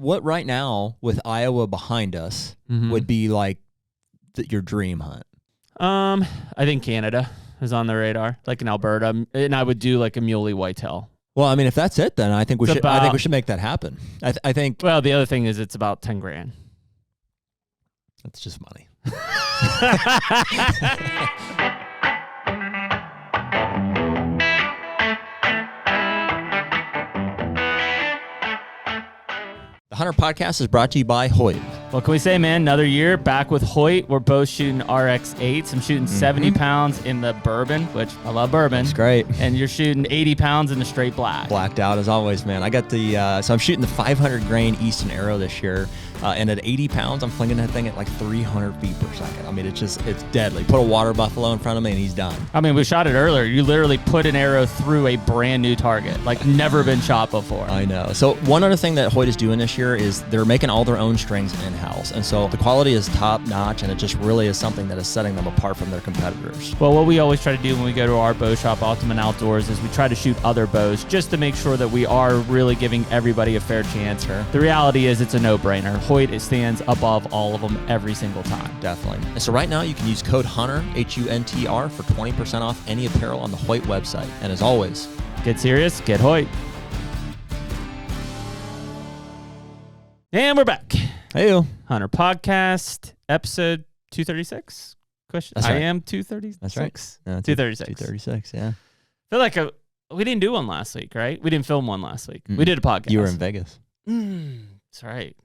what right now with Iowa behind us would be like your dream hunt? I think Canada is on the radar, like in Alberta, and I would do like a muley whitetail. Well, I mean, if that's it, then I think we should make that happen. I think. Well, the other thing is it's about $10,000. That's just money. The HUNTR Podcast is brought to you by Hoyt. What can we say, man? Another year back with Hoyt. We're both shooting RX8s. I'm shooting 70 pounds in the bourbon, which I love bourbon. That's great. And you're shooting 80 pounds in the straight black. Blacked out as always, man. I got the, so I'm shooting the 500 grain Easton Arrow this year. And at 80 pounds, I'm flinging that thing at like 300 feet per second. I mean, it's deadly. Put a water buffalo in front of me and he's done. I mean, we shot it earlier. You literally put an arrow through a brand new target, like never been shot before. I know. So one other thing that Hoyt is doing this year is they're making all their own strings in-house. And so the quality is top notch and it just really is something that is setting them apart from their competitors. Well, what we always try to do when we go to our bow shop, Ultimate Outdoors, is we try to shoot other bows just to make sure that we are really giving everybody a fair chance. Sure. The reality is it's a no-brainer. Hoyt, it stands above all of them every single time. Definitely. And so right now you can use code HUNTR, HUNTR, for 20% off any apparel on the Hoyt website. And as always, get serious, get Hoyt. And we're back. Hey, HUNTR Podcast, episode 236. Question. That's right. I am 236. That's right. 236. 236, yeah. I feel like we didn't do one last week, right? We didn't film one last week. We did a podcast. You were in Vegas. That's right.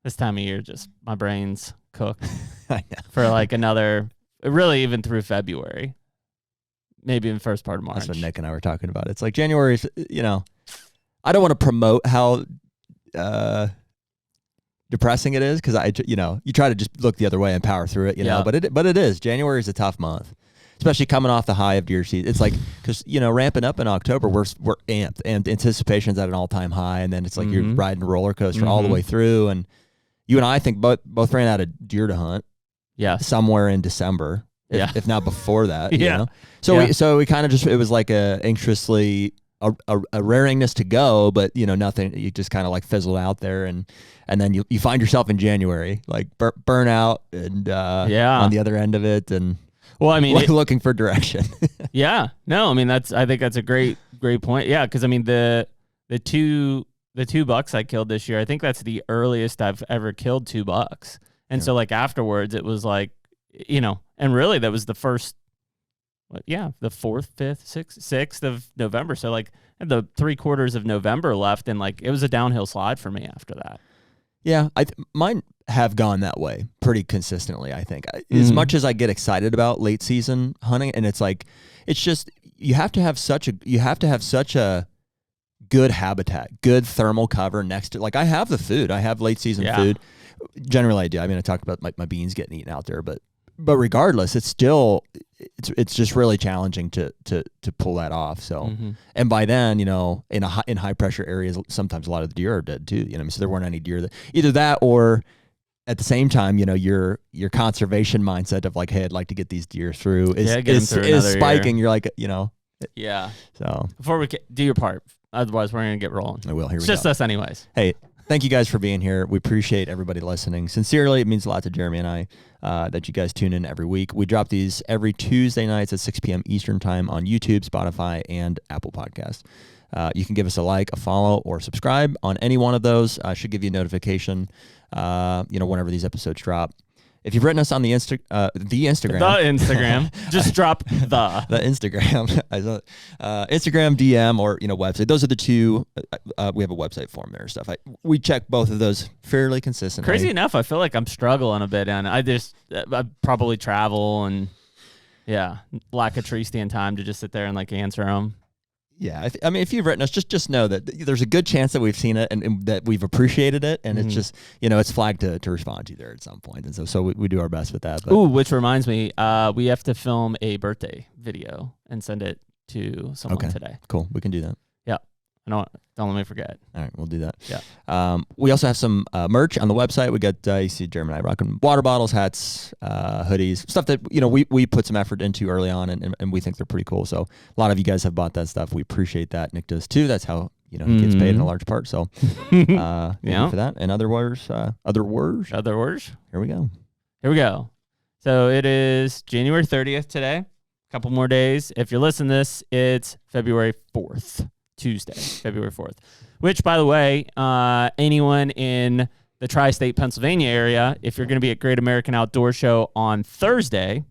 This time of year, just my brain's cooked I know. for like another, really even through February, maybe in the first part of March. That's what Nick and I were talking about. It's like January, I don't want to promote how depressing it is because you try to just look the other way and power through it, know, but it is. January is a tough month, especially coming off the high of deer season. It's like, because, ramping up in October, we're amped and anticipation's at an all-time high. And then it's like you're riding a roller coaster all the way through. And you and I think both ran out of deer to hunt. Yeah. Somewhere in December, if not before that. Yeah. So we kind of just, it was like a raringness to go, but nothing. You just kind of like fizzled out there, and then you find yourself in January like burnout and on the other end of it, and well, I mean, looking for direction. Yeah, no, I mean I think that's a great point. Yeah, because I mean the two bucks I killed this year, I think that's the earliest I've ever killed 2 bucks, and so like afterwards it was like and really that was the first. The 4th, 5th, 6th of November. So like the 3/4 of November left, and like it was a downhill slide for me after that. Yeah, mine have gone that way pretty consistently. I think as much as I get excited about late season hunting, and it's like just you have to have such a good habitat, good thermal cover next to. Like I have the food, I have late season food. Generally, I do. I mean, I talked about my beans getting eaten out there, but regardless, it's still it's just really challenging to pull that off. So, and by then, in high pressure areas, sometimes a lot of the deer are dead too. So there weren't any deer either that or at the same time, your conservation mindset of like, hey, I'd like to get these deer through is spiking. Year. You're like, Yeah. So before we do your part, otherwise we're gonna get rolling. I will. Here we go. It's just us, anyways. Hey. Thank you guys for being here. We appreciate everybody listening. Sincerely, it means a lot to Jeremy and I that you guys tune in every week. We drop these every Tuesday nights at 6 p.m. Eastern Time on YouTube, Spotify, and Apple Podcasts. You can give us a like, a follow, or subscribe on any one of those. I should give you a notification, whenever these episodes drop. If you've written us on the Instagram, just drop the Instagram, Instagram DM or website. Those are the two. We have a website form there and stuff. We check both of those fairly consistently. Crazy enough, I feel like I'm struggling a bit, and I probably travel and lack of tree stand time to just sit there and like answer them. Yeah, I mean, if you've written us, just know that there's a good chance that we've seen it and that we've appreciated it, and it's just it's flagged to respond to there at some point, and so we do our best with that. But. Ooh, which reminds me, we have to film a birthday video and send it to someone today. Cool, we can do that. Yeah, don't let me forget. All right, we'll do that. Yeah. We also have some merch on the website. We got you see Jeremy and I rocking water bottles, hats, hoodies, stuff that we put some effort into early on, and we think they're pretty cool. So a lot of you guys have bought that stuff. We appreciate that. Nick does too. That's how he gets paid in a large part. So yeah, for that. And other words. Here we go. So it is January 30th today. A couple more days. If you're listening to this, it's February 4th, Tuesday, February 4th. Which, by the way, anyone in the tri-state Pennsylvania area, if you're going to be at Great American Outdoor Show on Thursday,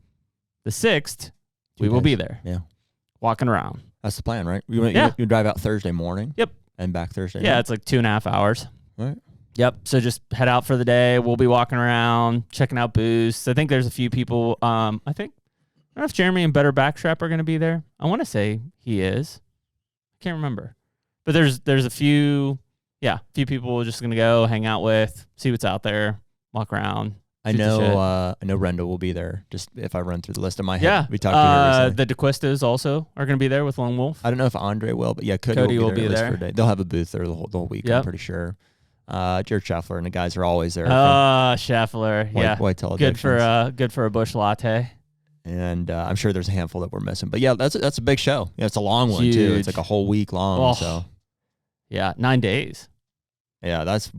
the 6th, we will be there. Yeah. Walking around. That's the plan, right? You drive out Thursday morning. Yep. And back Thursday night. Yeah, it's like 2.5 hours. All right. Yep. So just head out for the day. We'll be walking around, checking out booths. I think there's a few people. I don't know if Jeremy and Better Backstrap are going to be there. I want to say he is. I can't remember. But there's a few people we're just going to go hang out with, see what's out there, walk around. I know Renda will be there. Just if I run through the list in my head. Yeah. We talked to her recently. The DeQuistas also are going to be there with Lone Wolf. I don't know if Andre will, but yeah, Cody will be there. For a day. They'll have a booth there the whole week, I'm pretty sure. Jared Schaffler and the guys are always there. Schaffler. Whitetail good for a bush latte. And I'm sure there's a handful that we're missing. But yeah, that's a big show. Yeah, it's a long one Huge. too. It's like a whole week long. So yeah, 9 days. Yeah, that's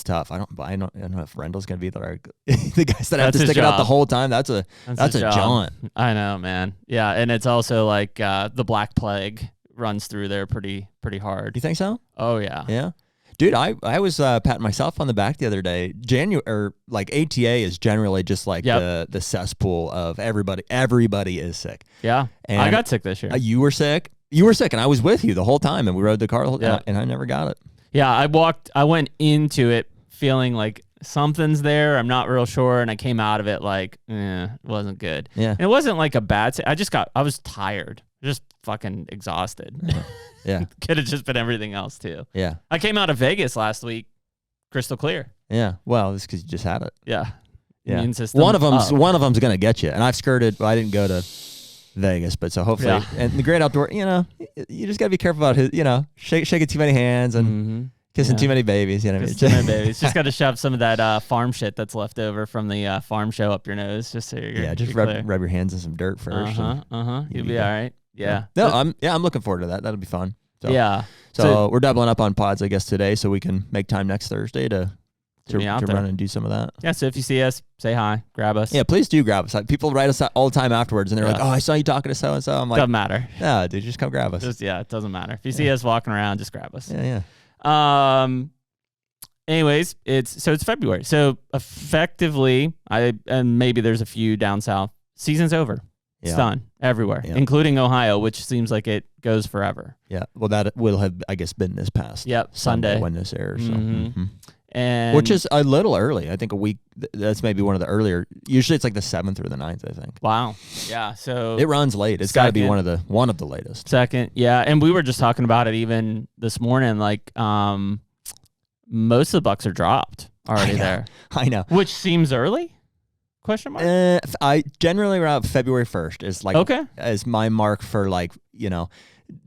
tough. I don't know if Rendell's gonna be there. The guys that have That's to stick it his out job. the whole time. That's a jaunt. I know, man. Yeah, and it's also like the Black Plague runs through there pretty hard. You think so? Oh yeah. Yeah. Dude, I was patting myself on the back the other day. ATA is generally just like the cesspool of everybody. Everybody is sick. Yeah. And I got sick this year. You were sick, and I was with you the whole time, and we rode the car, and I never got it. Yeah, I went into it feeling like something's there. I'm not real sure. And I came out of it like, it wasn't good. Yeah. And it wasn't like a bad, I was tired, just fucking exhausted. Yeah. Could have just been everything else too. Yeah. I came out of Vegas last week, crystal clear. Yeah. Well, it's because you just had it. Yeah. Yeah. Immune system one of them's going to get you. And I've skirted, I didn't go to Vegas, but so hopefully, and the great outdoor, you just got to be careful about shaking too many hands and kissing too many babies. You know what I mean? Too many babies. Just got to shove some of that farm shit that's left over from the farm show up your nose, just so just rub your hands in some dirt first. You'll be all right. Yeah. No, I'm looking forward to that. That'll be fun. So, yeah. So we're doubling up on pods, I guess, today, so we can make time next Thursday to run and do some of that. Yeah, so if you see us, say hi, grab us. Yeah, please do grab us. People write us all the time afterwards, and they're like, "Oh, I saw you talking to so-and-so." I'm like, doesn't matter. Yeah, dude, just come grab us. It doesn't matter. If you see us walking around, just grab us. Yeah. Anyways, it's February. So effectively, and maybe there's a few down south, season's over. It's done everywhere, including Ohio, which seems like it goes forever. Yeah. Well, that will have, I guess, been this past Sunday when this airs. So. And which is a little early. I think a week. That's maybe one of the earlier. Usually, it's like the 7th or the 9th, I think. Wow. Yeah. So it runs late. It's got to be one of the latest. Second. Yeah. And we were just talking about it even this morning. Like, most of the bucks are dropped already there. I know. Which seems early? Question mark. I generally around February 1st is like as my mark for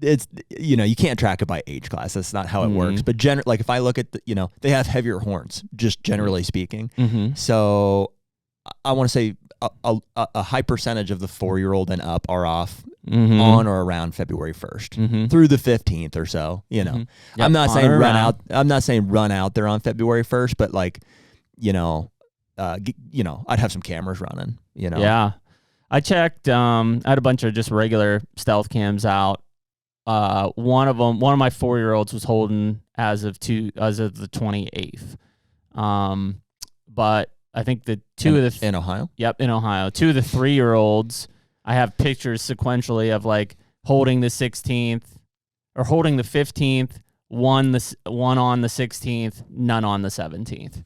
it's you can't track it by age class. That's not how it works. But like if I look at they have heavier horns, just generally speaking. So I want to say a high percentage of the 4-year-old and up are off on or around February 1st through the 15th or so. Yep, I'm not saying run out. I'm not saying run out there on February 1st, but like I'd have some cameras running. Yeah, I checked. I had a bunch of just regular stealth cams out. One of my 4-year-olds was holding as of the 28th. But I think the in Ohio. Yep, in Ohio. 2 of the 3-year-olds, I have pictures sequentially of like holding the 16th or holding the 15th, one on the 16th, none on the 17th.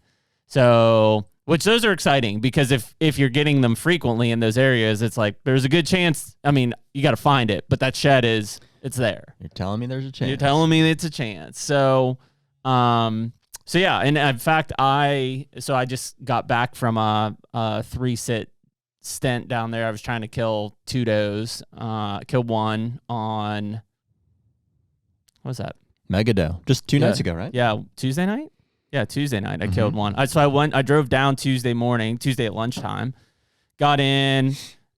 So, which those are exciting because if you're getting them frequently in those areas, it's like there's a good chance. I mean, you got to find it, but that shed it's there. You're telling me there's a chance. You're telling me it's a chance. So, yeah, and in fact, I just got back from a 3-sit stint down there. I was trying to kill 2 does. Killed one on, what was that? Mega doe. Just 2 nights ago, right? Yeah, Tuesday night. Yeah, Tuesday night I killed one. I drove down Tuesday at lunchtime, got in,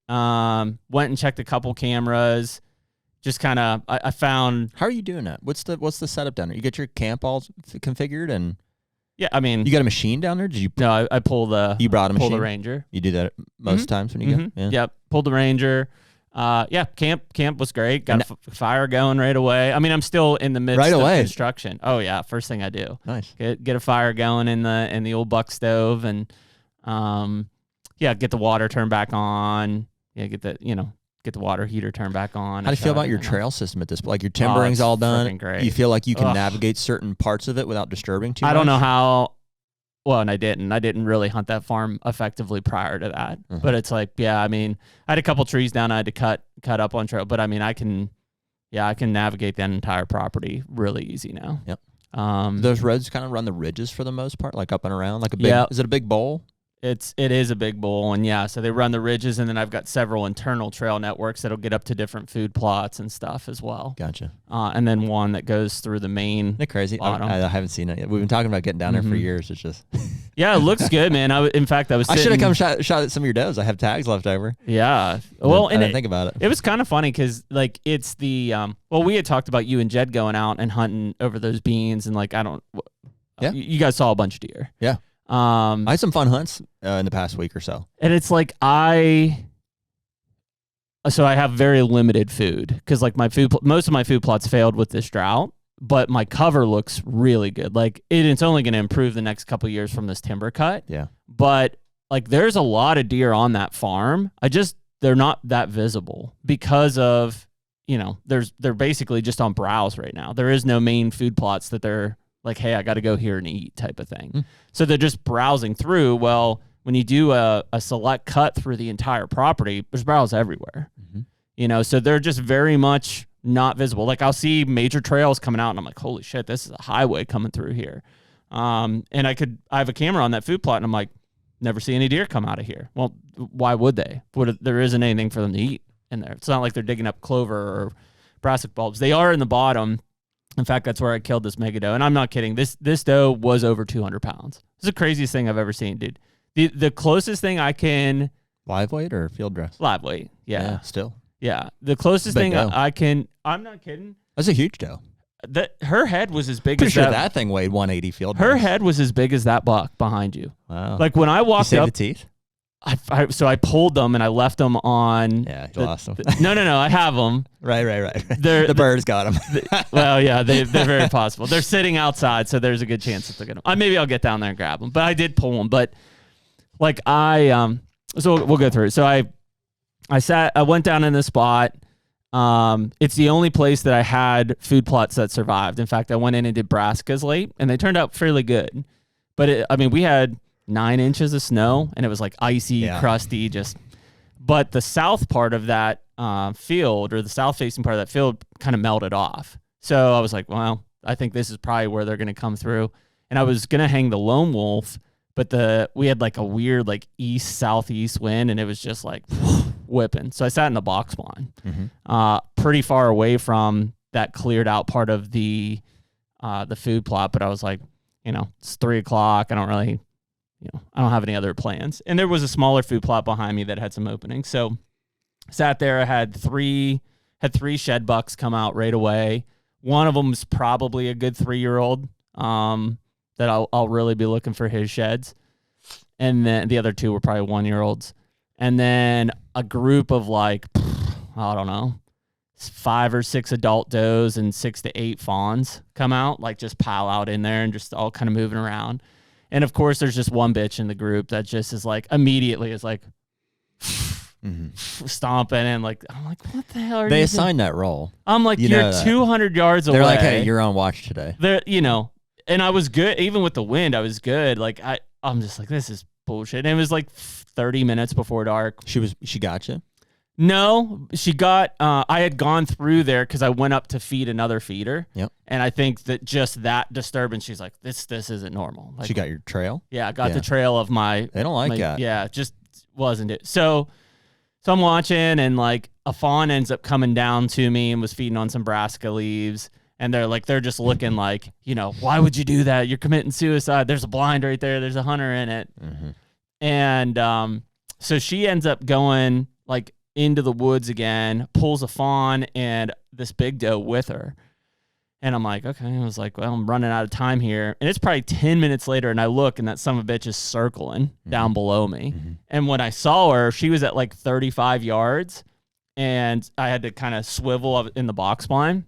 went and checked a couple cameras, just kind of, I found. How are you doing that? What's the setup down there? You get your camp all configured and. Yeah, I mean, you got a machine down there? Did you? No, I pulled the. You brought a machine. Pull the Ranger. You do that most times when you go. Yeah. Yep, pulled the Ranger. Yeah, camp was great. Got a fire going right away. I mean, I'm still in the midst of construction. Oh yeah, first thing I do. Nice. Get a fire going in the old buck stove, and get the water turned back on. Yeah, get the water heater turned back on. How do you feel about your trail system at this point? Like your timbering's all done. Great. You feel like you can navigate certain parts of it without disturbing too much? I don't know how. Well, and I didn't really hunt that farm effectively prior to that. But it's like, I mean, I had a couple trees down I had to cut up on trail, but I mean, I can navigate that entire property really easy now. Yep. Those roads kind of run the ridges for the most part, like up and around, like a big. Is it a big bowl? It is a big bowl, and so they run the ridges, and then I've got several internal trail networks that'll get up to different food plots and stuff as well. Gotcha. And then one that goes through the main. Isn't it crazy? I haven't seen it yet. We've been talking about getting down there for years. It's just. Yeah, it looks good, man. I should have come shot at some of your does. I have tags left over. Yeah. Well, I didn't think about it. It was kind of funny because like it's the we had talked about you and Jed going out and hunting over those beans, and like you guys saw a bunch of deer. Yeah. I had some fun hunts in the past week or so. And it's like I have very limited food because like most of my food plots failed with this drought, but my cover looks really good. Like it's only going to improve the next couple of years from this timber cut. Yeah. But like there's a lot of deer on that farm. They're not that visible because of, they're basically just on browse right now. There is no main food plots that they're like, hey, I got to go here and eat type of thing. So they're just browsing through. Well, when you do a select cut through the entire property, there's browse everywhere. So they're just very much not visible. Like I'll see major trails coming out and I'm like, holy shit, this is a highway coming through here. And I have a camera on that food plot and I'm like, never see any deer come out of here. Well, why would they? There isn't anything for them to eat in there. It's not like they're digging up clover or brassic bulbs. They are in the bottom. In fact, that's where I killed this mega doe. And I'm not kidding. This doe was over 200 pounds. It's the craziest thing I've ever seen, dude. The closest thing I can... Live weight or field dress? Live weight, yeah. Still. Yeah. The closest thing I can... I'm not kidding. That's a huge doe. Her head was as big Pretty as sure that thing weighed 180 field dress. Her head was as big as that buck behind you. Wow. Like when I walked you up... saved the teeth? So I pulled them and I left them on. Yeah, you lost them. No. I have them. Right. The birds got them. Well, yeah, they're very possible. They're sitting outside, so there's a good chance that they're gonna. Maybe I'll get down there and grab them. But I did pull them. But like so we'll go through it. So I went down in this spot. It's the only place that I had food plots that survived. In fact, I went in and did brassicas late, and they turned out fairly good. But we had 9 inches of snow and it was like icy, crusty, but the south part of that field, or the south facing part of that field, kind of melted off. So I was like, well, I think this is probably where they're going to come through. And I was going to hang the lone wolf, but we had like a weird like east southeast wind and it was just like whipping. So I sat in the box one, pretty far away from that cleared out part of the food plot. But I was like, it's 3:00. I don't really, I don't have any other plans. And there was a smaller food plot behind me that had some openings. So sat there, I had three shed bucks come out right away. One of them was probably a good 3-year-old that I'll really be looking for his sheds. And then the other 2 were probably 1-year-olds. And then a group of like, I don't know, 5 or 6 adult does and 6 to 8 fawns come out, like just pile out in there and just all kind of moving around. And of course, there's just one bitch in the group that just is like immediately is like stomping and like I'm like, what the hell are they you assigned that role? I'm like, you're 200 yards away. They're like, hey, you're on watch today. And I was good even with the wind. I was good. Like I'm just like, this is bullshit. And it was like 30 minutes before dark. She got you? No, she got. I had gone through there because I went up to feed another feeder. Yep. And I think that just that disturbance, she's like, this isn't normal. Like, she got your trail? Yeah, I got the trail of my. They don't like that. Yeah, just wasn't it. So I'm watching, and like a fawn ends up coming down to me and was feeding on some brassica leaves. And they're just looking like, why would you do that? You're committing suicide. There's a blind right there. There's a hunter in it. And so she ends up going like. into the woods again, pulls a fawn and this big doe with her. And I'm like, okay. I was like, well, I'm running out of time here. And it's probably 10 minutes later, and I look, and that son of a bitch is circling down below me. And when I saw her, she was at like 35 yards, and I had to kind of swivel in the box blind.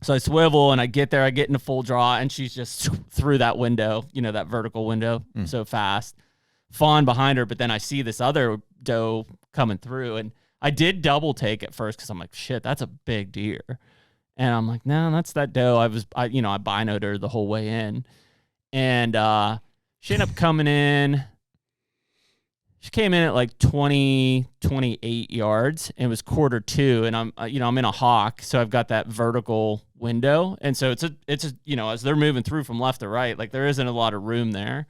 So I swivel, and I get there, I get into full draw, and she's just through that window, that vertical window, so fast. Fawn behind her, but then I see this other doe coming through, and I did double take at first because I'm like, shit, that's a big deer. And I'm like, no, that's that doe. I binoed her the whole way in. And she ended up coming in. She came in at like 28 yards and it was 1/4 And I'm in a hawk. So I've got that vertical window. And so it's as they're moving through from left to right, like there isn't a lot of room there.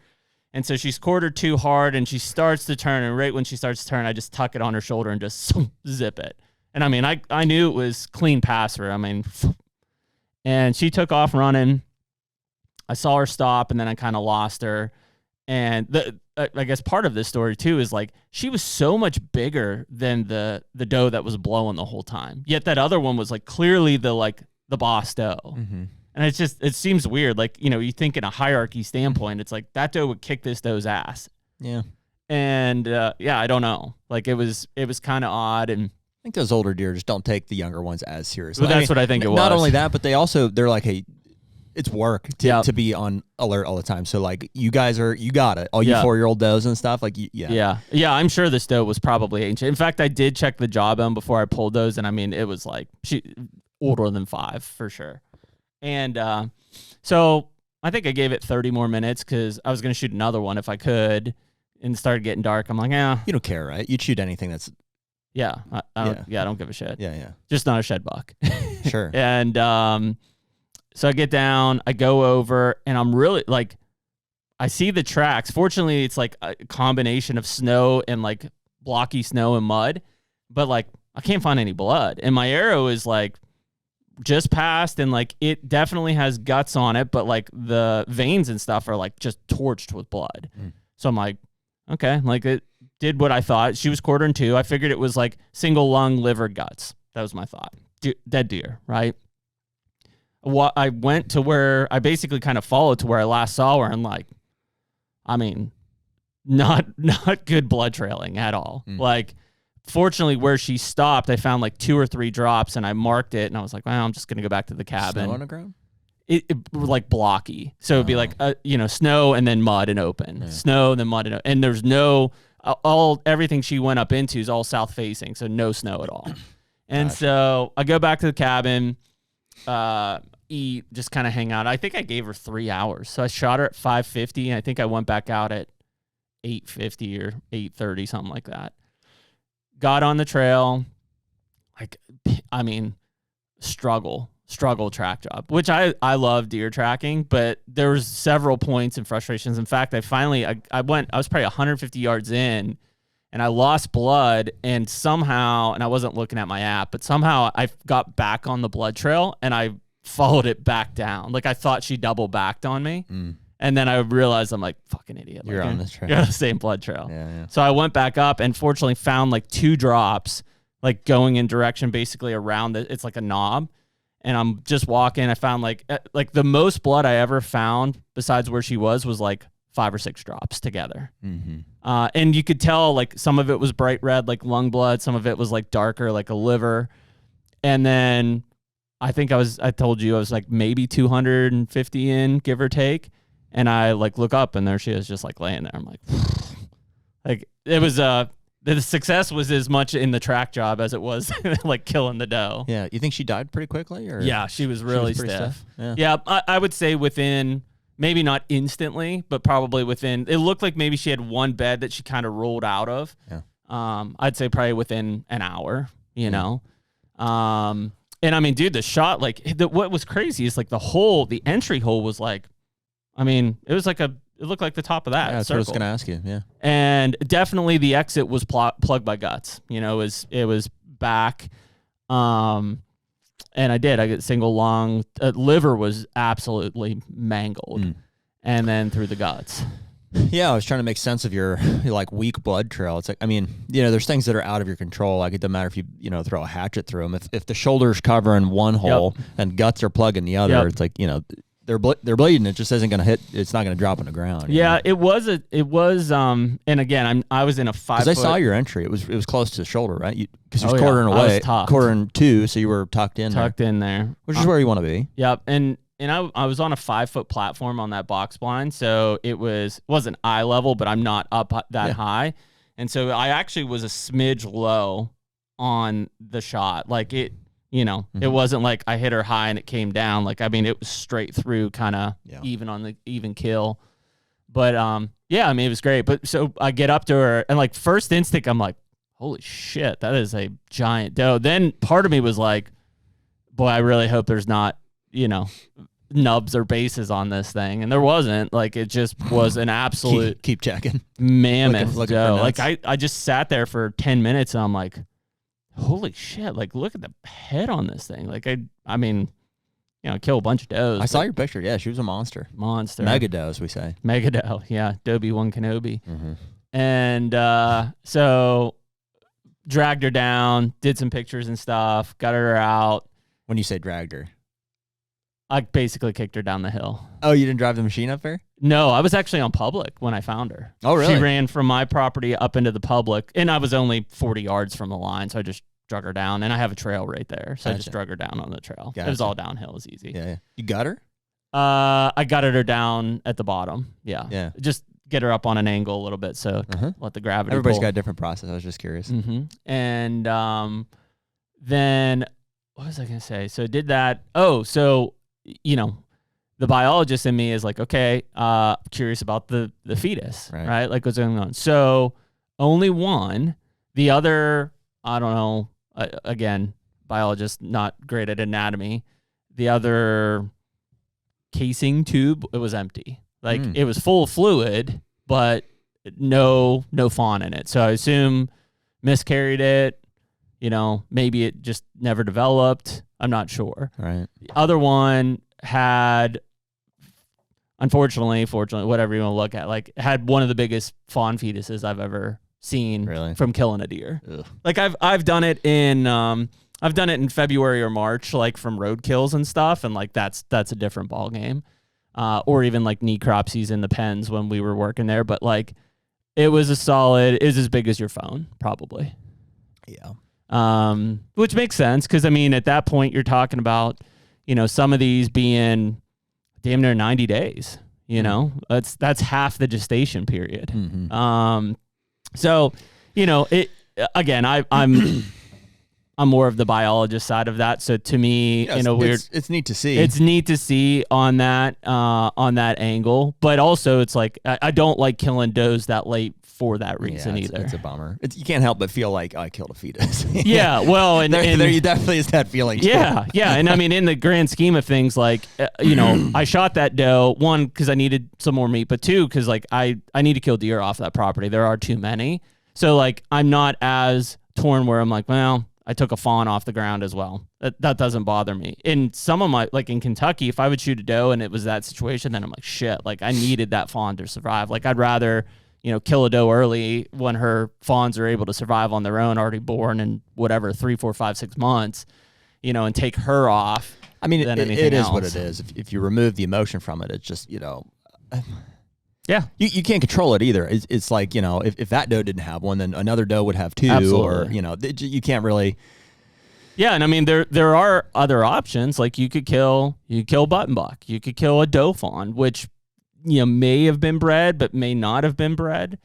And so she's 1/4 hard and she starts to turn. And right when she starts to turn, I just tuck it on her shoulder and just zip it. And I mean, I knew it was clean past her. I mean, and she took off running. I saw her stop, and then I kind of lost her. And I guess part of this story too is like she was so much bigger than the doe that was blowing the whole time. Yet that other one was like clearly the boss doe. And it seems weird. Like, you think in a hierarchy standpoint, it's like that doe would kick this doe's ass. Yeah. And I don't know. Like it was kind of odd. And I think those older deer just don't take the younger ones as seriously. Well, that's what I think it was. Not only that, but they're like, hey, it's work to be on alert all the time. So like you guys you got it. All you 4-year-old does and stuff. Like, yeah. Yeah, I'm sure this doe was probably ancient. In fact, I did check the jawbone before I pulled those. And I mean, it was like she older than 5 for sure. And so I think I gave it 30 more minutes because I was going to shoot another one if I could. And it started getting dark. I'm like, yeah. You don't care, right? You'd shoot anything that's... Yeah, I don't give a shit. Yeah. Just not a shed buck. Sure. And so I get down, I go over, and I'm really like, I see the tracks. Fortunately, it's like a combination of snow and like blocky snow and mud, but like I can't find any blood. And my arrow is like just past, and like it definitely has guts on it, but like the veins and stuff are like just torched with blood. So I'm like, okay, like it did what I thought. She was 1/4. I figured it was like single lung, liver, guts. That was my thought. Dead deer, right? I went to where I basically kind of followed to where I last saw her, and like, I mean, not good blood trailing at all. Like, fortunately, where she stopped, I found like 2 or 3 drops, and I marked it, and I was like, well, I'm just gonna go back to the cabin. Snow on the ground? It like blocky, so it'd be like snow and then mud and open, snow and then mud and there's no everything she went up into is all south facing, so no snow at all. And so I go back to the cabin, eat, just kind of hang out. I think I gave her 3 hours, so I shot her at 5:50, and I think I went back out at 8:50 or 8:30, something like that. Got on the trail, like, I mean, struggle track job, which I love deer tracking, but there was several points and frustrations. In fact, I was probably 150 yards in, and I lost blood, and somehow, and I wasn't looking at my app, but somehow I got back on the blood trail and I followed it back down. Like I thought she double backed on me. And then I realized I'm like, fucking idiot. You're on this trail. You're on the same blood trail. Yeah. So I went back up and fortunately found like 2 drops, like going in direction basically around it's like a knob. And I'm just walking. I found like the most blood I ever found besides where she was like 5 or 6 drops together. And you could tell like some of it was bright red, like lung blood. Some of it was like darker, like a liver. And then I think I told you I was like maybe 250 in, give or take. And I like look up and there she is just like laying there. I'm like, like it was, the success was as much in the track job as it was like killing the doe. Yeah. You think she died pretty quickly? Or yeah, she was really stiff. Yeah, I would say within, maybe not instantly, but probably within, it looked like maybe she had one bed that she kind of rolled out of. Yeah. I'd say probably within an hour, you know? And I mean, dude, the shot, like what was crazy is like the entry hole was like, I mean, it was like it looked like the top of that. Yeah, that's circle. what I was going to ask you. Yeah. And definitely the exit was plugged by guts. You know, it was back. And I get single lung. Liver was absolutely mangled. And then through the guts. Yeah, I was trying to make sense of your like weak blood trail. It's like, I mean, there's things that are out of your control. Like it doesn't matter if you throw a hatchet through them. If the shoulder's covering one hole and guts are plugging the other, it's like they're bleeding. It just isn't gonna hit. It's not gonna drop on the ground. Yeah, it was. And again, I was in a 5 foot. Because I saw your entry. It was close to the shoulder, right? Because you was quartering away, quartering 2, so you were tucked in there, which is where you want to be. Yep, and I was on a 5 foot platform on that box blind, so it wasn't eye level, but I'm not up that high, and so I actually was a smidge low on the shot. Like it, it wasn't like I hit her high and it came down. Like, I mean, it was straight through, kind of even on the even kill. But yeah, I mean, it was great. But so I get up to her, and like first instinct, I'm like, holy shit, that is a giant doe. Then part of me was like, boy, I really hope there's not, nubs or bases on this thing. And there wasn't. Like, it just was an absolute keep checking mammoth looking doe. Like I just sat there for 10 minutes and I'm like, holy shit, like look at the head on this thing. Like I mean, kill a bunch of does. I saw your picture. Yeah, she was a monster. Mega doe, as we say. Mega doe, yeah. Obi-Wan Kenobi. And so dragged her down, did some pictures and stuff, got her out. When you say dragged her? I basically kicked her down the hill. Oh, you didn't drive the machine up there? No, I was actually on public when I found her. Oh, really? She ran from my property up into the public, and I was only 40 yards from the line, so I just drug her down, and I have a trail right there, so I just drug her down on the trail. It was all downhill. It was easy. Yeah. You got her? I gutted her down at the bottom. Yeah. Just get her up on an angle a little bit, so let the gravity Everybody's pull. got a different process. I was just curious. And then what was I going to say? So I did that. Oh, so, the biologist in me is like, okay, curious about the fetus, right? Like what's going on. So only one. The other, I don't know, again, biologist, not great at anatomy. The other casing tube, it was empty. Like it was full of fluid, but no fawn in it. So I assume miscarried it. Maybe it just never developed. I'm not sure. Right. The other one had, unfortunately, fortunately, whatever you want to look at, like had one of the biggest fawn fetuses I've ever seen from killing a deer. Ugh. Like I've done it in February or March, like from road kills and stuff, and like that's a different ball game. Or even like necropsies in the pens when we were working there, but like it was as big as your phone, probably. Yeah. Which makes sense because I mean at that point you're talking about, some of these being damn near 90 days. That's half the gestation period. So, it again, I'm more of the biologist side of that. So to me, it's neat to see. It's neat to see on that angle, but also it's like I don't like killing does that late for that reason either. It's a bummer. You can't help but feel like I killed a fetus. Yeah, well, and there you definitely is that feeling. Yeah, and I mean, in the grand scheme of things, like I shot that doe, one because I needed some more meat, but two because like I need to kill deer off that property. There are too many, so like I'm not as torn where I'm like, well, I took a fawn off the ground as well. That doesn't bother me. In some of my, like in Kentucky, if I would shoot a doe and it was that situation, then I'm like, shit, like I needed that fawn to survive. Like I'd rather, kill a doe early when her fawns are able to survive on their own, already born in whatever, 3, 4, 5, 6 months, and take her off. I mean, it is what it is. If you remove the emotion from it, it's just, yeah, you can't control it either. It's like, if that doe didn't have one, then another doe would have two. Absolutely. Or, you can't really. Yeah, and I mean, there are other options. Like you could kill button buck. You could kill a doe fawn, which, may have been bred, but may not have been bred.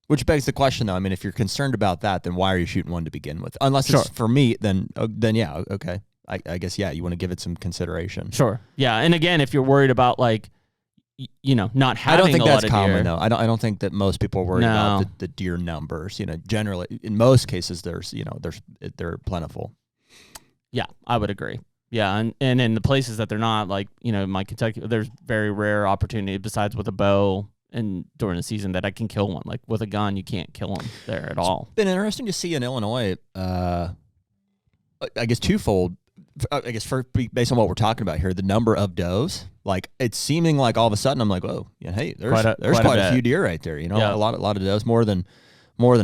Which begs the question, though. I mean, if you're concerned about that, then why are you shooting one to begin with? Unless it's for meat, then yeah, okay. I guess, yeah, you want to give it some consideration. Sure. Yeah, and again, if you're worried about like, not having I don't think a that's lot of common, deer. though. I don't think that most people are worried about the deer numbers. Generally, in most cases, they're plentiful. Yeah, I would agree. Yeah, and in the places that they're not, like, my Kentucky, there's very rare opportunity besides with a bow and during the season that I can kill one. Like with a gun, you can't kill them there at all. It's been interesting to see in Illinois, I guess twofold. I guess based on what we're talking about here, the number of does like it's seeming like all of a sudden I'm like, whoa, yeah, hey, there's quite a few deer right there. You know, a lot of does, more than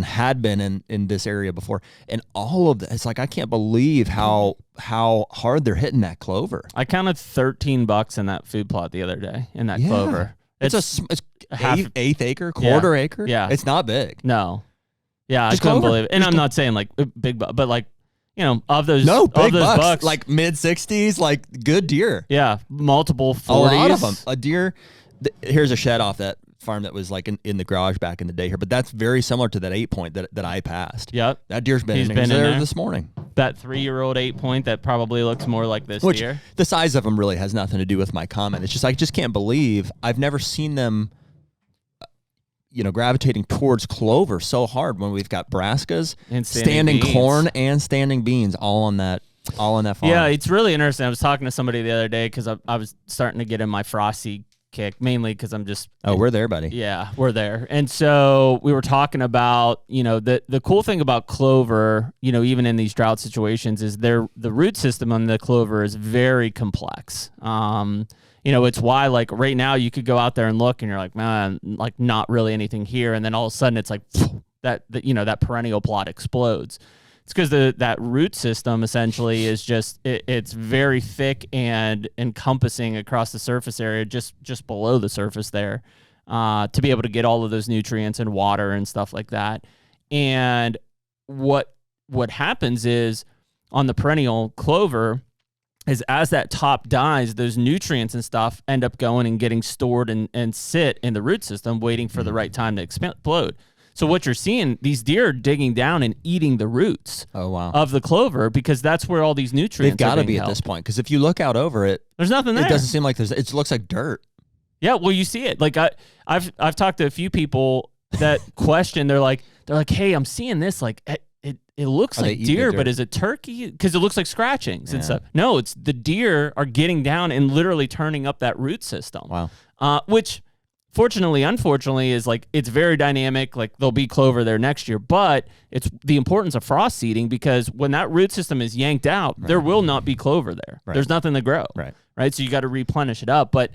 had been in this area before. And all of that, it's like I can't believe how hard they're hitting that clover. I counted 13 bucks in that food plot the other day in that clover. It's eighth acre, quarter acre. Yeah, it's not big. No, yeah, just I couldn't clover. believe it. And I'm not saying like big, but like, you know, of those big bucks, like mid 60s, like good deer. Yeah, multiple 40s. A lot of them. A deer. Here's a shed off that farm that was like in the garage back in the day here, but that's very similar to that 8-point that I passed. Yep, that deer's been in there this morning. That 3-year-old 8-point that probably looks more like this deer. The size of them really has nothing to do with my comment. It's just I just can't believe I've never seen them, you know, gravitating towards clover so hard when we've got brassicas, and standing corn, and standing beans all on that farm. Yeah, it's really interesting. I was talking to somebody the other day because I was starting to get in my frosty kick, mainly because I'm just... Oh, we're there, buddy. Yeah, we're there. And so we were talking about, you know, the cool thing about clover, you know, even in these drought situations, is the root system on the clover is very complex. You know, it's why, like, right now you could go out there and look and you're like, man, like, not really anything here. And then all of a sudden it's like, that you know, that perennial plot explodes. It's because that root system essentially is just, it's very thick and encompassing across the surface area, just below the surface there, to be able to get all of those nutrients and water and stuff like that. And what happens is on the perennial clover is as that top dies, those nutrients and stuff end up going and getting stored and sit in the root system waiting for the right time to explode. So what you're seeing, these deer are digging down and eating the roots of the clover because that's where all these nutrients They've got to be held. at this point, because if you look out over it, there's nothing there. It doesn't seem like it looks like dirt. Yeah, well, you see it. Like I've talked to a few people that question. They're like, hey, I'm seeing this. Like it looks like deer, but is it turkey? Because it looks like scratchings and stuff. No, it's the deer are getting down and literally turning up that root system. Wow. Which, fortunately, unfortunately, is like it's very dynamic. Like there'll be clover there next year, but it's the importance of frost seeding, because when that root system is yanked out, there will not be clover there. Right. There's nothing to grow. Right. So you got to replenish it up. But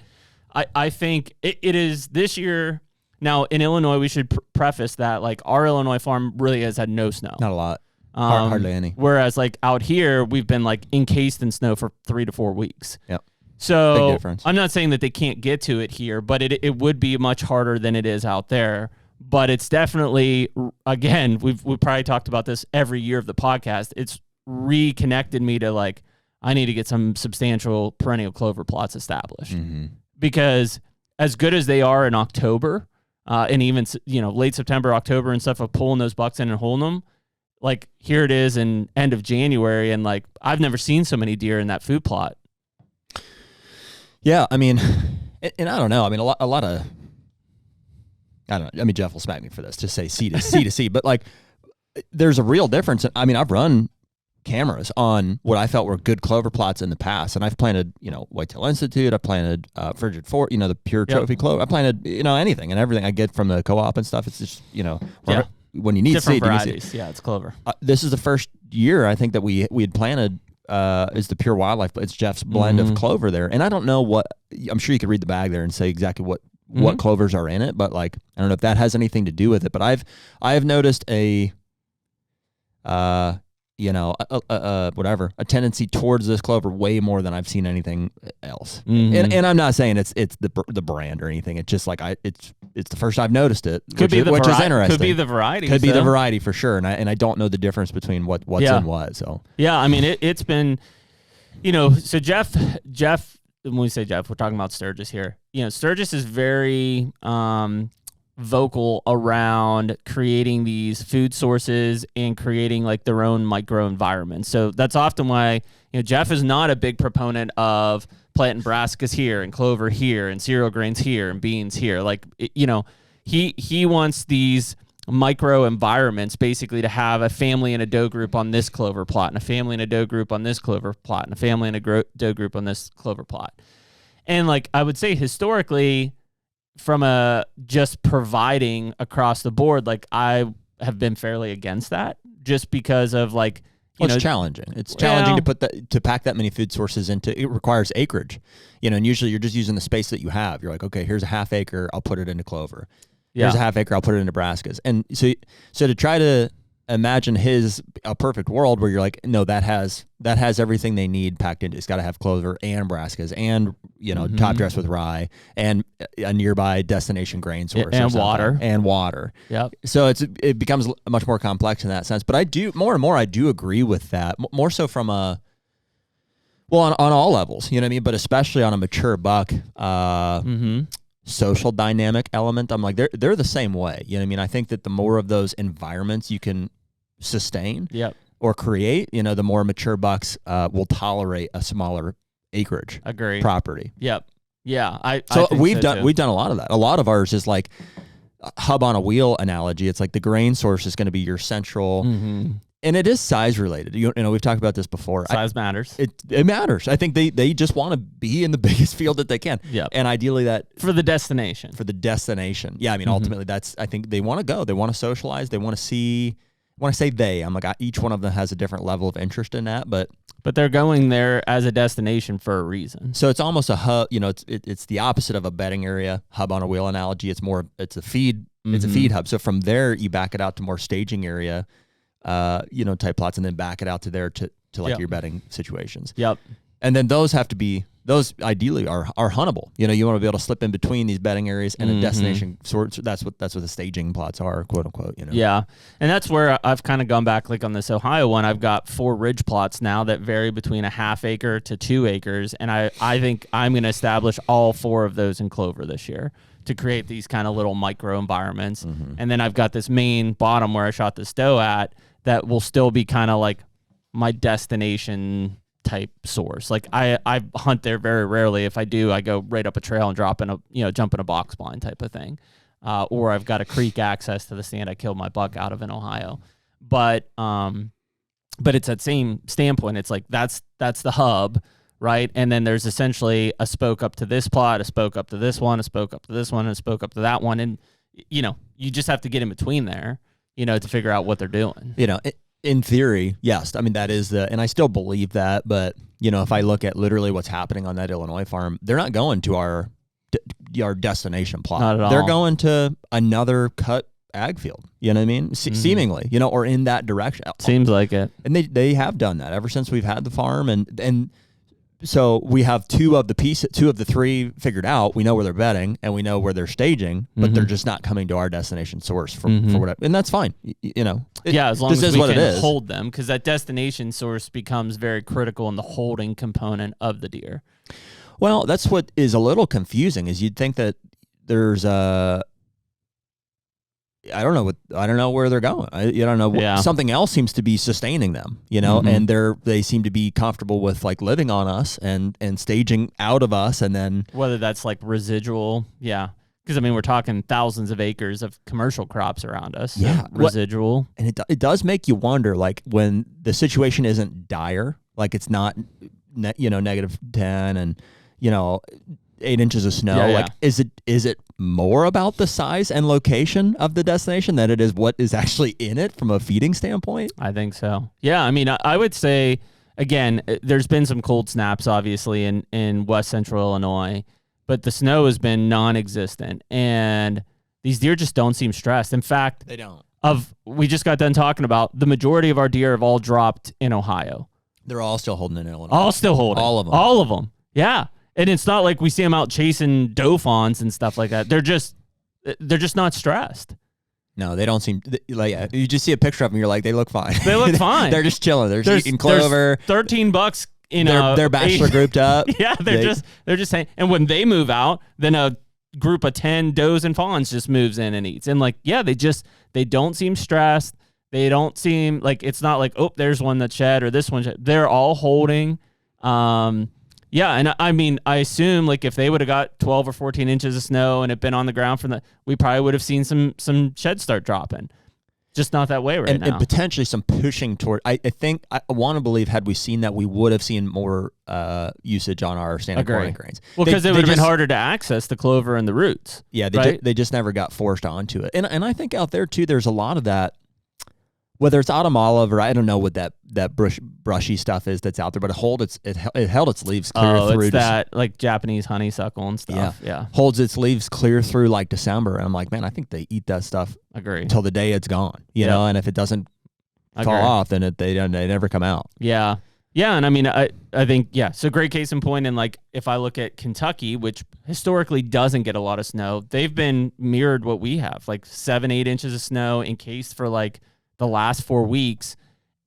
I think it is this year. Now in Illinois, we should preface that like our Illinois farm really has had no snow. Not a lot. Hardly any. Whereas like out here, we've been like encased in snow for 3 to 4 weeks. Yep. So big difference. I'm not saying that they can't get to it here, but it would be much harder than it is out there. But it's definitely, again, we've probably talked about this every year of the podcast. It's reconnected me to like, I need to get some substantial perennial clover plots established, because as good as they are in October, and even, you know, late September, October and stuff of pulling those bucks in and holding them, like here it is in end of January, and like I've never seen so many deer in that food plot. Yeah, I mean, and I don't know. I mean, a lot of, I don't know. I mean, Jeff will smack me for this to say C to C, but like, there's a real difference. I mean, I've run cameras on what I felt were good clover plots in the past, and I've planted, you know, Whitetail Institute. I planted Frigid Fort, you know, the pure trophy clover. I planted, you know, anything and everything I get from the co-op and stuff. It's just, you know, when you need different seed, varieties. Yeah, it's clover. This is the first year I think that we had planted. Is the pure wildlife, but it's Jeff's blend of clover there. And I don't know what, I'm sure you could read the bag there and say exactly what clovers are in it, but like, I don't know if that has anything to do with it, but I've noticed a tendency towards this clover way more than I've seen anything else. And I'm not saying it's the brand or anything. It's just like it's the first I've noticed it, which is interesting. Could be the variety. Could be the variety for sure. And I don't know the difference between what's in what. So yeah, I mean it's been, you know, so Jeff, when we say Jeff, we're talking about Sturgis here. You know, Sturgis is very vocal around creating these food sources and creating like their own micro environment. So that's often why, you know, Jeff is not a big proponent of planting brassicas here and clover here and cereal grains here and beans here. Like, you know, he wants these micro environments basically to have a family and a doe group on this clover plot and a family and a doe group on this clover plot and a family and a doe group on this clover plot. And like, I would say historically, from a just providing across the board, like I have been fairly against that, just because of like, It's challenging. It's challenging to pack that many food sources into. It requires acreage, and usually you're just using the space that you have. You're like, okay, here's a half acre, I'll put it into clover. Here's a half acre, I'll put it in Nebraska's. And so to try to imagine a perfect world where you're like, no, that has everything they need packed into. It's got to have clover and Nebraska's and top dress with rye and a nearby destination grain source and water. Yep. So it becomes much more complex in that sense. But I do more and more agree with that. More so from on all levels, you know what I mean? But especially on a mature buck. Social dynamic element. I'm like, they're the same way. You know what I mean? I think that the more of those environments you can sustain or create, the more mature bucks will tolerate a smaller acreage property. Yep. Yeah. We've done a lot of that. A lot of ours is like a hub on a wheel analogy. It's like the grain source is going to be your central. And it is size related. We've talked about this before. Size matters. It matters. I think they just want to be in the biggest field that they can. Yeah. And ideally that for the destination. Yeah. I mean, ultimately I think they want to go. They want to socialize. They want to see. When I say they, I'm like each one of them has a different level of interest in that, but they're going there as a destination for a reason. So it's almost a hub. It's the opposite of a bedding area hub on a wheel analogy. It's a feed. It's a feed hub. So from there you back it out to more staging area. Type plots, and then back it out to there to like your bedding situations. Yep. And then those ideally are huntable. You want to be able to slip in between these bedding areas and a destination sort. That's what the staging plots are, quote unquote. Yeah, and that's where I've kind of gone back. Like on this Ohio one, I've got 4 ridge plots now that vary between a half acre to 2 acres, and I think I'm going to establish all 4 of those in clover this year to create these kind of little micro environments. And then I've got this main bottom where I shot the stow at that will still be kind of like my destination type source. Like I hunt there very rarely. If I do, I go right up a trail and jump in a box blind type of thing. Or I've got a creek access to the stand I killed my buck out of in Ohio. But it's that same standpoint. It's like that's the hub, right? And then there's essentially a spoke up to this plot, a spoke up to this one, a spoke up to this one, and a spoke up to that one. And you just have to get in between there, to figure out what they're doing. In theory, yes. I mean, that is and I still believe that, but if I look at literally what's happening on that Illinois farm, they're not going to our destination plot. Not at all. They're going to another cut ag field. You know what I mean? Seemingly, or in that direction. Seems like it. And they have done that ever since we've had the farm, and so we have 2 of the 3 figured out. We know where they're bedding and we know where they're staging, but they're just not coming to our destination source for whatever. And that's fine. As long as we can hold them, because that destination source becomes very critical in the holding component of the deer. Well, that's what is a little confusing is you'd think that there's I don't know where they're going. You don't know. Something else seems to be sustaining them, and they seem to be comfortable with like living on us and staging out of us. And then whether that's like residual. Yeah. Cause I mean, we're talking thousands of acres of commercial crops around us. Yeah. Residual. And it does make you wonder, like when the situation isn't dire, like it's not, -10 and, 8 inches of snow. Yeah, like, is it more about the size and location of the destination than it is what is actually in it from a feeding standpoint? I think so. Yeah. I mean, I would say, again, there's been some cold snaps, obviously, in West Central Illinois, but the snow has been non-existent, and these deer just don't seem stressed. In fact, they don't. We just got done talking about the majority of our deer have all dropped in Ohio. They're all still holding in Illinois. All still holding. All of them. All of them. Yeah. And it's not like we see them out chasing doe fawns and stuff like that. They're just not stressed. No, they don't seem like. You just see a picture of them, you're like, they look fine. They look fine. They're just chilling. They're just eating clover. $13 They're bachelor grouped up. Yeah, they're just saying. And when they move out, then a group of 10 does and fawns just moves in and eats. And like, yeah, they don't seem stressed. They don't seem like, it's not like, oh, there's one that shed or this one shed. They're all holding. Yeah, and I mean, I assume like if they would have got 12 or 14 inches of snow and it been on the ground we probably would have seen some sheds start dropping. Just not that way now. And potentially some pushing toward. I think I want to believe had we seen that, we would have seen more usage on our standard corn grains. Well, because it would have been harder to access the clover and the roots. Yeah, they just never got forced onto it. And I think out there too, there's a lot of that. whether it's autumn olive or I don't know what that brushy stuff is that's out there, but it held its leaves clear through. It's that like Japanese honeysuckle and stuff. Yeah. Holds its leaves clear through like December. And I'm like, man, I think they eat that stuff until the day it's gone, you know, and if it doesn't fall off, then they never come out. Yeah. Yeah, and I mean, I think, so great case in point. And like, if I look at Kentucky, which historically doesn't get a lot of snow, they've been mirrored what we have, like 7-8 inches of snow encased for like the last 4 weeks,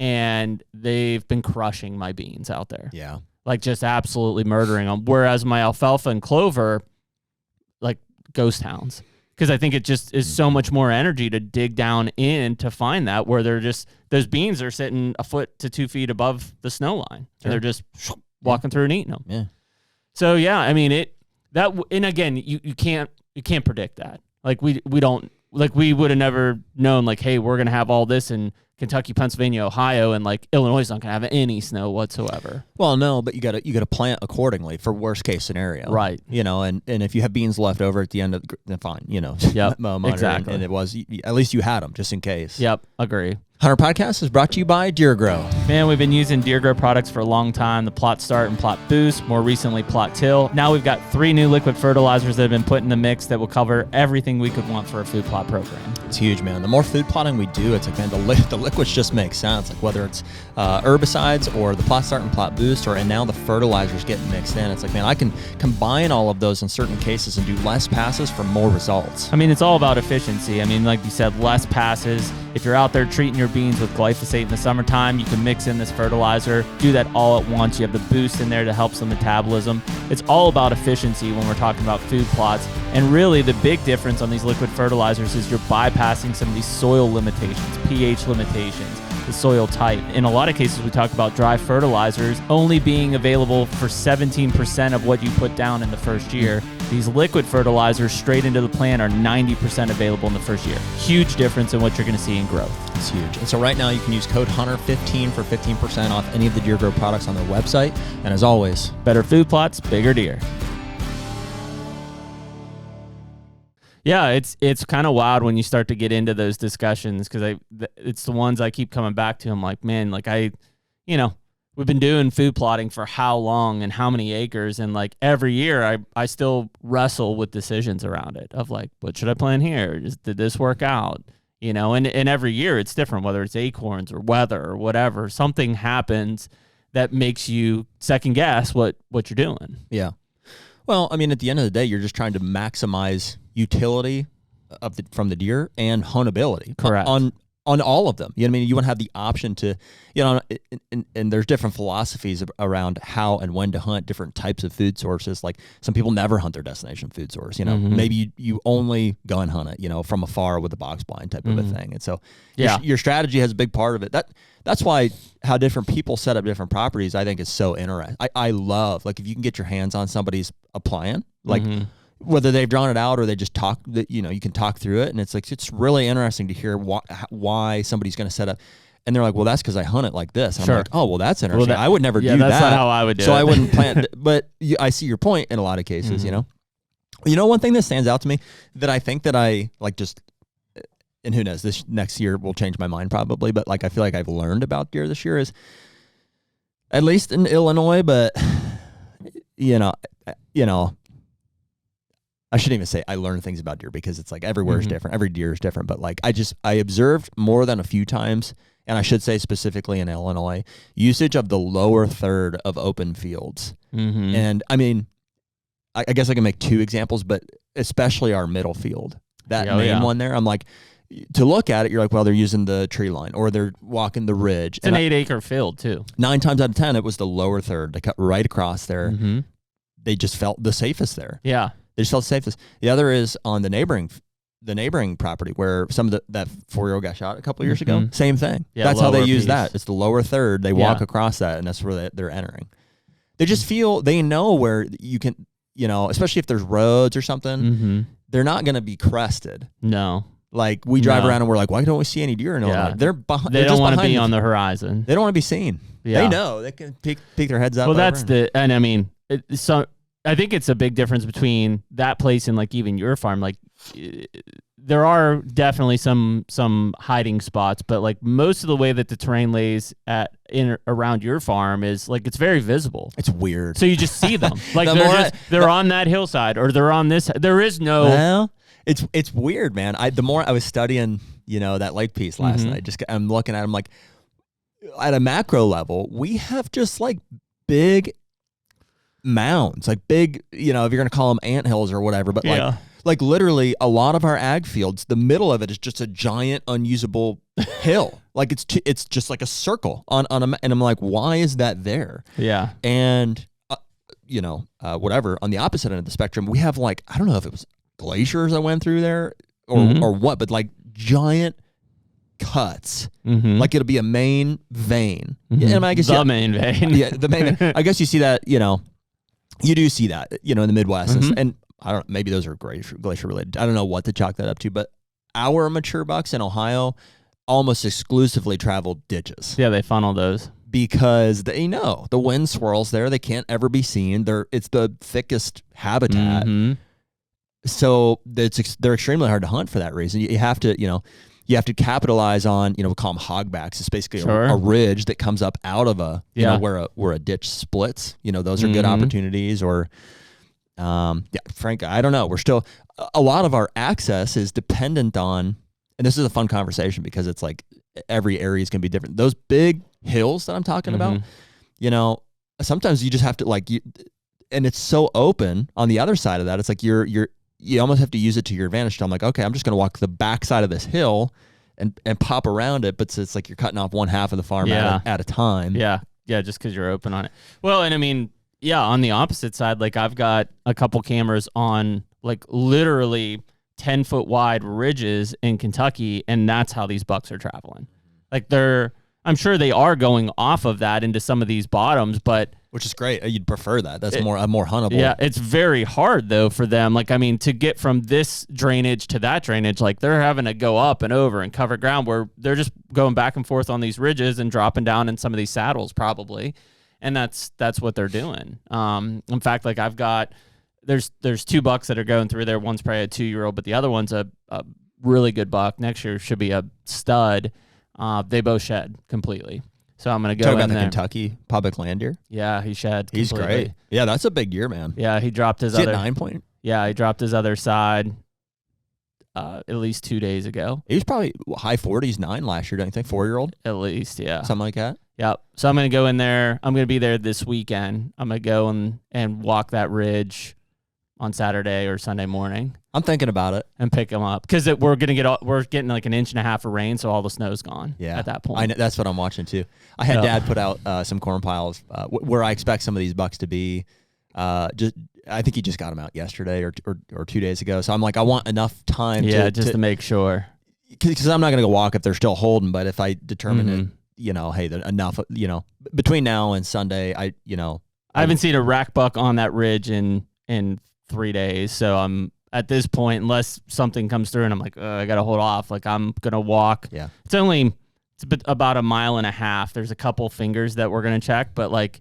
and they've been crushing my beans out there. Yeah. Like just absolutely murdering them. Whereas my alfalfa and clover, like ghost towns. Because I think it just is so much more energy to dig down in to find that, where they're just, those beans are sitting a foot to 2 feet above the snow line. And they're just walking through and eating them. Yeah. So yeah, I mean and again, you can't predict that. Like we don't, like we would have never known like, hey, we're going to have all this in Kentucky, Pennsylvania, Ohio, and like Illinois is not going to have any snow whatsoever. Well, no, but you got to plant accordingly for worst case scenario, right? You know, and if you have beans left over at the end of then fine, you know, exactly. And it was at least you had them just in case. Yep, agree. HUNTR Podcast is brought to you by Deer Grow. Man, we've been using Deer Grow products for a long time. The Plot Start and Plot Boost, more recently Plot Till. Now we've got 3 new liquid fertilizers that have been put in the mix that will cover everything we could want for a food plot program. It's huge, man. The more food plotting we do, it's like, man, the liquids just make sense. Like whether it's herbicides or the Plot Start and Plot Boost, and now the fertilizers getting mixed in. It's like, man, I can combine all of those in certain cases and do less passes for more results. I mean, it's all about efficiency. I mean, like you said, less passes. If you're out there treating your beans with glyphosate in the summertime, you can mix in this fertilizer, do that all at once. You have the boost in there that helps the metabolism. It's all about efficiency when we're talking about food plots. And really the big difference on these liquid fertilizers is you're bypassing some of these soil limitations, pH limitations, the soil type. In a lot of cases, we talk about dry fertilizers only being available for 17% of what you put down in the first year. These liquid fertilizers straight into the plant are 90% available in the first year. Huge difference in what you're going to see in growth. It's huge. And so right now you can use code HUNTR15 for 15% off any of the Deer Grow products on their website. And as always, better food plots, bigger deer. Yeah, it's kind of wild when you start to get into those discussions, because it's the ones I keep coming back to. I'm like, man, like we've been doing food plotting for how long and how many acres, and like every year I still wrestle with decisions around it of like, what should I plant here? Did this work out? You know, and every year it's different, whether it's acorns or weather or whatever. Something happens that makes you second guess what you're doing. Yeah. Well, I mean, at the end of the day, you're just trying to maximize utility from the deer and huntability. Correct. On all of them. You know what I mean? You want to have the option to, you know, and there's different philosophies around how and when to hunt different types of food sources. Like some people never hunt their destination food source, you know, maybe you only go and hunt it, you know, from afar with a box blind type of a thing. And so your strategy has a big part of it. That's why how different people set up different properties, I think, is so interesting. I love, like, if you can get your hands on somebody's a plan, like whether they've drawn it out or they just talk, you know, you can talk through it. And it's like, it's really interesting to hear why somebody's going to set up. And they're like, well, that's because I hunt it like this. And I'm like, oh, well, that's interesting. I would never do that. That's not how I would do it. So I wouldn't plant. But I see your point in a lot of cases, you know. You know, one thing that stands out to me that I think that I like just, and who knows, this next year will change my mind probably, but like I feel like I've learned about deer this year is, at least in Illinois, but you know, I shouldn't even say I learned things about deer, because it's like everywhere is different. Every deer is different. But like I observed more than a few times, and I should say specifically in Illinois, usage of the lower third of open fields. And I mean, I guess I can make 2 examples, but especially our middle field, that main one there. I'm like, to look at it, you're like, well, they're using the tree line or they're walking the ridge. It's an 8-acre field too. 9 times out of 10, it was the lower third. They cut right across there. They just felt the safest there. Yeah. They just felt the safest. The other is on the neighboring property where some of that 4-year-old got shot a couple of years ago. Same thing. Yeah, that's how they use that. It's the lower third. They walk across that, and that's where they're entering. They just feel, they know where you can, you know, especially if there's roads or something, they're not going to be crested. No. Like we drive around and we're like, why don't we see any deer in Illinois? They're behind. They don't want to be on the horizon. They don't want to be seen. Yeah. They know. They can peek their heads up. Well, and I mean, so I think it's a big difference between that place and like even your farm. Like there are definitely some hiding spots, but like most of the way that the terrain lays around your farm is like it's very visible. It's weird. So you just see them. Like they're on that hillside or they're on this. There is no. Well, it's weird, man. The more I was studying, that lake piece last night, I'm looking at them like at a macro level, we have just like big mounds, like big, if you're gonna call them anthills or whatever, but like literally a lot of our ag fields, the middle of it is just a giant unusable hill. Like it's just like a circle on and I'm like, why is that there? Yeah. And whatever, on the opposite end of the spectrum, we have like, I don't know if it was glaciers that went through there or what, but like giant cuts. Like it'll be a main vein. And I guess main vein. Yeah, the main vein. I guess you see that, you do see that, in the Midwest. And I don't, maybe those are glacier related. I don't know what to chalk that up to, but our mature bucks in Ohio almost exclusively travel ditches. Yeah, they funnel those. Because the wind swirls there. They can't ever be seen. It's the thickest habitat. So they're extremely hard to hunt for that reason. You have to capitalize on, we call them hogbacks. It's basically a ridge that comes up out of where a ditch splits. Those are good opportunities. Or, Frank, I don't know. We're still, a lot of our access is dependent on, and this is a fun conversation because it's like every area is going to be different. Those big hills that I'm talking about, sometimes you just have to and it's so open on the other side of that. It's like you almost have to use it to your advantage. I'm like, okay, I'm just going to walk the back side of this hill and pop around it. But it's like you're cutting off one half of the farm at a time. Yeah. Yeah. Just because you're open on it. Well, and I mean, on the opposite side, like I've got a couple cameras on like literally 10-foot wide ridges in Kentucky. And that's how these bucks are traveling. Like I'm sure they are going off of that into some of these bottoms, but which is great. You'd prefer that. That's more huntable. Yeah, it's very hard though for them. Like, I mean, to get from this drainage to that drainage, like they're having to go up and over and cover ground where they're just going back and forth on these ridges and dropping down in some of these saddles probably. And that's what they're doing. In fact, like I've got, there's 2 bucks that are going through there. One's probably a 2-year-old, but the other one's a really good buck. Next year should be a stud. They both shed completely. So I'm going to go in there. Talk about the Kentucky public land deer? Yeah, he shed completely. He's great. Yeah, that's a big year, man. Yeah, he dropped his other... 9 point? Yeah, he dropped his other side at least 2 days ago. He was probably high 40s, 9 last year, don't you think? 4-year-old? At least, yeah. Something like that? Yep. So I'm going to go in there. I'm going to be there this weekend. I'm going to go and walk that ridge on Saturday or Sunday morning. I'm thinking about it and pick them up because we're getting like 1.5 inches of rain, so all the snow's gone. Yeah, at that point. I know, that's what I'm watching too. I had Dad put out some corn piles where I expect some of these bucks to be. I think he just got them out yesterday or 2 days ago. So I'm like, I want enough time. to make sure. Because I'm not going to go walk if they're still holding. But if I determine it, hey, enough. Between now and Sunday, I haven't seen a rack buck on that ridge in 3 days. So I'm at this point, unless something comes through and I'm like, I got to hold off. Like I'm going to walk. Yeah. It's about 1.5 miles. There's a couple fingers that we're going to check. But like,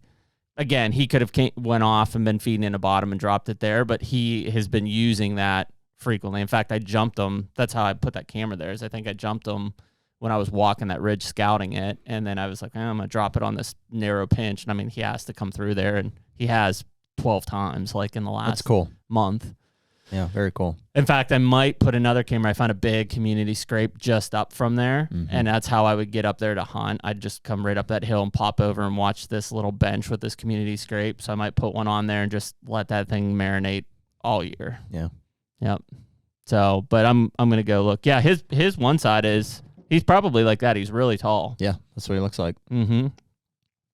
again, he could have went off and been feeding in the bottom and dropped it there. But he has been using that frequently. In fact, I jumped him. That's how I put that camera there. I think I jumped him when I was walking that ridge, scouting it. And then I was like, I'm going to drop it on this narrow pinch. And I mean, he has to come through there. And he has 12 times like in the last month. Yeah, very cool. In fact, I might put another camera. I found a big community scrape just up from there, and that's how I would get up there to hunt. I'd just come right up that hill and pop over and watch this little bench with this community scrape. So I might put one on there and just let that thing marinate all year. Yeah. Yep. So, but I'm gonna go look. Yeah, his one side he's probably like that. He's really tall. Yeah, that's what he looks like. Mm-hmm.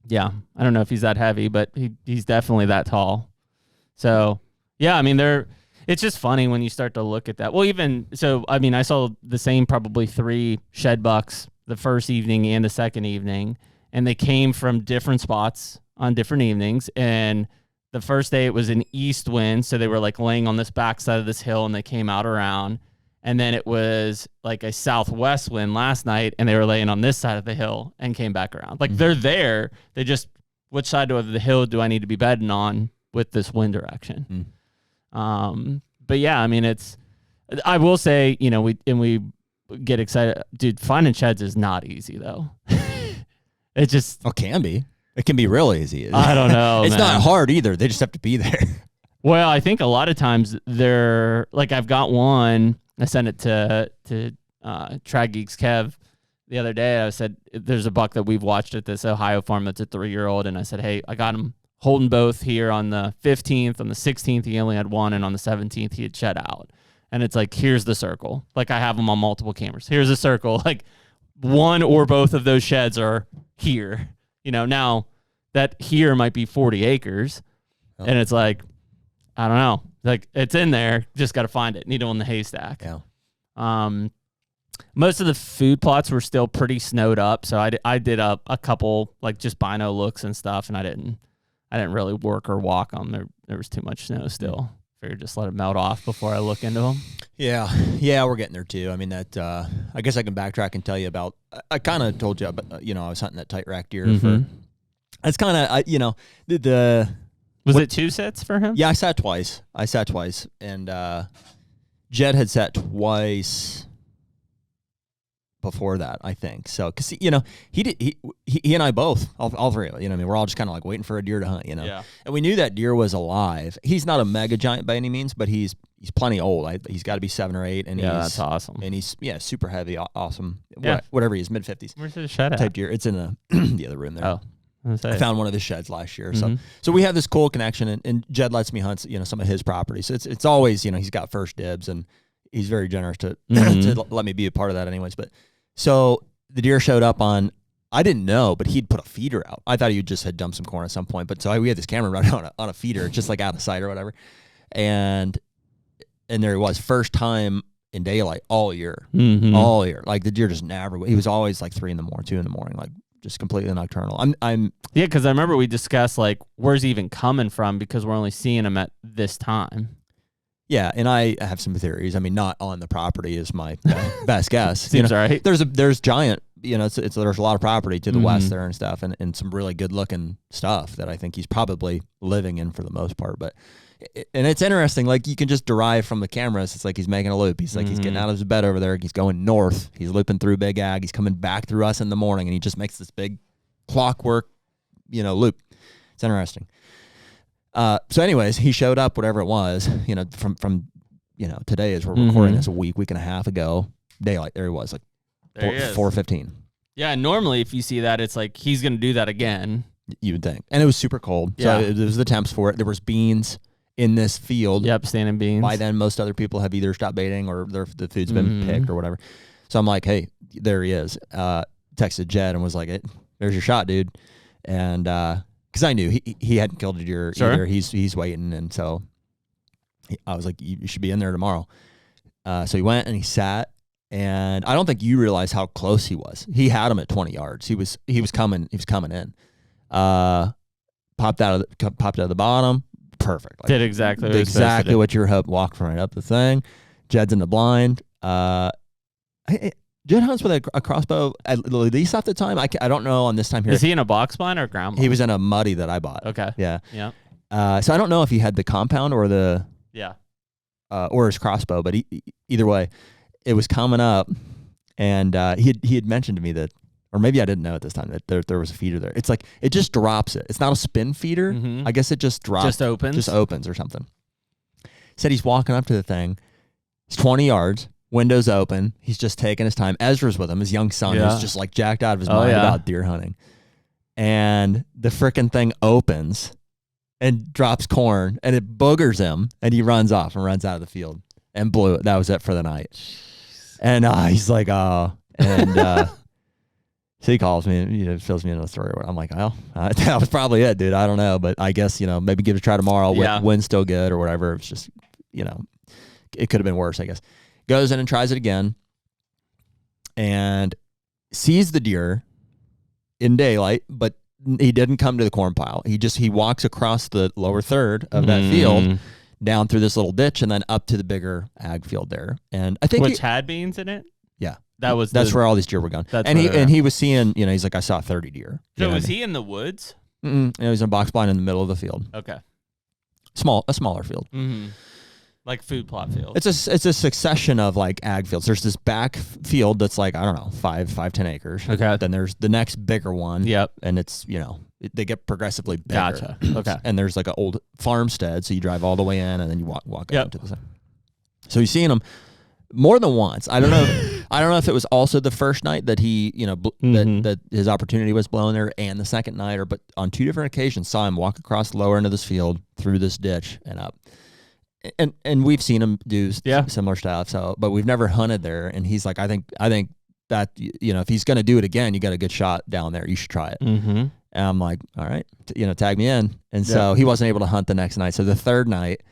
Yeah, I don't know if he's that heavy, but he's definitely that tall. So yeah, I mean it's just funny when you start to look at that. Well, I mean, I saw the same probably 3 shed bucks the first evening and the second evening, and they came from different spots on different evenings. And the first day it was an east wind, so they were like laying on this backside of this hill, and they came out around. And then it was like a southwest wind last night, and they were laying on this side of the hill and came back around. Like they're there. They just, which side of the hill do I need to be bedding on with this wind direction? But yeah, I mean, it's I will say, we get excited. Dude, finding sheds is not easy, though. It just... Oh, can be. It can be real easy. I don't know, It's man. not hard either. They just have to be there. Well, I think a lot of times they're... Like, I've got one. I sent it to Trad Geeks Kev the other day. I said, there's a buck that we've watched at this Ohio farm that's a 3-year-old. And I said, hey, I got him holding both here on the 15th. On the 16th, he only had one. And on the 17th, he had shed out. And it's like, here's the circle. Like, I have them on multiple cameras. Here's a circle. Like, one or both of those sheds are here. Now that here might be 40 acres. Oh. And it's like, I don't know. Like, it's in there. Just got to find it. Needle in the haystack. Yeah. Most of the food plots were still pretty snowed up. So I did a couple, like, just bino looks and stuff. And I didn't really work or walk them. There was too much snow still. Figured just let it melt off before I look into them. Yeah, we're getting there too. I mean, that I guess I can backtrack and tell you about. I kind of told you about, I was hunting that tight rack deer for. It's kind of the. Was it 2 sets for him? Yeah, I sat twice, and Jed had sat twice before that, I think. So, because he and I both, all three of us, we're all just kind of like waiting for a deer to hunt, Yeah. And we knew that deer was alive. He's not a mega giant by any means, but he's plenty old. He's got to be 7 or 8, and that's awesome. And he's super heavy, awesome. Yeah. Whatever he is, mid-50s. Where's his shed at? Type deer. It's in the other room there. Oh. I found one of his sheds last year, so we have this cool connection, and Jed lets me hunt, some of his property. So it's always, he's got first dibs, and he's very generous to to let me be a part of that, anyways. But so the deer showed up on, I didn't know, but he'd put a feeder out. I thought he just had dumped some corn at some point, but so we had this camera running on a feeder, just like out of sight or whatever, and there he was, first time in daylight all year, all year. Like, the deer just never. He was always like 3 in the morning, 2 in the morning, like. Just completely nocturnal. Yeah, because I remember we discussed, like, where's he even coming from, because we're only seeing him at this time. Yeah, and I have some theories. I mean, not on the property is my best guess. Seems right. There's giant. There's a lot of property to the west there and stuff, and some really good looking stuff that I think he's probably living in for the most part. But and it's interesting. Like, you can just derive from the cameras. It's like he's making a loop. He's like he's getting out of his bed over there. He's going north. He's looping through Big Ag. He's coming back through us in the morning, and he just makes this big clockwork, loop. It's interesting. So anyways, he showed up, whatever it was, from today, as we're recording this, a week and a half ago, daylight. There he was, like 4:15. Yeah, normally if you see that, it's like he's going to do that again. You would think. And it was super cold. Yeah. So it was the temps for it. There was beans in this field. Yep, standing beans. By then, most other people have either stopped baiting or the food's been picked or whatever. So I'm like, hey, there he is. Texted Jed and was like, there's your shot, dude. And because I knew he hadn't killed a deer either. He's waiting. And so I was like, you should be in there tomorrow. So he went and he sat. And I don't think you realize how close he was. He had him at 20 yards. He was coming in. Popped out of the bottom. Perfect. Like, did exactly what your hope. Walked right up the thing. Jed's in the blind. Jed hunts with a crossbow at least at the time. I don't know on this time here. Is he in a box blind or ground blind? He was in a muddy that I bought. Okay. Yeah. Yeah. So I don't know if he had the compound or the or his crossbow, but either way, it was coming up, and he had mentioned to me that, or maybe I didn't know at this time, that there was a feeder there. It's like it just drops it. It's not a spin feeder. I guess it just drops. Just opens or something. Said he's walking up to the thing. It's 20 yards. Windows open. He's just taking his time. Ezra's with him, his young son, who's just like jacked out of his mind about deer hunting. And the frickin' thing opens and drops corn, and it boogers him, and he runs off and runs out of the field and blew it. That was it for the night. And he's like, oh. And so he calls me and fills me in on the story. I'm like, well, that was probably it, dude. I don't know. But I guess, maybe give it a try tomorrow. Wind's still good or whatever. It's just, it could have been worse, I guess. Goes in and tries it again and sees the deer in daylight, but he didn't come to the corn pile. He walks across the lower third of that field down through this little ditch and then up to the bigger ag field there. And I think which had beans in it. Yeah, that's where all these deer were going. And he was seeing, he's like, I saw 30 deer. So was he in the woods? He was in a box blind in the middle of the field. Okay, a smaller field. Like food plot field. It's a succession of like ag fields. There's this back field that's like, I don't know, 10 acres. Okay. Then there's the next bigger one. Yep. And it's, they get progressively bigger. Gotcha. Okay. And there's like an old farmstead, so you drive all the way in and then you walk Yep. up into the side. So you've seen him more than once. I don't know. I don't know if it was also the first night that he, that his opportunity was blown there, and the second night, but on 2 different occasions saw him walk across the lower end of this field through this ditch and up. And we've seen him do similar stuff. So, but we've never hunted there. And he's like, I think that if he's going to do it again, you got a good shot down there. You should try it. Mm-hmm. And I'm like, all right, tag me in. And so he wasn't able to hunt the next night. So the third night,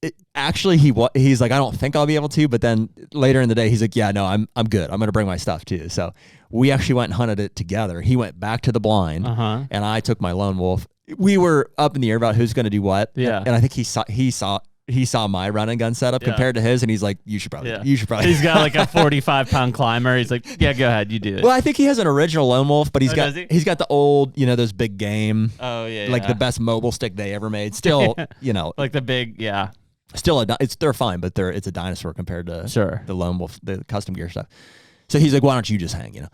he's like, I don't think I'll be able to. But then later in the day, he's like, yeah, no, I'm good. I'm going to bring my stuff too. So we actually went and hunted it together. He went back to the blind, and I took my lone wolf. We were up in the air about who's going to do what. Yeah. And I think he saw my run and gun setup compared to his, and he's like, you should probably. He's got like a 45-pound climber. He's like, yeah, go ahead, you do it. Well, I think he has an original lone wolf, but he's got the old, those big game. Oh yeah. Like the best mobile stick they ever made. Still, like the big, Still they're fine, but it's a dinosaur compared to the lone wolf, the custom gear stuff. So he's like, why don't you just hang?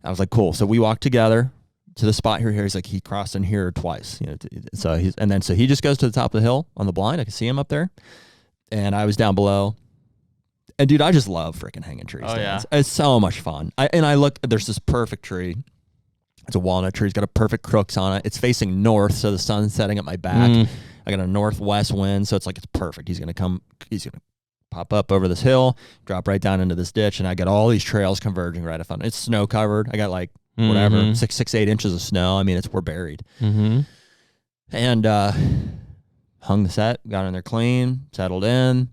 I was like, cool. So we walked together to the spot here. He's like, he crossed in here twice. So he just goes to the top of the hill on the blind. I can see him up there, and I was down below. And dude, I just love freaking hanging trees. Oh yeah, it's so much fun. I look. There's this perfect tree. It's a walnut tree. It's got a perfect crux on it. It's facing north, so the sun's setting at my back. I got a northwest wind, so it's perfect. He's gonna pop up over this hill, drop right down into this ditch, and I got all these trails converging right in front. It's snow covered. I got like whatever 8 inches of snow. I mean, we're buried. And hung the set, got in there clean, settled in.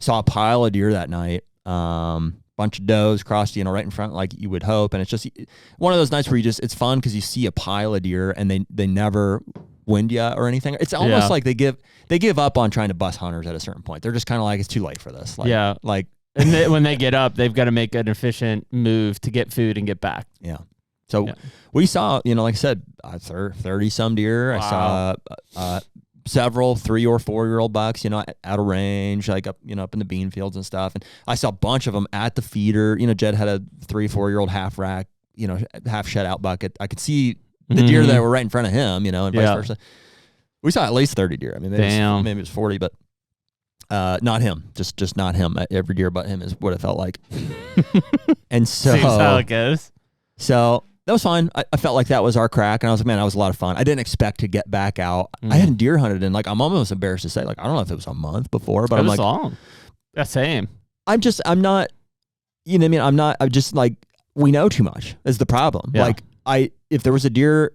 Saw a pile of deer that night. Bunch of does crossed, right in front, like you would hope. And it's just one of those nights where it's fun because you see a pile of deer and they never wind you or anything. It's almost like they give up on trying to bust hunters at a certain point. They're just kind of like, it's too late for this. And when they get up, they've got to make an efficient move to get food and get back. Yeah. So we saw, like I said, 30 some deer. Wow. I saw several 3 or 4 year old bucks, out of range, like up, up in the bean fields and stuff. And I saw a bunch of them at the feeder. Jed had a 3 or 4 year old half rack, half shed out bucket. I could see the deer that were right in front of him, and vice versa. We saw at least 30 deer. I mean, maybe it was 40, but not him. Just not him. Every deer but him is what it felt like. And so seems how it goes. So that was fine. I felt like that was our crack, and I was like, man, that was a lot of fun. I didn't expect to get back out. I hadn't deer hunted in, I'm almost embarrassed to say, I don't know if it was a month before, but I'm like, long. Yeah, same. I'm not, I'm just like, we know too much is the problem. Yeah. If there was a deer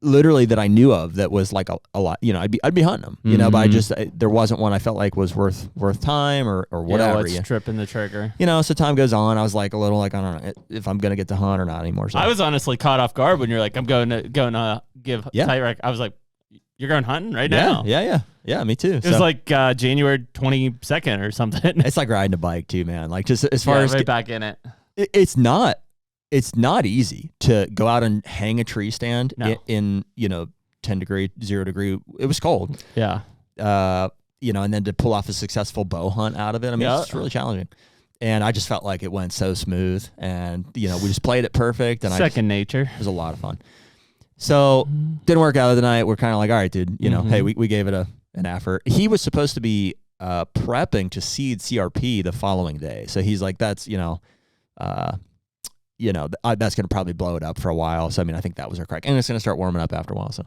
literally that I knew of that was like a lot, I'd be hunting them, but there wasn't one I felt like was worth time or whatever. It's tripping the trigger. So time goes on. I was like a little I don't know if I'm going to get to hunt or not anymore. So I was honestly caught off guard when you're like, I'm going to give tight rack. I was like, you're going hunting right now? Yeah, me too. It was like January 22nd or something. It's like riding a bike too, man. Like just as far as right back in it. It's not easy to go out and hang a tree stand in 10 degree, 0 degree. It was cold. Yeah. And then to pull off a successful bow hunt out of it. I mean, it's really challenging. And I just felt like it went so smooth, and we just played it perfect. And second nature. It was a lot of fun. So didn't work out of the night. We're kind of like, all right, dude. Hey, we gave it an effort. He was supposed to be prepping to seed CRP the following day. So he's like, that's that's going to probably blow it up for a while. So, I think that was our crack. And it's going to start warming up after a while. So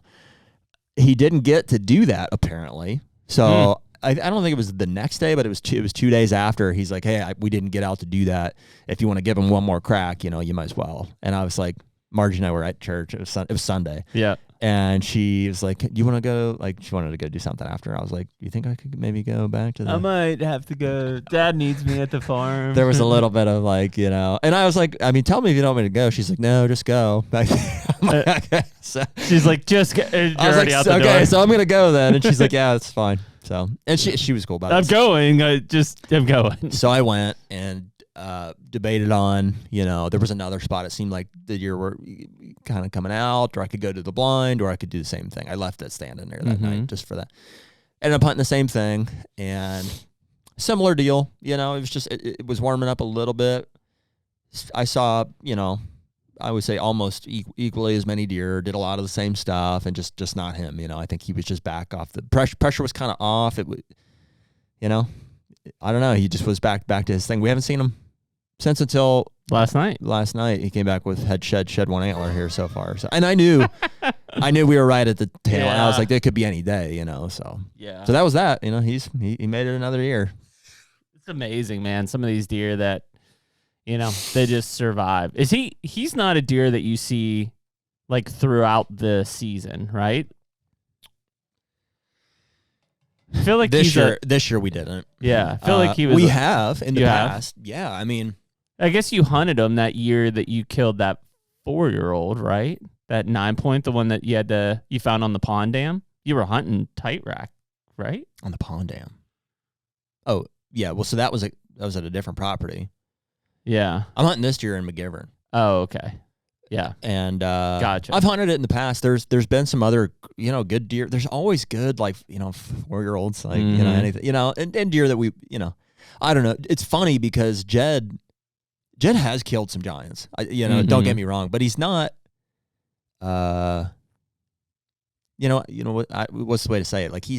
he didn't get to do that, apparently. So I don't think it was the next day, but it was 2 days after. He's like, hey, we didn't get out to do that. If you want to give him one more crack, you might as well. And I was like, Margie and I were at church. It was Sunday. Yeah. And she was like, do you want to go? She wanted to go do something after. I was like, do you think I could maybe go back to I might have to go. Dad needs me at the farm. There was a little bit of and I was like, tell me if you don't want me to go. She's like, no, just go. I'm like, okay. So she's like, just go. You're I was already like, out the okay, door. so I'm going to go then. And she's like, yeah, it's fine. So, and she was cool about it. I'm going. I'm going. So I went and debated on, there was another spot. It seemed like the deer were kind of coming out, or I could go to the blind, or I could do the same thing. I left it standing there that night just for that. ended up hunting the same thing, and similar deal. It was just it was warming up a little bit. I saw, I would say almost equally as many deer. Did a lot of the same stuff, and just not him. I think he was just back off. The pressure was kind of off. It would, I don't know. He just was back to his thing. We haven't seen him since until last night. Last night he came back with shed one antler here so far. So, and I knew we were right at the tail. And I was like, it could be any day. So yeah. So that was that. He made it another year. It's amazing, man. Some of these deer that, they just survive. He's not a deer that you see like throughout the season, right? I feel like this year we didn't. Yeah. I feel like he was. We have in the past. Yeah. I mean, I guess you hunted him that year that you killed that 4-year-old, right? That 9-point, the one that you found on the pond dam. You were hunting tight rack, right? On the pond dam. Oh, yeah. Well, so that was at a different property. Yeah. I'm hunting this deer in McGivern. Oh, okay. Yeah. And gotcha. I've hunted it in the past. There's been some other, good deer. There's always good, like, 4-year-olds, like, anything, and deer that we, I don't know. It's funny because Jed has killed some giants. Don't get me wrong, but he's not, what's the way to say it? Like, he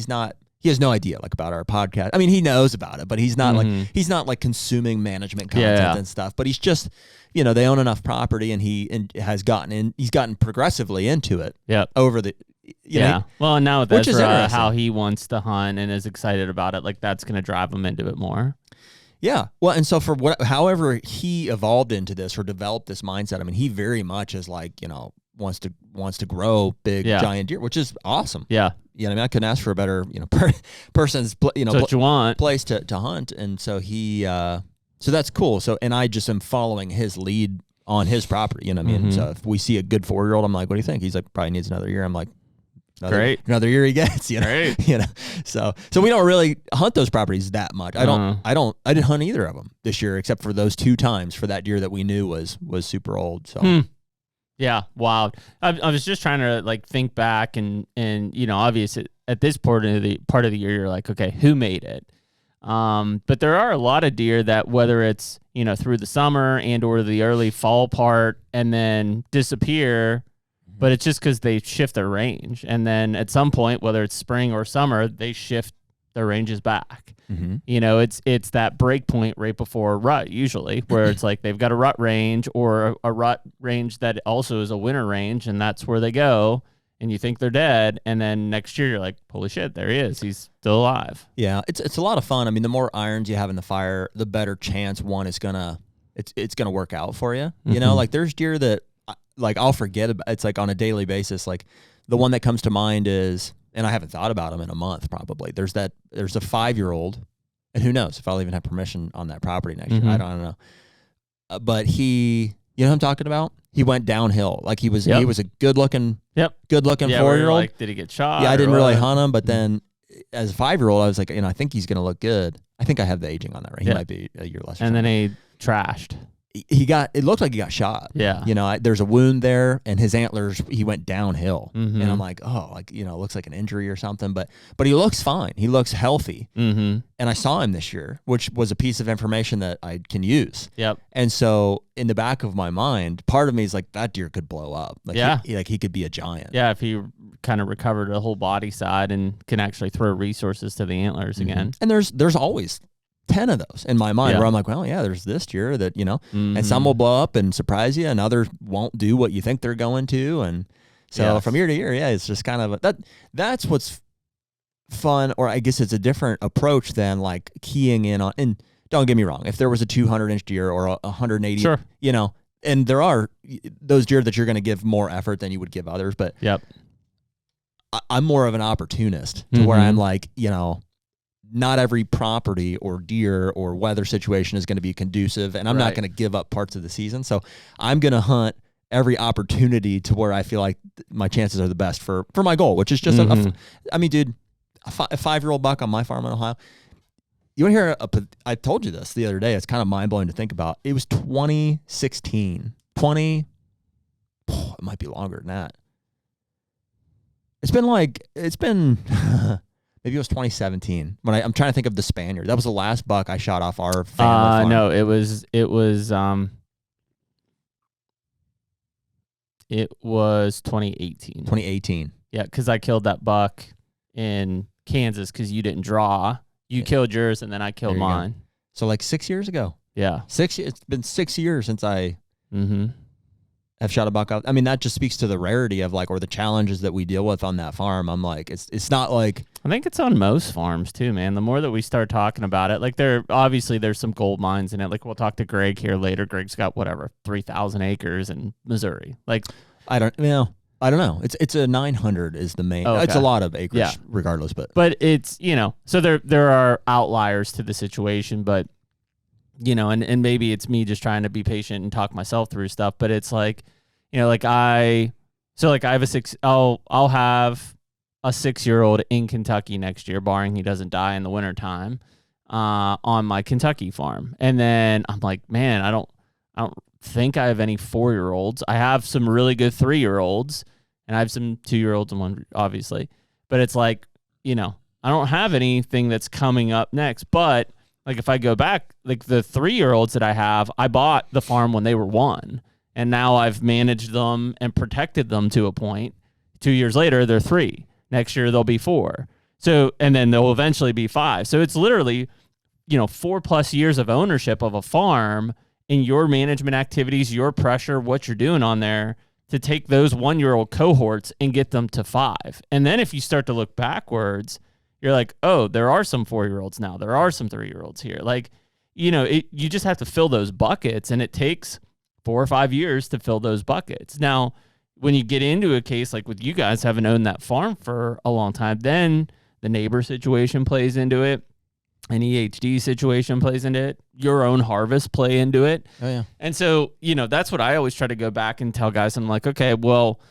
has no idea like about our podcast. I mean, he knows about it, but he's not like consuming management content and stuff. But he's just, they own enough property, and he's gotten progressively into it. Yeah. Over the, Well, and now with which is how he wants to hunt and is excited about it, like that's going to drive him into it more. Yeah. Well, and so however he evolved into this or developed this mindset, I mean, he very much is like, wants to grow big giant deer, which is awesome. Yeah. I mean, I couldn't ask for a better, person's, that's what you want. Place to hunt. And so so that's cool. So, and I just am following his lead on his property, what I mean? So if we see a good 4-year-old, I'm like, what do you think? He's like, probably needs another year. I'm like, another year he gets, Great. So we don't really hunt those properties that much. I didn't hunt either of them this year, except for those 2 times for that deer that we knew was super old. So. Yeah, wild. I was just trying to like think back and obviously at this part of the year you're like, okay, who made it? But there are a lot of deer that whether it's through the summer and or the early fall part and then disappear, but it's just because they shift their range, and then at some point, whether it's spring or summer, they shift their ranges back. It's that break point right before rut usually, where it's like they've got a rut range or a rut range that also is a winter range, and that's where they go, and you think they're dead, and then next year you're like, holy shit, there he is, he's still alive. Yeah, it's a lot of fun. I mean, the more irons you have in the fire, the better chance one is gonna work out for you. Like there's deer that like I'll forget about. It's like on a daily basis. Like the one that comes to mind is, and I haven't thought about him in a month probably. There's a 5-year-old, and who knows if I'll even have permission on that property next year. I don't know. But he, who I'm talking about? He went downhill. Like he was a good looking 4-year-old. Like, did he get shot? Yeah, I didn't really hunt him, but then as a 5-year-old, I was like, I think he's gonna look good. I think I have the aging on that right. He might be a year less. And then he trashed. It looked like he got shot. Yeah. There's a wound there, and his antlers, he went downhill. And I'm like, it looks like an injury or something, but he looks fine. He looks healthy. And I saw him this year, which was a piece of information that I can use. Yep. And so in the back of my mind, part of me is like, that deer could blow up. Like he could be a giant. Yeah. If he kind of recovered a whole body side and can actually throw resources to the antlers again. And there's always 10 of those in my mind where I'm like, well, yeah, there's this deer that, and some will blow up and surprise you, and others won't do what you think they're going to. And so from year to year, it's just kind of that's what's fun, or I guess it's a different approach than like keying in on, and don't get me wrong, if there was a 200-inch deer or a 180, sure. And there are those deer that you're going to give more effort than you would give others, but I'm more of an opportunist to where I'm like, not every property or deer or weather situation is going to be conducive, and I'm not going to give up parts of the season. So I'm going to hunt every opportunity to where I feel like my chances are the best for my goal, which is just a 5-year-old buck on my farm in Ohio. You want to hear I told you this the other day. It's kind of mind blowing to think about. It was 2016. It might be longer than that. It's been Maybe it was 2017 when I'm trying to think of the Spaniard. That was the last buck I shot off our family farm. No, it was 2018. 2018. Yeah, because I killed that buck in Kansas because you didn't draw. You killed yours, and then I killed mine. So like 6 years ago. Yeah. It's been 6 years since I have shot a buck out. I mean, that just speaks to the rarity of or the challenges that we deal with on that farm. I'm like, it's not like. I think it's on most farms too, man. The more that we start talking about it, there's some gold mines in it. Like we'll talk to Greg here later. Greg's got 3,000 acres in Missouri. I don't know. It's a 900 is the main. Okay. It's a lot of acres, regardless. But it's so there are outliers to the situation, but and maybe it's me just trying to be patient and talk myself through stuff. But it's I have I'll have a 6-year-old in Kentucky next year, barring he doesn't die in the wintertime, on my Kentucky farm. And then I'm like, man, I don't think I have any 4-year-olds. I have some really good 3-year-olds, and I have some 2-year-olds and one, obviously. But it's I don't have anything that's coming up next. But if I go back, the 3-year-olds that I have, I bought the farm when they were 1, and now I've managed them and protected them to a point. 2 years later, they're 3. Next year, they'll be 4. So, and then they'll eventually be 5. So it's literally, 4+ years of ownership of a farm in your management activities, your pressure, what you're doing on there to take those 1-year-old cohorts and get them to 5. And then if you start to look backwards, you're like, oh, there are some 4-year-olds now. There are some 3-year-olds here. You just have to fill those buckets, and it takes 4 or 5 years to fill those buckets. Now, when you get into a case like with you guys having owned that farm for a long time, then the neighbor situation plays into it. An EHD situation plays into it. Your own harvest play into it. Oh, yeah. And so, that's what I always try to go back and tell guys. I'm like, okay, well,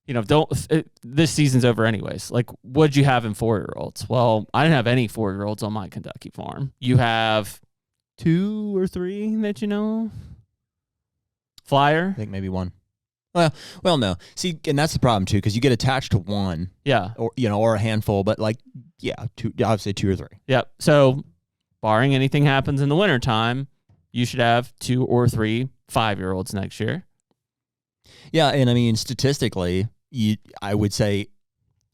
this season's over anyways. What'd you have in 4-year-olds? Well, I didn't have any 4-year-olds on my Kentucky farm. You have 2 or 3 that you know of? Flyer? I think maybe 1. Well, no. See, and that's the problem too, because you get attached to 1, or a handful. But 2. Obviously 2 or 3. Yep. So, barring anything happens in the wintertime, you should have 2 or 3 5-year-olds next year. Yeah, and I mean statistically, I would say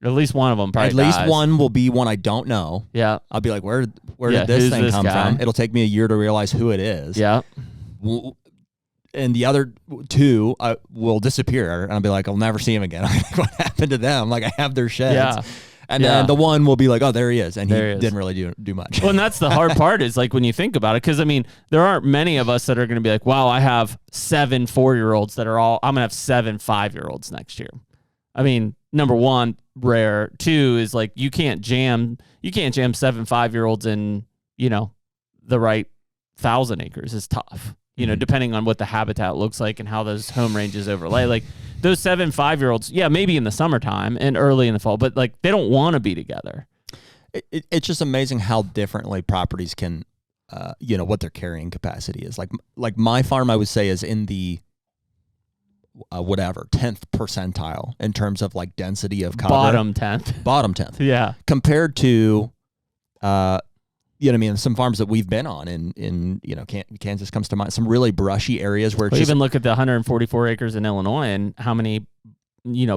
at least one of them probably at least dies. one will be one I don't know. Yeah. I'll be like, where did this thing come from? It'll take me a year to realize who it is. Yeah. And the other 2 will disappear, and I'll be like, I'll never see him again. What happened to them? I have their sheds. Yeah. And then the one will be like, oh, there he is. And he didn't really do much. Well, and that's the hard part is when you think about it, because, I mean, there aren't many of us that are going to be like, wow, I have 7 4-year-olds that are I'm going to have 7 5-year-olds next year. I mean, number 1, rare. 2 is you can't jam 7 5-year-olds in, the right 1,000 acres is tough. Depending on what the habitat looks like and how those home ranges overlay. Those 7 5-year-olds, maybe in the summertime and early in the fall, but they don't want to be together. It's just amazing how differently properties can, what their carrying capacity is. Like my farm, I would say, is in the 10th percentile in terms of density of cover. Bottom 10th. Yeah. Compared to, some farms that we've been on in Kansas comes to mind. Some really brushy areas where even look at the 144 acres in Illinois and how many,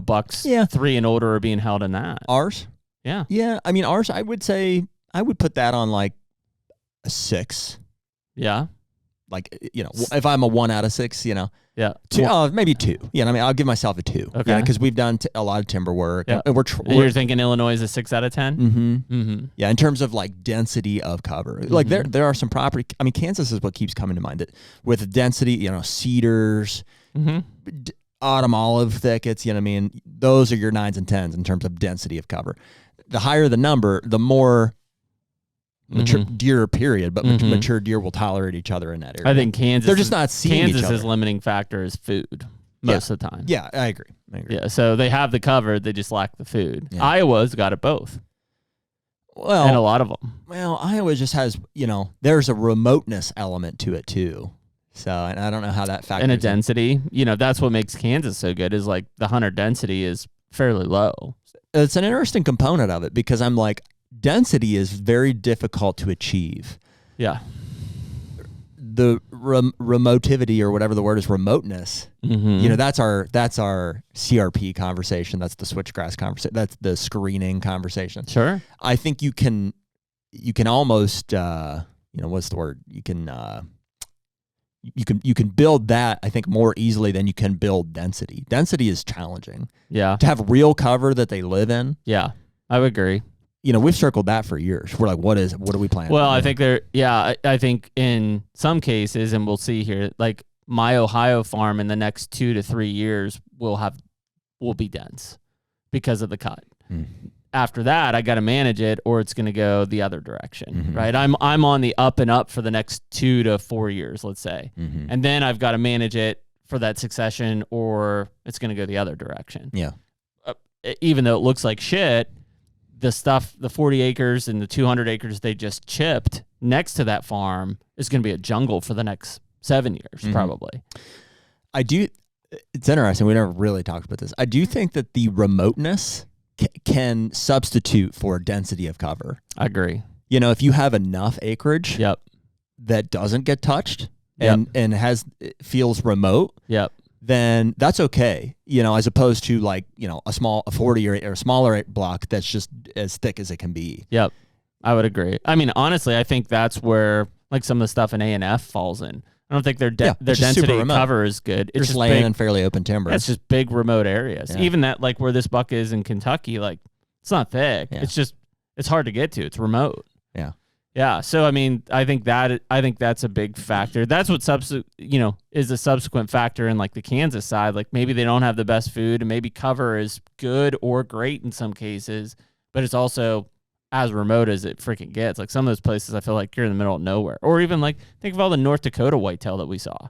bucks 3 and older are being held in that. Ours? Yeah. Yeah. I mean, ours, I would say, I would put that on a 6. Yeah. If I'm a 1 out of 6, Yeah. 2, maybe 2. I'll give myself a 2. Okay. Because we've done a lot of timber work. Yeah. And you're thinking Illinois is a 6 out of 10? Mm-hmm. Mm-hmm. Yeah, in terms of density of cover. There are some property. I mean, Kansas is what keeps coming to mind, that with density, cedars, autumn olive thickets, those are your 9s and 10s in terms of density of cover. The higher the number, the more mature deer, period, but mature deer will tolerate each other in that area. I think Kansas, they're just not seeing each other. Kansas's limiting factor is food most of the time. Yeah, I agree. Yeah, so they have the cover, they just lack the food. Yeah. Iowa's got it both. Well, and a lot of them. Well, Iowa just has, there's a remoteness element to it too. So, and I don't know how that factors in. And a density, that's what makes Kansas so good, is the hunter density is fairly low. It's an interesting component of it, because I'm like, density is very difficult to achieve. Yeah. The remotivity, or whatever the word is, remoteness. Mm-hmm. That's our CRP conversation. That's the switchgrass conversation. That's the screening conversation. Sure. I think you can almost what's the word? You can build that, I think, more easily than you can build density. Density is challenging. Yeah. To have real cover that they live in. Yeah, I would agree. We've circled that for years. We're like, what do we plan? Well, I think I think in some cases, and we'll see here, like my Ohio farm in the next 2 to 3 years will be dense because of the cut. After that, I got to manage it, or it's going to go the other direction, right? I'm on the up and up for the next 2 to 4 years, let's say. And then I've got to manage it for that succession, or it's going to go the other direction. Yeah. Even though it looks like shit, the stuff, the 40 acres and the 200 acres they just chipped next to that farm is going to be a jungle for the next 7 years, probably. It's interesting. We never really talked about this. I do think that the remoteness can substitute for density of cover. I agree. If you have enough acreage that doesn't get touched and feels remote, then that's okay. As opposed to like, a 40 or a smaller smaller block that's just as thick as it can be. Yep. I would agree. I mean, honestly, I think that's where like some of the stuff in A&F falls in. I don't think their density cover is good. It's just laying in fairly open timber. It's just big remote areas. Yeah. Even that, like where this buck is in Kentucky, like it's not thick. Yeah. It's hard to get to. It's remote. Yeah. Yeah. So I mean, I think that's a big factor. That's what is a subsequent factor in like the Kansas side. Like maybe they don't have the best food, and maybe cover is good or great in some cases, but it's also as remote as it freaking gets. Like some of those places, I feel like you're in the middle of nowhere. Or even like think of all the North Dakota whitetail that we saw.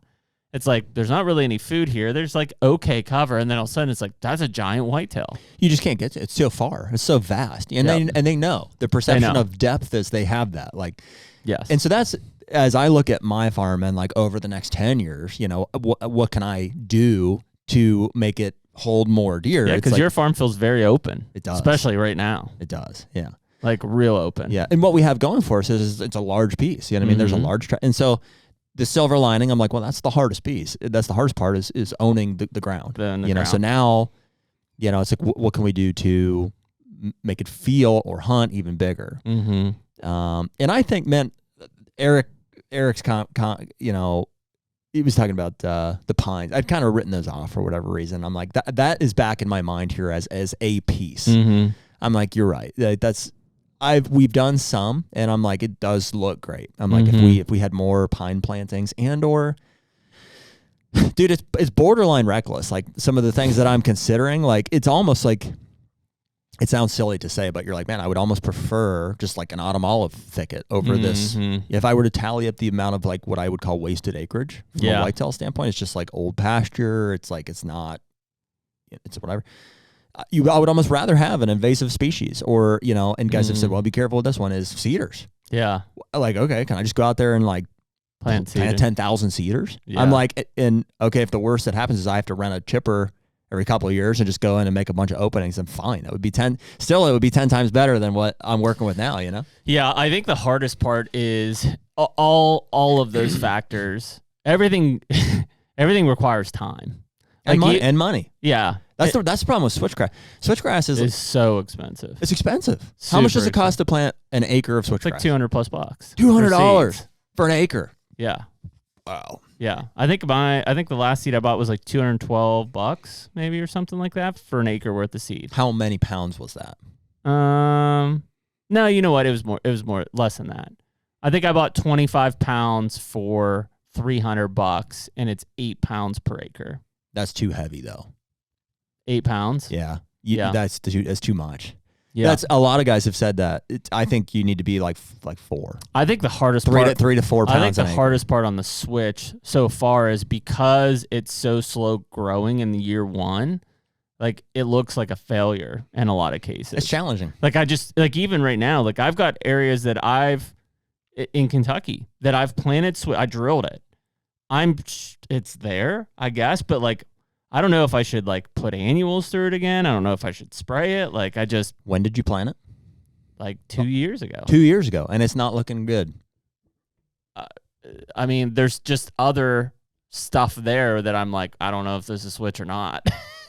It's like there's not really any food here. There's like okay cover, and then all of a sudden it's like that's a giant whitetail. You just can't get to it. It's so far. It's so vast, and they know the perception of depth is they have that. Like, yes. And so that's as I look at my farm and like over the next 10 years, what can I do to make it hold more deer? Yeah, because like, your farm feels very open. It does, especially right now. It does. Yeah, like real open. Yeah, and what we have going for us is it's a large piece. You know what I mean? There's a large and so. The silver lining, I'm like, well, that's the hardest piece. That's the hardest part is owning the ground. Ground. So now, it's like, what can we do to make it feel or hunt even bigger? And I think, man, Eric's, he was talking about the pines. I'd kind of written those off for whatever reason. I'm like, that is back in my mind here as a piece. I'm like, you're right. We've done some, and I'm like, it does look great. I'm like, if we had more pine plantings or, dude, it's borderline reckless. Like some of the things that I'm considering, like it's almost like, it sounds silly to say, but you're like, man, I would almost prefer just like an autumn olive thicket over this. If I were to tally up the amount of like what I would call wasted acreage from a whitetail standpoint, it's just like old pasture. It's like, it's whatever. I would almost rather have an invasive species or, and guys have said, well, be careful with this one is cedars. Yeah. Like, okay, can I just go out there and like plant 10,000 cedars? Yeah. I'm like, and okay, if the worst that happens is I have to rent a chipper every couple of years and just go in and make a bunch of openings, then fine. It would be 10 times better than what I'm working with now, Yeah, I think the hardest part is all of those factors. Everything requires time. And money. Yeah. That's the problem with switchgrass. Switchgrass is so expensive. It's expensive. How much does it cost to plant an acre of switchgrass? It's like $200+ bucks. $200 for an acre. Yeah. Wow. Yeah. I think the last seed I bought was like $212 maybe or something like that for an acre worth of seed. How many pounds was that? No, you know what? It was less than that. I think I bought 25 pounds for $300 and it's 8 pounds per acre. That's too heavy though. 8 pounds? Yeah. That's too much. Yeah. That's a lot of guys have said that. I think you need to be like 4. I think the hardest part 3 to 4 pounds. I think the hardest part on the switch so far is because it's so slow growing in the year 1, like it looks like a failure in a lot of cases. It's challenging. Like even right now, like I've got areas that in Kentucky that I've planted I drilled it. It's there, I guess, but like I don't know if I should like put annuals through it again. I don't know if I should spray it. Like When did you plant it? like 2 years ago. 2 years ago, and it's not looking good. I mean, there's just other stuff there that I'm like, I don't know if this is switch or not.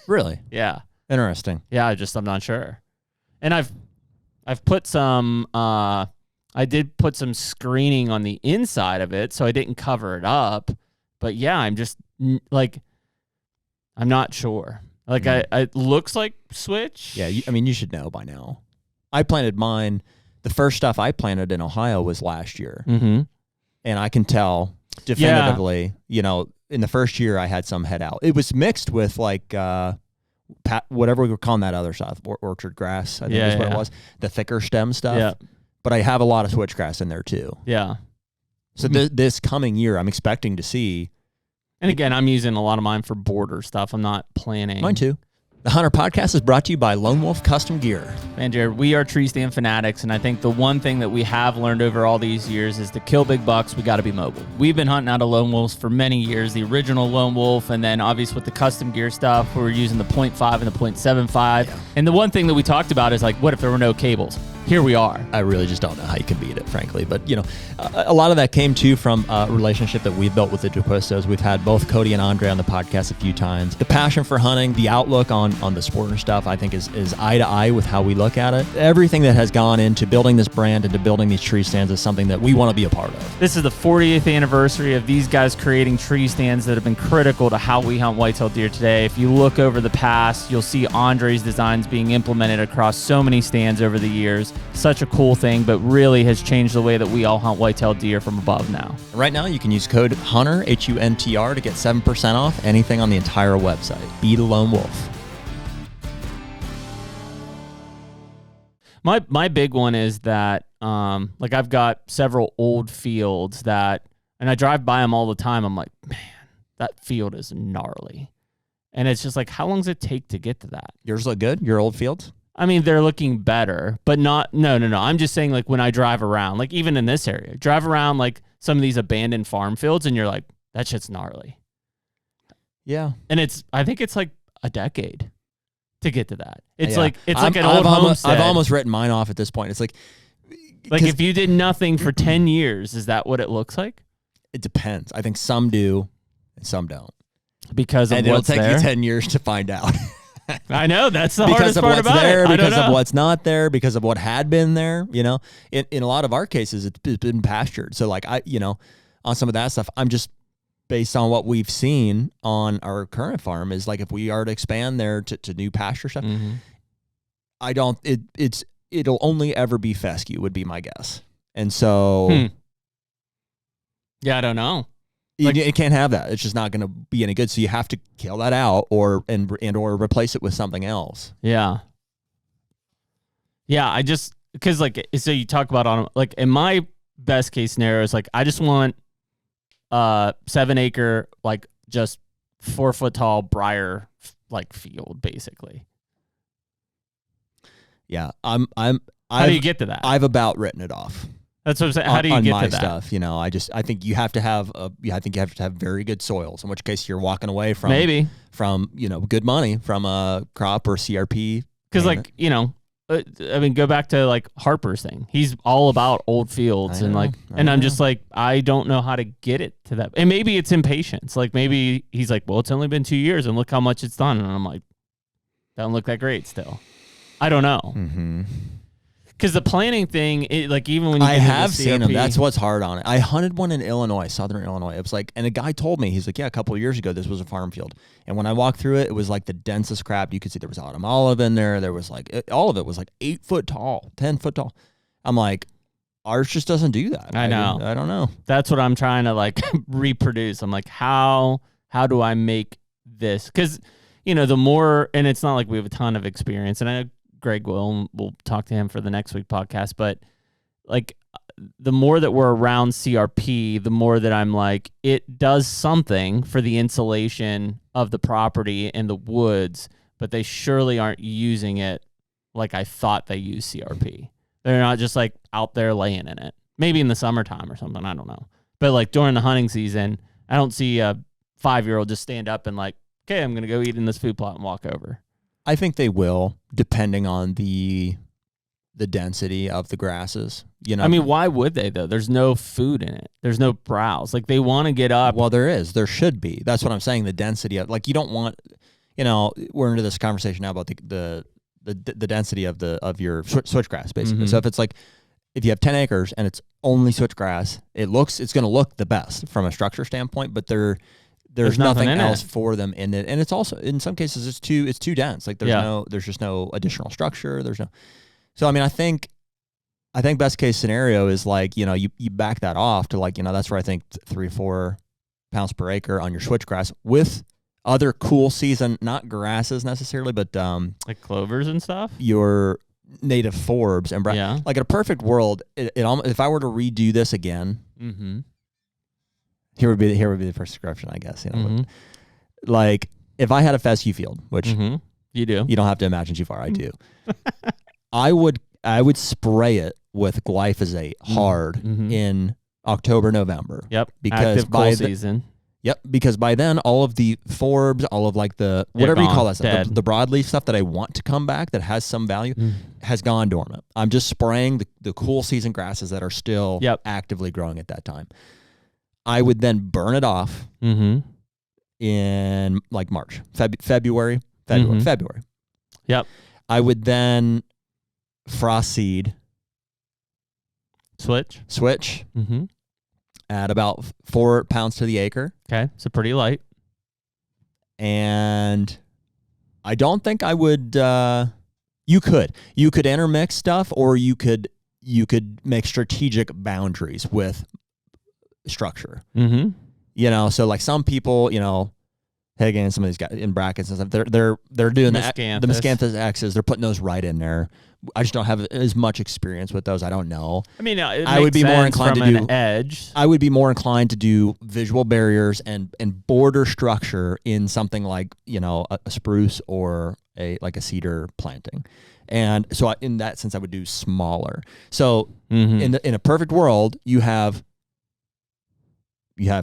Really? Yeah. Interesting. Yeah, I'm not sure. And I've put some I did put some screening on the inside of it, so I didn't cover it up. But yeah, I'm just like, I'm not sure. Like it looks like switch. Yeah, you should know by now. I planted mine. The first stuff I planted in Ohio was last year. Mm-hmm. And I can tell definitively, in the first year I had some head out. It was mixed with like whatever we were calling that other stuff, orchard grass, I think is what it was, the thicker stem stuff. Yeah. But I have a lot of switchgrass in there too. Yeah. So this coming year, I'm expecting to see. And again, I'm using a lot of mine for border stuff. I'm not planning. Mine too. The HUNTR Podcast is brought to you by Lone Wolf Custom Gear. Man, Jared, we are tree stand fanatics, and I think the one thing that we have learned over all these years is to kill big bucks, we got to be mobile. We've been hunting out of Lone Wolves for many years, the original Lone Wolf, and then obviously with the custom gear stuff, we were using the 0.5 and the 0.75. Yeah. And the one thing that we talked about is like, what if there were no cables? Here we are. I really just don't know how you can beat it, frankly. But, a lot of that came, too, from a relationship that we've built with the DeQuistos. We've had both Cody and Andre on the podcast a few times. The passion for hunting, the outlook on the sport and stuff, I think is eye to eye with how we look at it. Everything that has gone into building this brand and to building these tree stands is something that we want to be a part of. This is the 40th anniversary of these guys creating tree stands that have been critical to how we hunt whitetail deer today. If you look over the past, you'll see Andre's designs being implemented across so many stands over the years. Such a cool thing, but really has changed the way that we all hunt whitetail deer from above now. Right now, you can use code HUNTR, HUNTR, to get 7% off anything on the entire website. Be the lone wolf. My big one is that, like I've got several old fields that, and I drive by them all the time. I'm like, man, that field is gnarly. And it's just like, how long does it take to get to that? Yours look good? Your old fields? I mean, they're looking better, but no. I'm just saying, like, when I drive around, like, even in this area, drive around, like, some of these abandoned farm fields, and you're like, that shit's gnarly. Yeah. And I think it's, like, a decade to get to that. It's yeah. like an old homestead. I've almost written mine off at this point. It's like if you did nothing for 10 years, is that what it looks like? It depends. I think some do and some don't. Because of what's there? It'll take you 10 years to find out. I know, that's the hardest part about it. Because of what's not there, because of what had been there, in a lot of our cases, it's been pastured. So like on some of that stuff, I'm just based on what we've seen on our current farm is like, if we are to expand there to new pasture stuff, it'll only ever be fescue would be my guess. And so, yeah, I don't know. It can't have that. It's just not going to be any good. So you have to kill that out or replace it with something else. Yeah. Yeah. Because like, so you talk about like in my best case scenario is like, I just want 7 acre, like just 4 foot tall briar like field basically. Yeah. How do you get to that? I've about written it off. That's what I'm saying. How do you get to that? Stuff, I think you have to have very good soils. In which case, you're walking away from good money from a crop or CRP. Because go back to like Harper's thing. He's all about old fields I'm just like, I don't know how to get it to that. And maybe it's impatience. Like maybe he's like, well, it's only been 2 years and look how much it's done. And I'm like, doesn't look that great still. I don't know. Mm-hmm. Because the planning thing, even when you have seen them, that's what's hard on it. I hunted one in Illinois, southern Illinois. It was like, and a guy told me, he's like, yeah, a couple of years ago, this was a farm field. And when I walked through it, it was like the densest crap. You could see there was autumn olive in there. There was all of it was like 8 foot tall, 10 foot tall. I'm like, ours just doesn't do that. I know. I don't know. That's what I'm trying to like reproduce. I'm like, how do I make this? Because, the more, and it's not like we have a ton of experience, and I know Greg we'll talk to him for the next week podcast, but like the more that we're around CRP, the more that I'm like, it does something for the insulation of the property and the woods, but they surely aren't using it like I thought they use CRP. They're not just like out there laying in it. Maybe in the summertime or something, I don't know. But like during the hunting season, I don't see a 5-year-old just stand up and like, okay, I'm going to go eat in this food plot and walk over. I think they will, depending on the the density of the grasses. You know, I mean, why would they though? There's no food in it. There's no browse. Like they want to get up. Well, there should be. That's what I'm saying. The density of, like, you don't want, you know, we're into this conversation now about the density of your switchgrass basically. So if it's like, if you have 10 acres and it's only switchgrass, it's going to look the best from a structure standpoint, but there's nothing else for them in it. And it's also, in some cases, it's too dense. Like there's just no additional structure. So I mean, I think best case scenario is like, you know, you back that off to like, you know, that's where I think 3-4 pounds per acre on your switchgrass with other cool season, not grasses necessarily, but like clovers and stuff. Your native forbs and like in a perfect world, if I were to redo this again, here would be the first description, I guess. You know, but, like if I had a fescue field, which you do, you don't have to imagine too far. I do. I would spray it with glyphosate hard in October, November. Yep. Because active cool season. Yep. Because by then, all of the forbs, all of like the whatever you call that stuff, the broadleaf stuff that I want to come back that has some value, has gone dormant. I'm just spraying the cool season grasses that are still actively growing at that time. I would then burn it off in like March, February. Yep. I would then frost seed. Switch. At about 4 pounds to the acre. Okay, so pretty light. And I don't think I would. You could intermix stuff, or you could make strategic boundaries with structure. You know, so like some people, you know, Higgins, some of these guys in brackets and stuff, they're doing the Miscanthus X's. They're putting those right in there. I just don't have as much experience with those. I don't know. I mean, I would be more inclined to do edge. I would be more inclined to do visual barriers and border structure in something like, you know, a spruce or a cedar planting. And so in that sense, I would do smaller. So in a perfect world, you have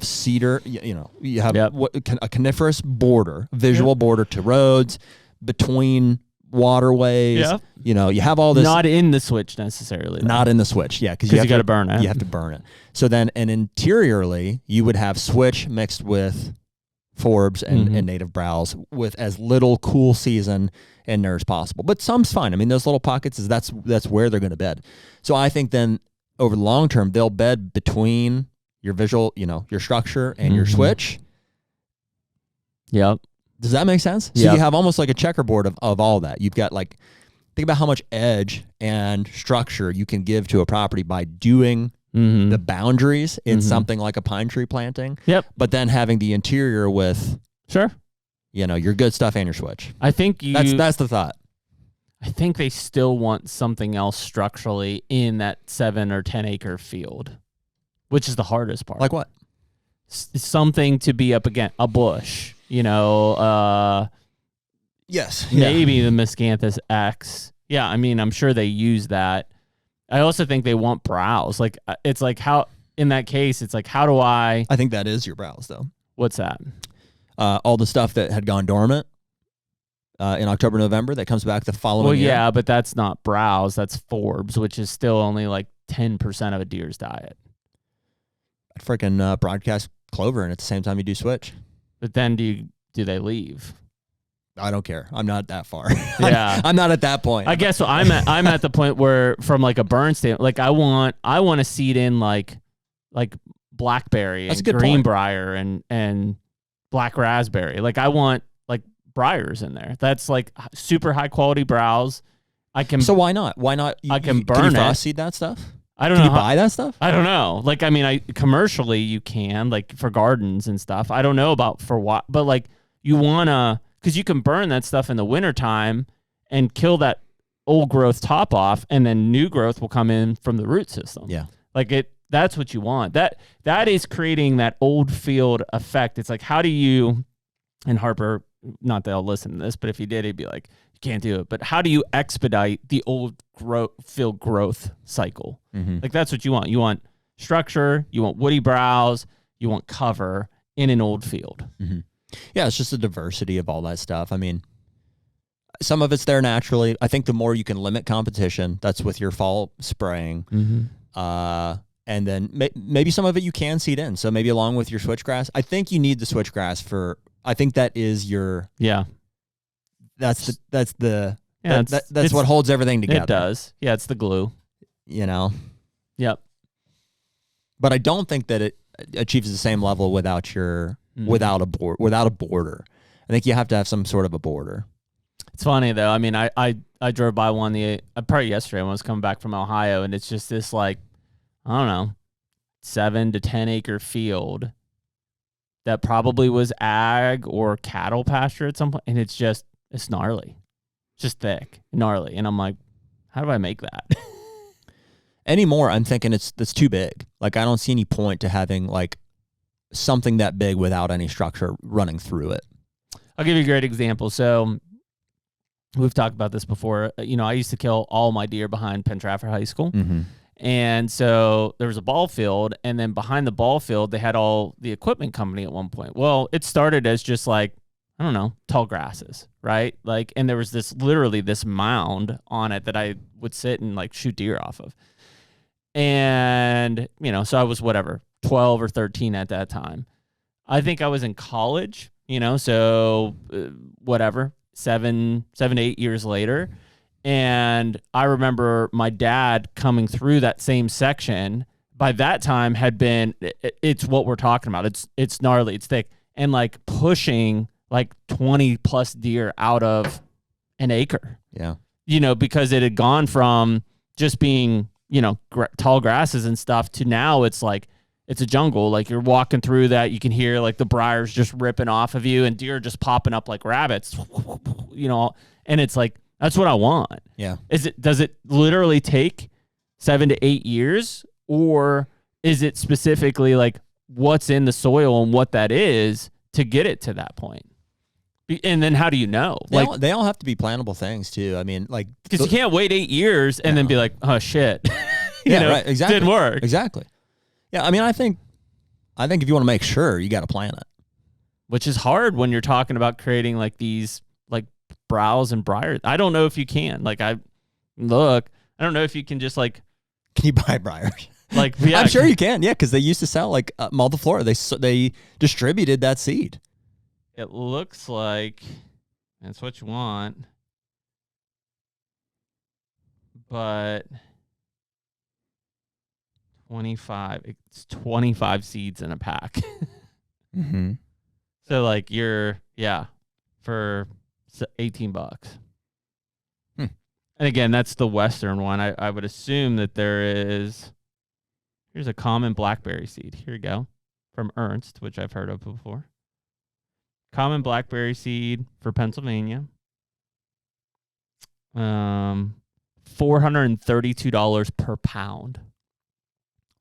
cedar, you have a coniferous border, visual border to roads, between waterways. Yeah. You know, you have all this. Not in the switch necessarily. Though. Not in the switch, yeah. Because you got to burn it. You have to burn it. So then, and interiorly, you would have switch mixed with forbs and native browse with as little cool season in there as possible. But some's fine. I mean, those little pockets, that's where they're going to bed. So I think then over the long term, they'll bed between your visual, you know, your structure and your switch. Yep. Does that make sense? So you have almost like a checkerboard of all that. You've got like, think about how much edge and structure you can give to a property by doing the boundaries in something like a pine tree planting. Yep. But then having the interior with, you know, your good stuff and your switch. I think that's the thought. I think they still want something else structurally in that 7 or 10 acre field, which is the hardest part. Like what? Something to be up against a bush. You know, yes, maybe the Miscanthus X. Yeah, I mean, I'm sure they use that. I also think they want browse. Like, it's like how, in that case, it's like, how do I think that is your browse, though. What's that? All the stuff that had gone dormant in October, November, that comes back the following year. Yeah, but that's not browse. That's forbs, which is still only like 10% of a deer's diet. I'd freaking broadcast clover, and at the same time you do switch. But then do they leave? I don't care. I'm not that far. Yeah. I'm not at that point. I guess so. I'm at the point where, from like a burn standpoint, like I want to seed in like blackberry and greenbrier and black raspberry. Like I want like briars in there. That's like super high quality browse. So why not? Why not? I can burn can you it. frost seed that stuff? I don't know. Can you buy that stuff? I don't know. Like, I mean, commercially you can, like for gardens and stuff. I don't know about for what, but like you want because you can burn that stuff in the wintertime and kill that old growth top off, and then new growth will come in from the root system. Yeah. Like that's what you want. That is creating that old field effect. It's like, how do you, and Harper, not that I'll listen to this, but if he did, he'd be like, you can't do it. But how do you expedite the old field growth cycle? Like that's what you want. You want structure, you want woody browse, you want cover in an old field. Yeah, it's just the diversity of all that stuff. I mean, some of it's there naturally. I think the more you can limit competition, that's with your fall spraying. And then maybe some of it you can seed in. So maybe along with your switchgrass. I think you need the switchgrass for. I think that is your. Yeah. That's it's what holds everything together. It does. Yeah, it's the glue. You know. Yep. But I don't think that it achieves the same level without a border. I think you have to have some sort of a border. It's funny though. I mean, I drove by one probably yesterday when I was coming back from Ohio, and it's just this like, I don't know, 7 to 10 acre field that probably was ag or cattle pasture at some point, and it's gnarly, just thick, gnarly, and I'm like, how do I make that? Anymore, I'm thinking that's too big. Like I don't see any point to having like something that big without any structure running through it. I'll give you a great example. So we've talked about this before. You know, I used to kill all my deer behind Penn Trafford High School. And so there was a ball field, and then behind the ball field, they had all the equipment company at one point. Well, it started as just like, I don't know, tall grasses, right? Like, and there was literally this mound on it that I would sit and like shoot deer off of. And, you know, so I was 12 or 13 at that time. I think I was in college, you know, so 7 to 8 years later. And I remember my dad coming through that same section. By that time it's what we're talking about. It's gnarly, it's thick, and like pushing like 20 plus deer out of an acre. Yeah. You know, because it had gone from just being, you know, tall grasses and stuff to now it's like, it's a jungle. Like you're walking through that, you can hear like the briars just ripping off of you and deer just popping up like rabbits, you know, and it's like, that's what I want. Yeah. Does it literally take 7 to 8 years, or is it specifically like what's in the soil and what that is to get it to that point? And then how do you know? They all have to be plannable things too. I mean, like, because you can't wait 8 years and then be like, oh shit. Right. Exactly. Didn't work. Exactly. Yeah. I mean, I think if you want to make sure, you got to plan it. Which is hard when you're talking about creating like these like browse and briars. I don't know if you can. Like I don't know if you can just like. Can you buy briars? Like, yeah, I'm sure you can. Yeah, because they used to sell like multiflora. They distributed that seed. It looks like that's what you want, but 25. It's 25 seeds in a pack. So like for $18. And again, that's the Western one. I would assume that here's a common blackberry seed. Here you go. From Ernst, which I've heard of before. Common blackberry seed for Pennsylvania. $432 per pound.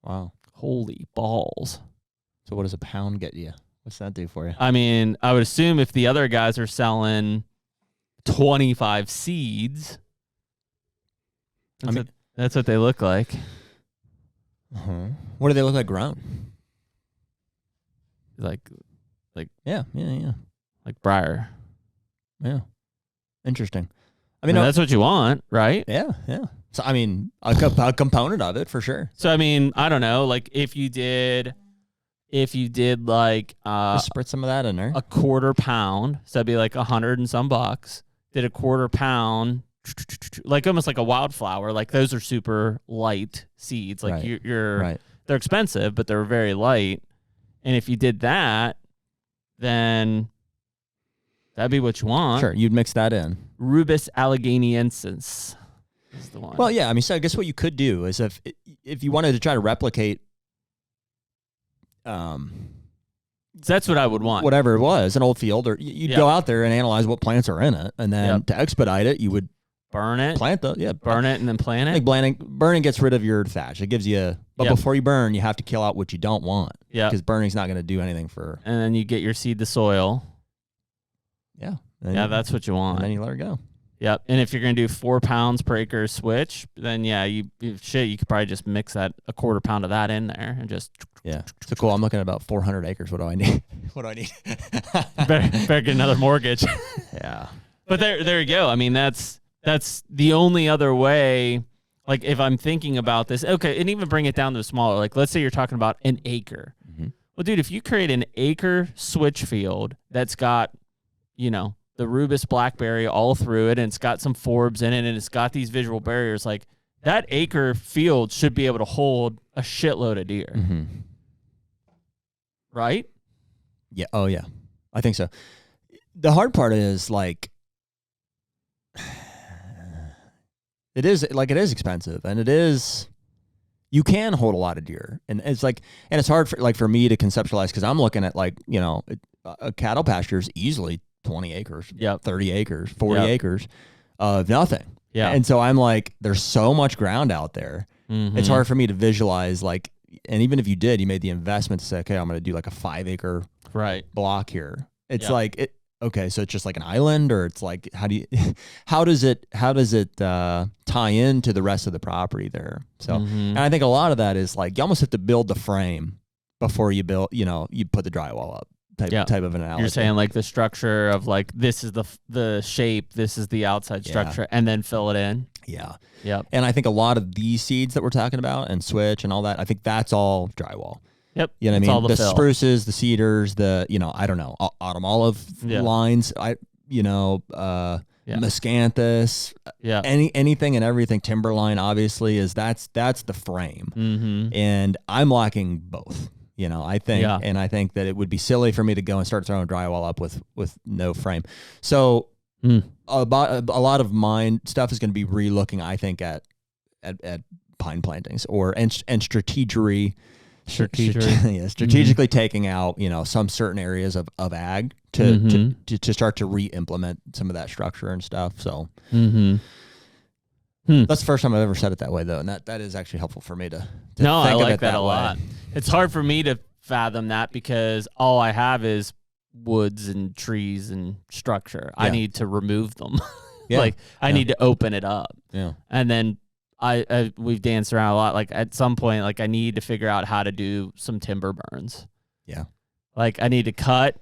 Wow. Holy balls. So what does a pound get you? What's that do for you? I mean, I would assume if the other guys are selling 25 seeds, that's what they look like. What do they look like grown? Like yeah. Like briar. Yeah. Interesting. I mean, that's what you want, right? Yeah. So, I mean, a component of it for sure. So, I mean, I don't know, like if you did like just spritz some of that in there. A quarter pound, so that'd be like $100 and some bucks. Did a quarter pound, like almost like a wildflower. Like those are super light seeds. Like you're right. They're expensive, but they're very light. And if you did that, then that'd be what you want. Sure, you'd mix that in. Rubus alleghaniensis is the one. Well, yeah. I mean, so I guess what you could do is if you wanted to try to replicate, that's what I would want. Whatever it was, an old field, or you'd go out there and analyze what plants are in it, and then to expedite it, you would burn it, burn it, and then plant it. I think burning gets rid of your thatch. It gives you, but before you burn, you have to kill out what you don't want. Yeah, because burning's not going to do anything for. And then you get your seed to soil. Yeah. That's what you want. And then you let her go. Yep. And if you're going to do 4 pounds per acre switch, then you could probably just mix that a quarter pound of that in there and just. Yeah. So cool. I'm looking at about 400 acres. What do I need? better get another mortgage. Yeah. But there you go. I mean, that's the only other way. Like if I'm thinking about this, okay, and even bring it down to smaller. Like let's say you're talking about an acre. Mm-hmm. Well, dude, if you create an acre switch field that's got, the rubus blackberry all through it, and it's got some forbs in it, and it's got these visual barriers, like that acre field should be able to hold a shitload of deer. Mm-hmm. Right? Yeah. Oh, yeah. I think so. The hard part is like, it is expensive, and you can hold a lot of deer, and it's like, and it's hard for me to conceptualize because I'm looking at like, a cattle pasture is easily 20 acres, 30 acres, 40 acres of nothing. Yeah. And so I'm like, there's so much ground out there. Mm-hmm. It's hard for me to visualize like, and even if you made the investment to say, okay, I'm going to do like a 5 acre block here. It's like okay, so it's just like an island, or it's like, how does it tie into the rest of the property there? So, and I think a lot of that is like, you almost have to build the frame before you build, you put the drywall up type of an analogy. You're saying like the structure of like, this is the shape, this is the outside structure, and then fill it in. Yeah. Yep. And I think a lot of these seeds that we're talking about and switch and all that, I think that's all drywall. Yep. You know what I mean? The spruces, the cedars, I don't know, autumn olive lines, miscanthus, anything and everything, timberline obviously that's the frame. Mm-hmm. And I'm lacking both. I think, and I think that it would be silly for me to go and start throwing drywall up with no frame. So a lot of mine stuff is going to be re-looking, I think, at pine plantings and strategically taking out, some certain areas of ag to start to re-implement some of that structure and stuff. So that's the first time I've ever said it that way, though, and that is actually helpful for me to think I like of it that a lot. It's hard for me to fathom that because all I have is woods and trees and structure. I need to remove them. I need to open it up. Yeah. And then we've danced around a lot. Like at some point, like I need to figure out how to do some timber burns. Yeah. Like I need to cut,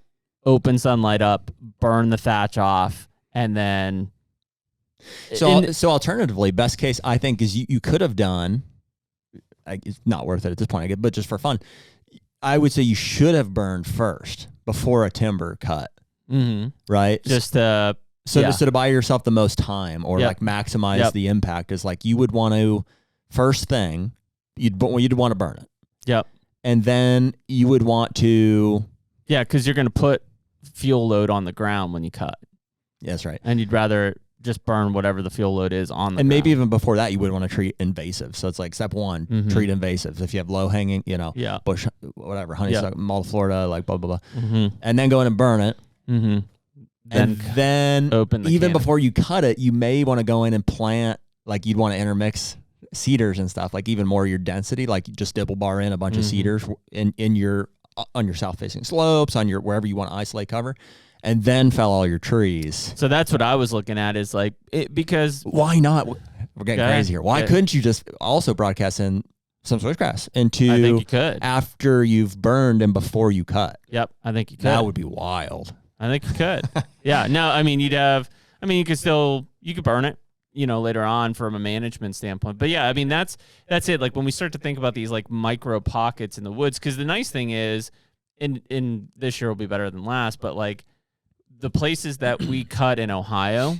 open sunlight up, burn the thatch off, and then. So alternatively, best case I think is you could have done. It's not worth it at this point, but just for fun, I would say you should have burned first before a timber cut. Mm-hmm. Right. Just to buy yourself the most time, or like maximize the impact, is like you would want to first thing you'd want to burn it. Yep. And then you would want to because you're going to put fuel load on the ground when you cut. Yeah, that's right. And you'd rather just burn whatever the fuel load is on the ground. Maybe even before that, you would want to treat invasive. So it's like step one, treat invasives. If you have low hanging, bush, whatever, honeysuckle, Florida, like blah, blah, blah. Mm-hmm. And then go in and burn it. Mm-hmm. And then open the canopy. Before you cut it, you may want to go in and plant, like you'd want to intermix cedars and stuff, like even more your density, like you just dibble bar in a bunch of cedars on your south facing slopes, on your, wherever you want to isolate cover. And then fell all your trees. So that's what I was looking at is like, because... Why not? We're getting crazy here. Why couldn't you just also broadcast in some switchgrass into... I think you could. After you've burned and before you cut? Yep, I think you could. That would be wild. I think you could. Yeah, no, I mean, you could burn it, later on from a management standpoint. But yeah, I mean, that's it. Like when we start to think about these like micro pockets in the woods, because the nice thing is, in this year will be better than last, but like, the places that we cut in Ohio,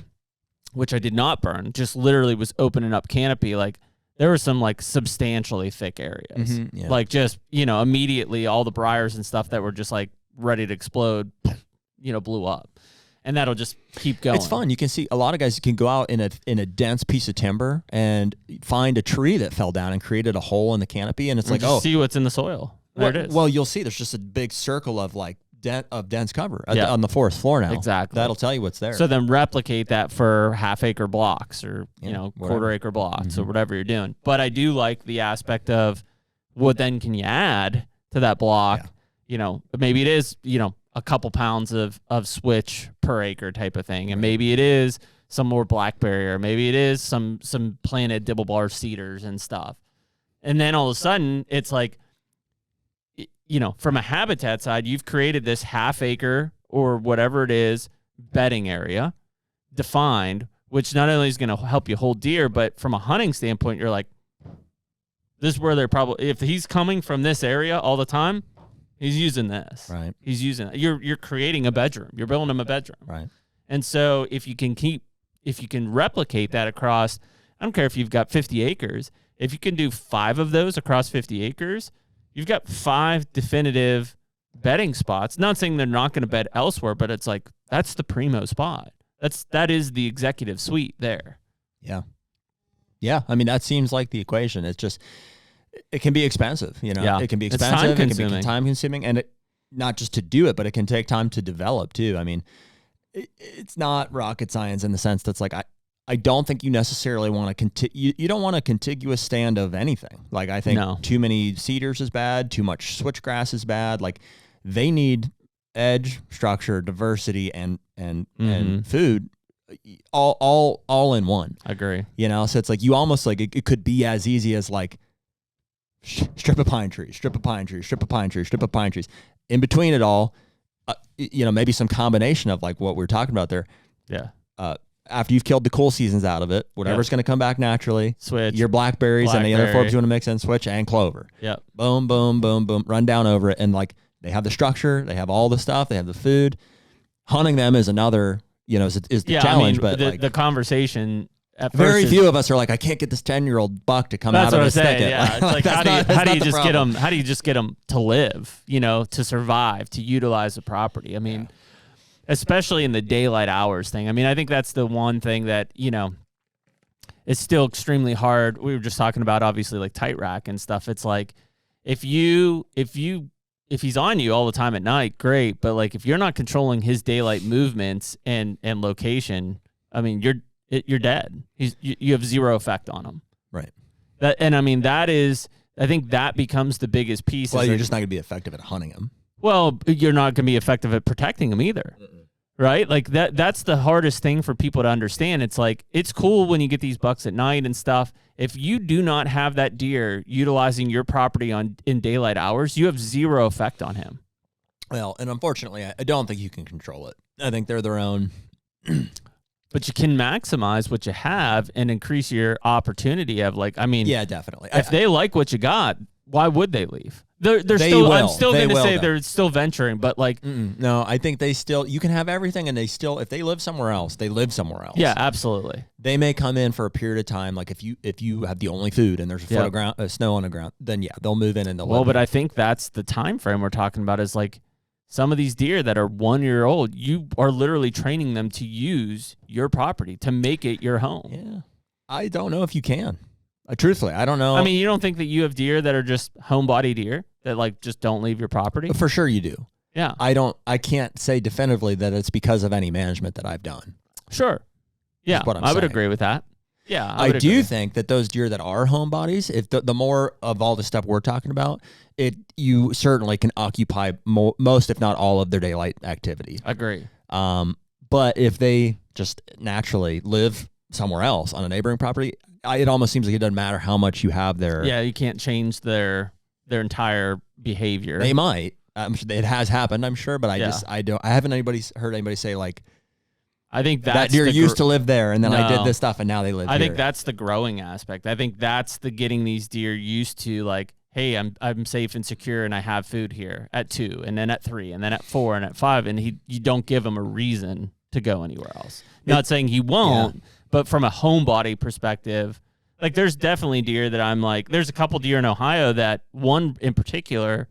which I did not burn, just literally was opening up canopy. Like there were some like substantially thick areas, like just, immediately all the briars and stuff that were just like ready to explode, blew up, and that'll just keep going. It's fun. You can see a lot of guys can go out in a dense piece of timber and find a tree that fell down and created a hole in the canopy. And it's like, see what's in the soil. There it is. Well, you'll see there's just a big circle of like, dense cover on the forest floor now. Exactly. That'll tell you what's there. So then replicate that for half-acre blocks or, quarter-acre blocks or whatever you're doing. But I do like the aspect of what then can you add to that block? Yeah. Maybe it is, a couple pounds of switch per acre type of thing. And maybe it is some more blackberry, or maybe it is some planted dibble bar cedars and stuff. And then all of a sudden, it's like, from a habitat side, you've created this half acre or whatever it is bedding area defined, which not only is going to help you hold deer, but from a hunting standpoint, you're like, this is where they're probably, if he's coming from this area all the time, he's using this. Right. He's using it. You're creating a bedroom. You're building him a bedroom. Right. And so if you can replicate that across, I don't care if you've got 50 acres, if you can do 5 of those across 50 acres, you've got 5 definitive bedding spots. Not saying they're not going to bed elsewhere, but it's like, that's the primo spot. That is the executive suite there. Yeah. Yeah. I mean, that seems like the equation. It's just, it can be expensive, you know. Yeah. It can be It's expensive. It can be time-consuming. time consuming, and not just to do it, but it can take time to develop too. I mean, it's not rocket science in the sense that's like, I don't think you necessarily want to you don't want a contiguous stand of anything. Like, I think too many cedars is bad, too much switchgrass is bad. Like, they need edge, structure, diversity, and food all in one. I agree. You know, so it's like you almost like it could be as easy as like strip of pine trees, strip of pine trees, strip of pine trees, strip of pine trees. In between it all, you know, maybe some combination of like what we're talking about there. Yeah. After you've killed the cool seasons out of it, whatever's going to come back naturally. Switch. Your blackberries and the other forbs you want to mix in, switch, and clover. Yep. Boom, boom, boom, boom. Run down over it. And like, they have the structure, they have all the stuff, they have the food. Hunting them is another, you know, is the challenge. I mean, but the conversation at very first few of us are like, I can't get this 10-year-old buck to come out of his thicket. Yeah. It's like, how do you just get them to live, you know, to survive, to utilize the property? I mean, especially in the daylight hours thing. I mean, I think that's the one thing that, you know, it's still extremely hard. We were just talking about obviously like tight rack and stuff. It's like if he's on you all the time at night, great. But like if you're not controlling his daylight movements and location, I mean, you're dead. You have zero effect on him. Right. I think that becomes the biggest piece. Well, you're just not going to be effective at hunting him. Well, you're not going to be effective at protecting him either. Right? Like that's the hardest thing for people to understand. It's like, it's cool when you get these bucks at night and stuff. If you do not have that deer utilizing your property in daylight hours, you have zero effect on him. Well, and unfortunately, I don't think you can control it. I think they're their own. But you can maximize what you have and increase your opportunity of like, I mean, yeah, definitely. If they like what you got, why would they leave? I'm still going to say they're still venturing, but like, no, I think you can have everything, and if they live somewhere else, they live somewhere else. Yeah, absolutely. They may come in for a period of time. Like if you have the only food and there's a foot of snow on the ground, then yeah, they'll move in and they'll live. Well, but I think that's the time frame we're talking about is like some of these deer that are 1 year old, you are literally training them to use your property, to make it your home. Yeah. I don't know if you can. Truthfully, I don't know. I mean, you don't think that you have deer that are just homebody deer that like just don't leave your property? For sure you do. Yeah. I can't say definitively that it's because of any management that I've done. Sure. Yeah. I would agree with that. Yeah. I do think that those deer that are homebodies, if the more of all the stuff we're talking about, you certainly can occupy most, if not all, of their daylight activity. Agree. But if they just naturally live somewhere else on a neighboring property, it almost seems like it doesn't matter how much you have there. Yeah, you can't change their entire behavior. They might. I'm sure it has happened, I'm sure, but I haven't heard anybody say like, I think that deer used to live there, and then I did this stuff, and now they live here. I think that's the growing aspect. I think that's the getting these deer used to like, hey, I'm safe and secure, and I have food here at 2, and then at 3, and then at 4, and at 5, and you don't give him a reason to go anywhere else. Not saying he won't, but from a homebody perspective, like there's definitely deer that I'm like, there's a couple deer in Ohio that one in particular,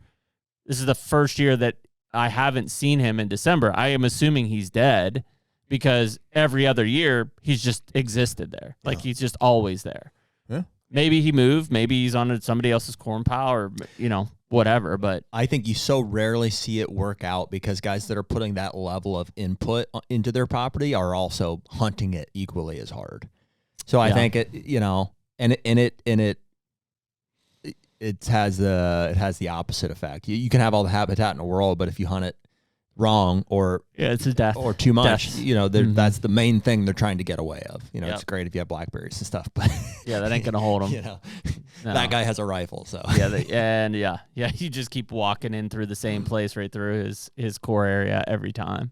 this is the first year that I haven't seen him in December. I am assuming he's dead because every other year he's just existed there. Like he's just always there. Yeah. Maybe he moved. Maybe he's on somebody else's corn pile or, you know, whatever. But I think you so rarely see it work out because guys that are putting that level of input into their property are also hunting it equally as hard. So I think it, you know, and it has the opposite effect. You can have all the habitat in the world, but if you hunt it wrong or it's a death or too much, you know, that's the main thing they're trying to get away of. You know, it's great if you have blackberries and stuff, but that ain't gonna hold them. You know, that guy has a rifle, so you just keep walking in through the same place right through his core area every time.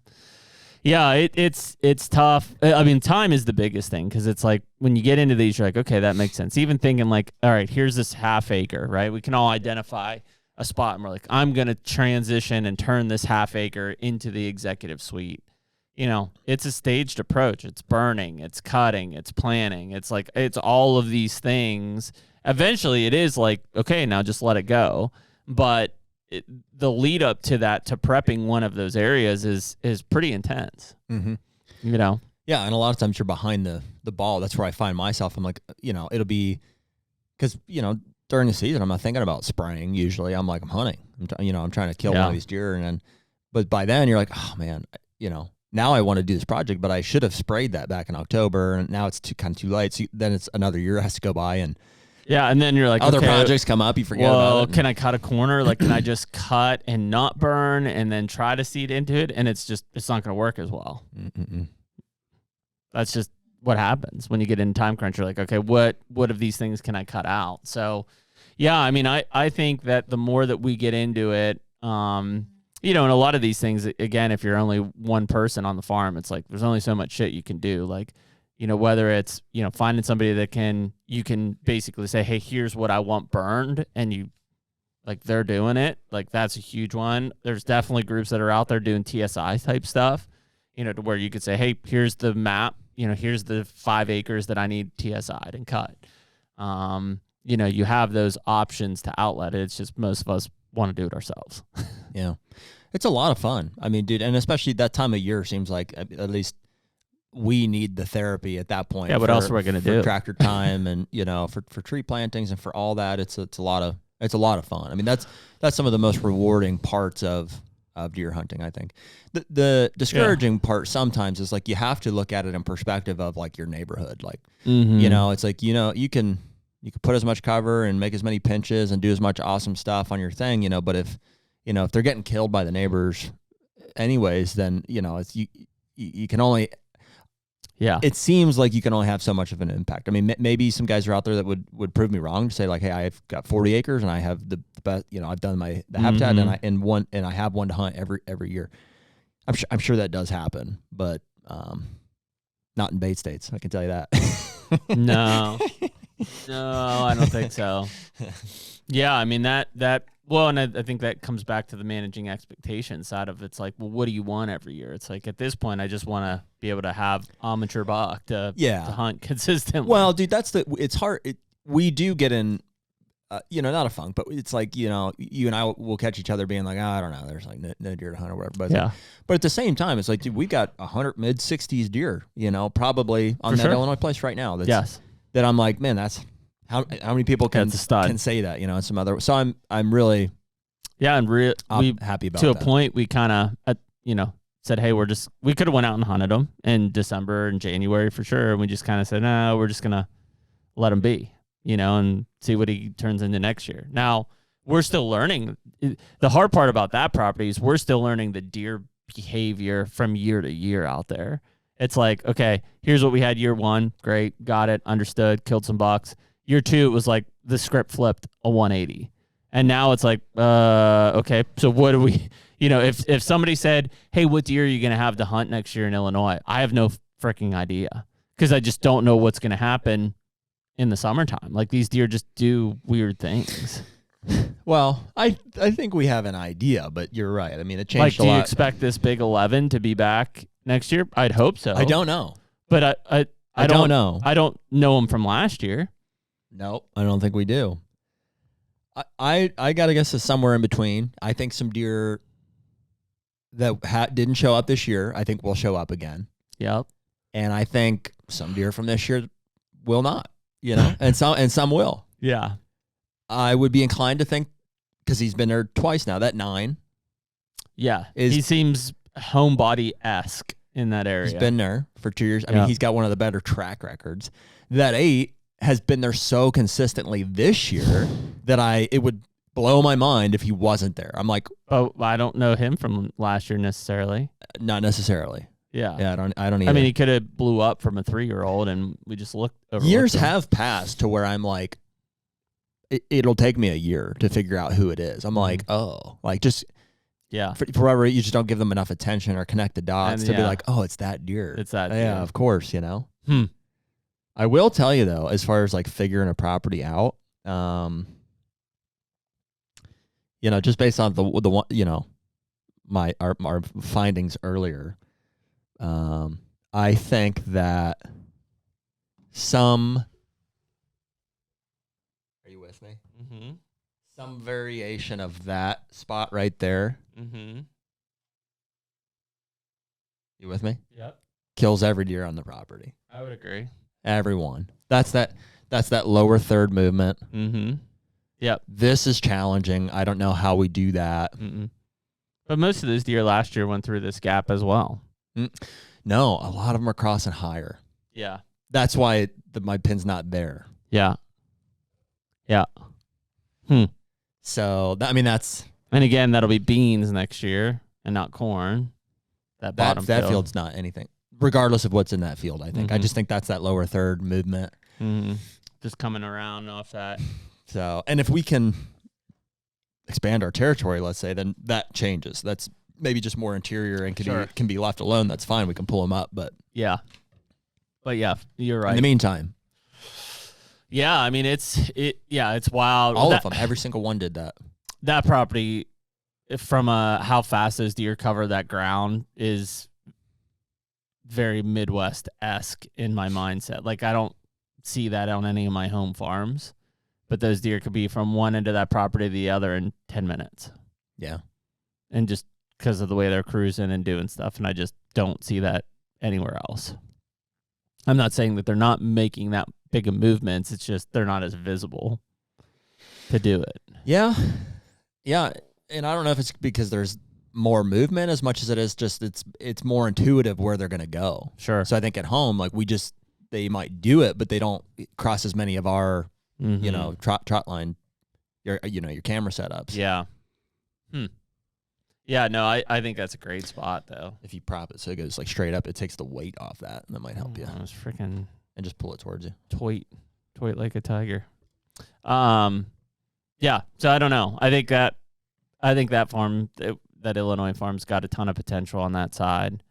Yeah, it's tough. I mean, time is the biggest thing because it's like when you get into these, you're like, okay, that makes sense. Even thinking like, all right, here's this half acre, right? We can all identify a spot and we're like, I'm going to transition and turn this half acre into the executive suite. It's a staged approach. It's burning, it's cutting, it's planning. It's like, it's all of these things. Eventually it is like, okay, now just let it go. But the lead up to that, to prepping one of those areas is pretty intense. Mm-hmm. Yeah, and a lot of times you're behind the ball. That's where I find myself. I'm like, it'll be because during the season I'm not thinking about spraying. Usually I'm like, I'm hunting. I'm trying to kill one of these deer, but by then you're like, oh man, now I want to do this project, but I should have sprayed that back in October, and now it's kind of too late. So then it's another year has to go by, and and then you're like, other projects come up, you forget about it. Can I cut a corner? Like, can I just cut and not burn and then try to seed into it? And it's not going to work as well. Mm-mm. That's just what happens when you get in time crunch. You're like, okay, what of these things can I cut out? So, yeah, I mean, I think that the more that we get into it, and a lot of these things, again, if you're only one person on the farm, it's like there's only so much shit you can do. Like, whether it's, finding somebody that you can basically say, hey, here's what I want burned, and they're doing it. Like, that's a huge one. There's definitely groups that are out there doing TSI type stuff, to where you could say, hey, here's the map, here's the 5 acres that I need TSI'd and cut. You have those options to outlet it. It's just most of us want to do it ourselves. Yeah. It's a lot of fun. I mean, dude, and especially that time of year seems like at least we need the therapy at that point. Yeah, what else are we going to do? Tractor time and, for tree plantings and for all that. It's a lot of fun. I mean, that's some of the most rewarding parts of deer hunting, I think. The discouraging part sometimes is like you have to look at it in perspective of like your neighborhood. Like, it's like, you can put as much cover and make as many pinches and do as much awesome stuff on your thing, but if they're getting killed by the neighbors anyways, then, it's you can only, it seems like you can only have so much of an impact. I mean, maybe some guys are out there that would prove me wrong to say like, hey, I've got 40 acres and I have the best, I've done the habitat and I have one to hunt every year. I'm sure that does happen, but not in bait states. I can tell you that. No, I don't think so. Yeah, I mean that. Well, and I think that comes back to the managing expectations side of it's like, well, what do you want every year? It's like at this point, I just want to be able to have amateur buck to hunt consistently. Well, dude, it's hard. We do get in, not a funk, but it's like, you and I will catch each other being like, I don't know, there's like no deer to hunt or whatever. But but at the same time, it's like, dude, we've got 100 mid-60s deer, probably on that Illinois place right now. That I'm like, man, that's. How many people can say that, and some other, so I'm really, I'm happy about to that. A point. We kind of, said, hey, we could have went out and hunted them in December and January for sure. And we just kind of said, no, we're just going to let him be, and see what he turns into next year. Now we're still learning. The hard part about that property is we're still learning the deer behavior from year to year out there. It's like, okay, here's what we had year 1. Great. Got it. Understood. Killed some bucks. Year 2, it was like the script flipped a 180. And now it's like, okay, so what do we, if somebody said, hey, what deer are you going to have to hunt next year in Illinois? I have no freaking idea because I just don't know what's going to happen in the summertime. Like these deer just do weird things. Well, I think we have an idea, but you're right. I mean, it changed a lot. Do you expect this big 11 to be back next year? I'd hope so. I don't know. But I don't know. I don't know them from last year. No, I don't think we do. I got to guess it's somewhere in between. I think some deer that didn't show up this year, I think will show up again. Yep. And I think some deer from this year will not, and some will. Yeah. I would be inclined to think, because he's been there twice now, that 9. Yeah. He seems homebody-esque in that area. He's been there for 2 years. I mean, he's got one of the better track records. That 8 has been there so consistently this year that it would blow my mind if he wasn't there. I'm like, oh, I don't know him from last year necessarily. Not necessarily. Yeah. I don't either. I mean, he could have blew up from a 3-year-old and we just looked over. Years have passed to where I'm like, it'll take me a year to figure out who it is. I'm like, oh, like just Yeah. For whatever, you just don't give them enough attention or connect the dots And to be like, oh, it's that deer. It's that deer. Yeah, of course, I will tell you, though, as far as like figuring a property out, just based on the one, our findings earlier, I think that are you with me? Mm-hmm. Some variation of that spot right there. Mm-hmm. You with me? Yep. Kills every deer on the property. I would agree. Everyone. That's that lower third movement. Mm-hmm. Yep. This is challenging. I don't know how we do that. Mm-mm. But most of those deer last year went through this gap as well. No, a lot of them are crossing higher. Yeah. That's why my pin's not there. Yeah. Yeah. So, that's... And again, that'll be beans next year and not corn. That field's not anything. Regardless of what's in that field, I think. I just think that's that lower third movement. Mm-hmm. Just coming around off that. So, and if we can expand our territory, let's say, then that changes. That's maybe just more interior and can be left alone. That's fine. We can pull them up, but... Yeah. But yeah, you're right. In the meantime... Yeah, it's wild. All of them, every single one did that. That property, from how fast those deer cover that ground, is very Midwest-esque in my mindset. Like, I don't see that on any of my home farms, but those deer could be from one end of that property to the other in 10 minutes. Yeah. And just because of the way they're cruising and doing stuff, and I just don't see that anywhere else. I'm not saying that they're not making that big of movements. It's just they're not as visible to do it. Yeah. Yeah. And I don't know if it's because there's more movement as much as it is just it's more intuitive where they're going to go. Sure. So I think at home, like they might do it, but they don't cross as many of our, trot line, your camera setups. Yeah. Yeah, no, I think that's a great spot, though. If you prop it so it goes like straight up, it takes the weight off that, and that might help you. I was freaking... And just pull it towards you. Toit like a tiger. Yeah, so I don't know. I think that farm, that Illinois farm's got a ton of potential on that side.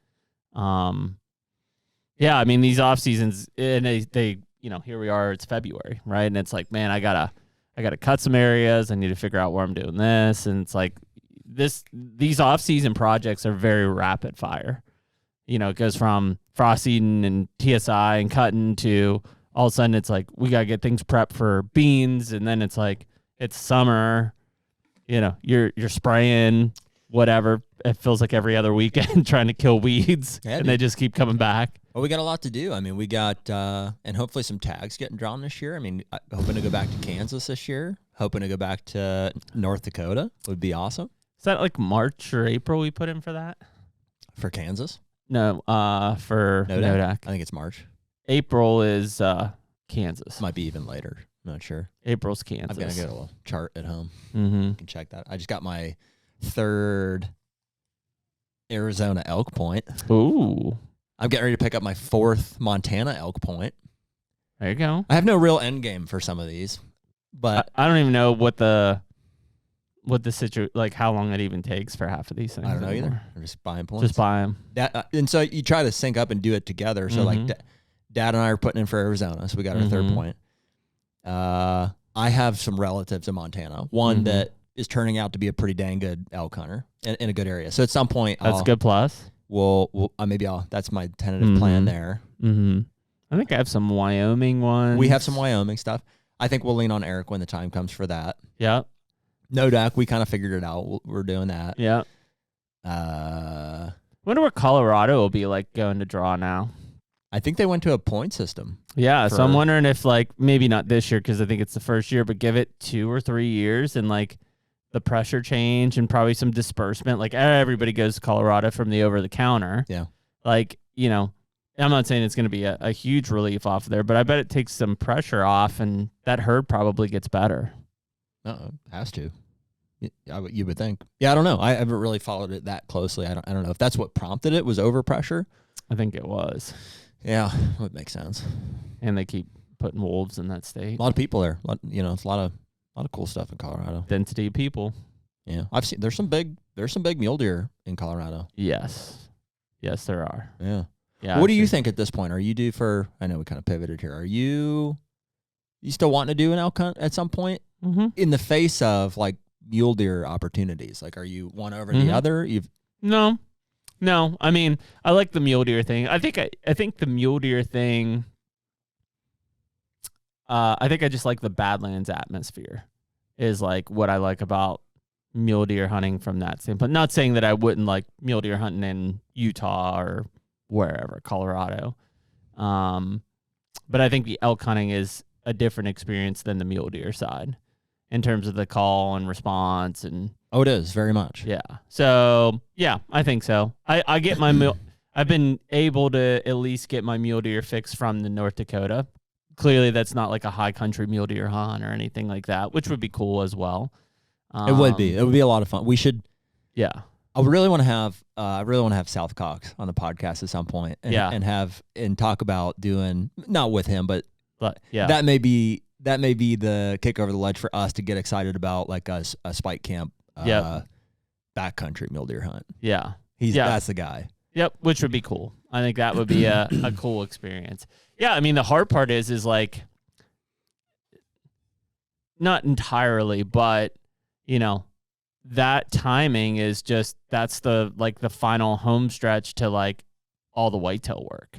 Yeah, these off seasons, and they here we are, it's February, right? And it's like, man, I gotta cut some areas. I need to figure out where I'm doing this. And it's like, these off-season projects are very rapid fire. It goes from frost eating and TSI and cutting to all of a sudden it's like we got to get things prepped for beans, and then it's like it's summer. You're spraying whatever. It feels like every other weekend trying to kill weeds, and they just keep coming back. Well, we got a lot to do. We got and hopefully some tags getting drawn this year. Hoping to go back to Kansas this year. Hoping to go back to North Dakota would be awesome. Is that like March or April we put in for that? For Kansas? No, for Nodak. I think it's March. April is Kansas. Might be even later. I'm not sure. April's Kansas. I've got to get a little chart at home. Mm-hmm. You can check that. I just got my third Arizona elk point. Ooh. I'm getting ready to pick up my fourth Montana elk point. There you go. I have no real end game for some of these, but I don't even know what the situation, like how long it even takes for half of these things. I don't know anymore. either. I'm just buying points. Just buy them. And so you try to sync up and do it together. So like Dad and I are putting in for Arizona, so we got our third point. I have some relatives in Montana. One that is turning out to be a pretty dang good elk hunter in a good area. So at some point, that's a good plus. That's my tentative plan there. Mm-hmm. I think I have some Wyoming ones. We have some Wyoming stuff. I think we'll lean on Eric when the time comes for that. Yeah. Nodak, we kind of figured it out. We're doing that. Yeah. Wonder what Colorado will be like going to draw now. I think they went to a point system. Yeah, so I'm wondering if like maybe not this year because I think it's the first year, but give it 2 or 3 years and like the pressure change and probably some disbursement. Like everybody goes to Colorado from the over the counter. Yeah. Like, I'm not saying it's going to be a huge relief off there, but I bet it takes some pressure off and that herd probably gets better. Has to. You would think. Yeah, I don't know. I haven't really followed it that closely. I don't know if that's what prompted it was overpressure. I think it was. Yeah, would make sense. And they keep putting wolves in that state. A lot of people there. It's a lot of cool stuff in Colorado. Density of people. Yeah, I've seen there's some big there's some big mule deer in Colorado. Yes, there are. Yeah. Yeah. What do you think at this point? Are you due for? I know we kind of pivoted here. Are you still wanting to do an elk hunt at some point? Mm-hmm. In the face of like mule deer opportunities, like are you one over the other? No. I mean, I like the mule deer thing. I think the mule deer thing. I think I just like the Badlands atmosphere. Is like what I like about mule deer hunting from that standpoint. Not saying that I wouldn't like mule deer hunting in Utah or wherever, Colorado. But I think the elk hunting is a different experience than the mule deer side in terms of the call and response and. Oh, it is very much. Yeah. So yeah, I think so. I get my mule. I've been able to at least get my mule deer fix from the North Dakota. Clearly, that's not like a high country mule deer hunt or anything like that, which would be cool as well. It would be. It would be a lot of fun. We should. Yeah. I really want to have. I really want to have South Cox on the podcast at some point. And talk about doing, not with him, but yeah. That may be the kick over the ledge for us to get excited about, like a spike camp. Backcountry mule deer hunt. Yeah. That's the guy. Yep, which would be cool. I think that would be a cool experience. Yeah, I mean, the hard part is like, not entirely, but, that timing is just, that's the final home stretch to, like, all the whitetail work.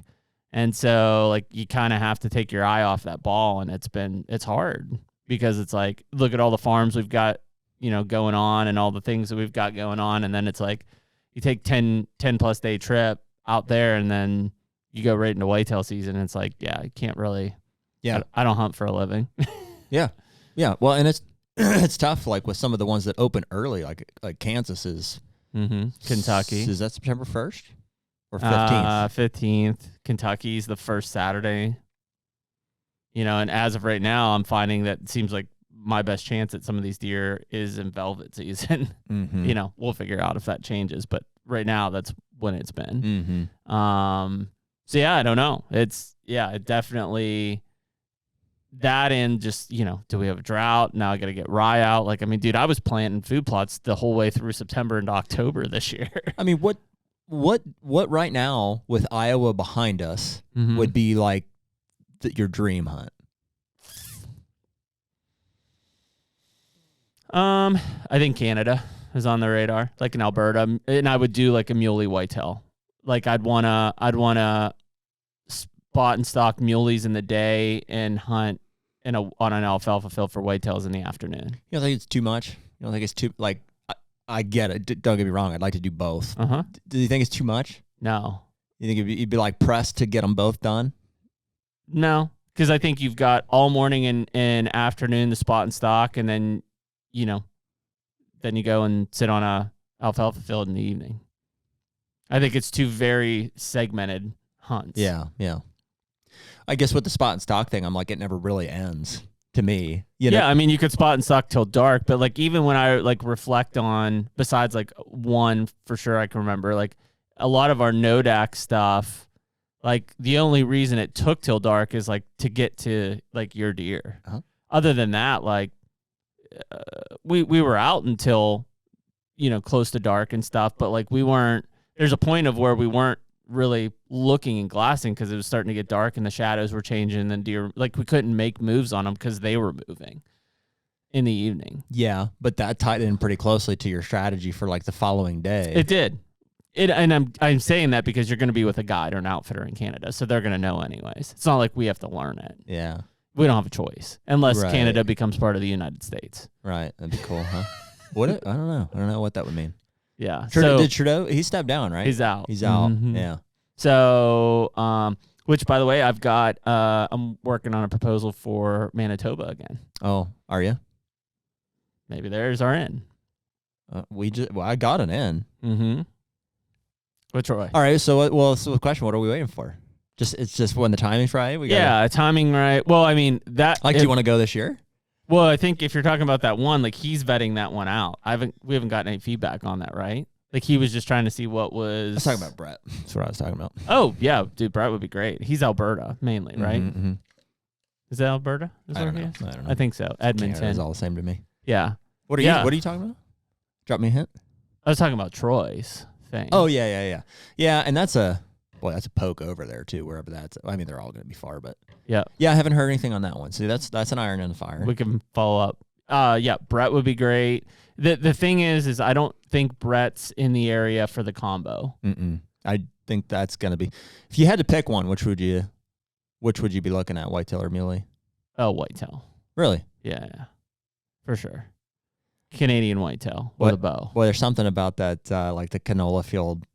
And so, like, you kind of have to take your eye off that ball, and it's hard because it's like, look at all the farms we've got, going on and all the things that we've got going on. And then it's like, you take 10 plus day trip out there and then you go right into whitetail season. And it's like, yeah, you can't really, I don't hunt for a living. Yeah. Yeah. Well, and it's tough. Like with some of the ones that open early, like Kansas is Kentucky. Is that September 1st or 15th? 15th. Kentucky's the first Saturday, and as of right now, I'm finding that it seems like my best chance at some of these deer is in velvet season. We'll figure out if that changes, but right now that's when it's been. So yeah, I don't know. It definitely that, and just, do we have a drought? Now I got to get rye out. Like, I mean, dude, I was planting food plots the whole way through September and October this year. I mean, what right now with Iowa behind us would be like your dream hunt? I think Canada is on the radar, like in Alberta, and I would do like a muley whitetail. Like I'd wanna spot and stalk muleys in the day and hunt on an alfalfa field for whitetails in the afternoon. You don't think it's too much? You don't think it's too, like, I get it. Don't get me wrong. I'd like to do both. Do you think it's too much? No. You think you'd be like pressed to get them both done? No, because I think you've got all morning and afternoon to spot and stalk, and then then you go and sit on a alfalfa field in the evening. I think it's two very segmented hunts. Yeah. I guess with the spot and stalk thing, I'm like, it never really ends to me. Yeah, I mean, you could spot and stalk till dark, but like even when I like reflect on, besides like one for sure I can remember, like a lot of our Nodak stuff, like the only reason it took till dark is like to get to like your deer. Other than that, like we were out until close to dark and stuff, but like there's a point of where we weren't really looking and glassing because it was starting to get dark and the shadows were changing, and then deer, like, we couldn't make moves on them because they were moving in the evening. Yeah, but that tied in pretty closely to your strategy for like the following day. It did. And I'm saying that because you're going to be with a guide or an outfitter in Canada, so they're going to know anyways. It's not like we have to learn it. Yeah. We don't have a choice unless Canada becomes part of the United States. Right. That'd be cool, huh? I don't know. I don't know what that would mean. Yeah. Did Trudeau? He stepped down, right? He's out. Yeah. So, which, by the way, I've got. I'm working on a proposal for Manitoba again. Oh, are you? Maybe there's our in. I got an in. Which Troy? All right. So the question: what are we waiting for? It's just when the timing's right. Timing right. Well, I mean that. Like, do you want to go this year? Well, I think if you're talking about that one, like, he's vetting that one out. We haven't gotten any feedback on that, right? Like, he was just trying to see what was. I was talking about Brett. That's what I was talking about. Oh yeah, dude, Brett would be great. He's Alberta mainly, right? Is that Alberta? I don't know. I think so. Edmonton. It's all the same to me. Yeah. What are you talking about? Drop me a hint. I was talking about Troy's thing. Oh yeah. And that's a poke over there too, wherever that's. I mean, they're all going to be far, but yeah. I haven't heard anything on that one. See, that's an iron in the fire. We can follow up. Brett would be great. The thing is I don't think Brett's in the area for the combo. I think that's going to be. If you had to pick one, which would you be looking at, whitetail or muley? Oh, whitetail. Really? Yeah, for sure. Canadian whitetail with a bow. Well, there's something about that, like the canola field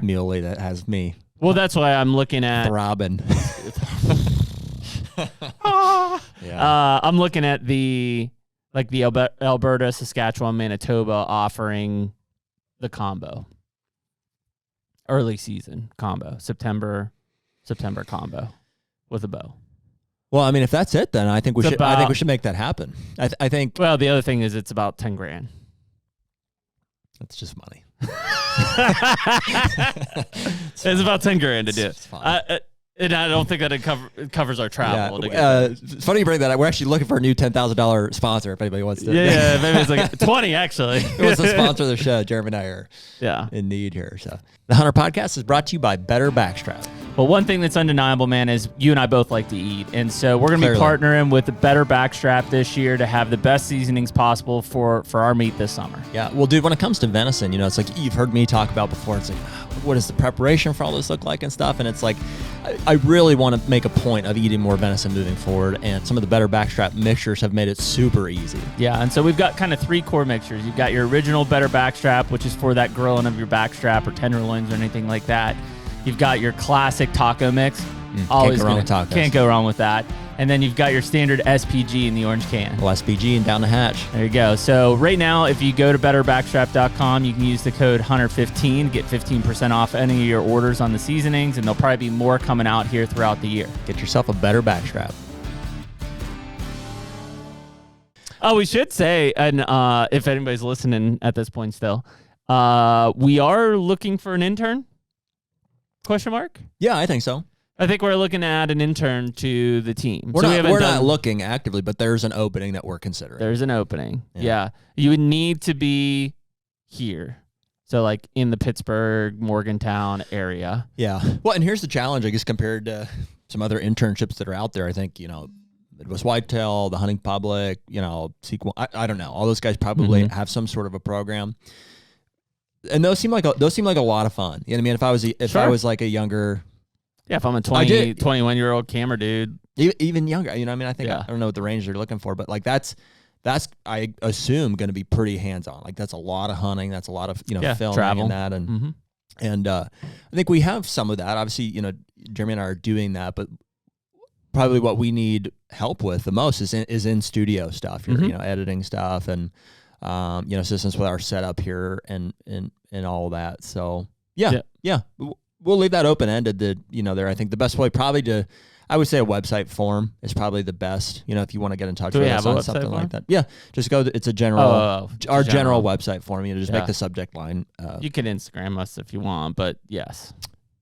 muley that has me. Well, that's why I'm looking at throbbing. I'm looking at the Alberta, Saskatchewan, Manitoba offering the combo. Early season combo, September combo with a bow. Well, I mean, if that's it, then I think we should make that happen. I think. Well, the other thing is it's about $10,000. That's just money. It's about $10,000 to do. It's fine. And I don't think that it covers our travel. It's funny you bring that up. We're actually looking for a new $10,000 sponsor if anybody wants to. Yeah, maybe it's like 20 actually. Who wants to sponsor the show? Jeremy and I are in need here. So the HUNTR Podcast is brought to you by Better Backstrap. Well, one thing that's undeniable, man, is you and I both like to eat. And so we're going to be partnering with the Better Backstrap this year to have the best seasonings possible for our meat this summer. Yeah. Well, dude, when it comes to venison, it's like you've heard me talk about before. It's like, what does the preparation for all this look like and stuff? And it's like, I really want to make a point of eating more venison moving forward. And some of the Better Backstrap mixtures have made it super easy. Yeah. And so we've got kind of 3 core mixtures. You've got your original Better Backstrap, which is for that grilling of your backstrap or tenderloins or anything like that. You've got your classic taco mix. Always can't go wrong with tacos. Can't go wrong with that. And then you've got your standard SPG in the orange can. Well, SPG and down the hatch. There you go. So right now, if you go to betterbackstrap.com, you can use the code HUNTR15, get 15% off any of your orders on the seasonings, and there'll probably be more coming out here throughout the year. Get yourself a Better Backstrap. Oh, we should say, and if anybody's listening at this point still, we are looking for an intern? ? Yeah, I think so. I think we're looking to add an intern to the team. We're not looking actively, but there's an opening that we're considering. There's an opening. Yeah. You would need to be here. So like in the Pittsburgh, Morgantown area. Yeah. Well, and here's the challenge, I guess, compared to some other internships that are out there. I think, Midwest Whitetail, the Hunting Public, Sequel. I don't know. All those guys probably have some sort of a program. And those seem like a lot of fun. You know what I mean? If I was like a younger, if I'm a 21-year-old camera dude, even younger, I mean, I think I don't know what the range they're looking for, but like that's I assume going to be pretty hands on. Like that's a lot of hunting, that's a lot of filming travel. And that, and I think we have some of that. Obviously, Jeremy and I are doing that, but probably what we need help with the most is in studio stuff, here, editing stuff and. Assistance with our setup here and all that. So yeah, we'll leave that open ended. There, I think the best way probably I would say a website form is probably the best. If you want to get in touch with us on something like that. Yeah, just go. It's a general, general website form. Just make the subject line. You can Instagram us if you want, but yes,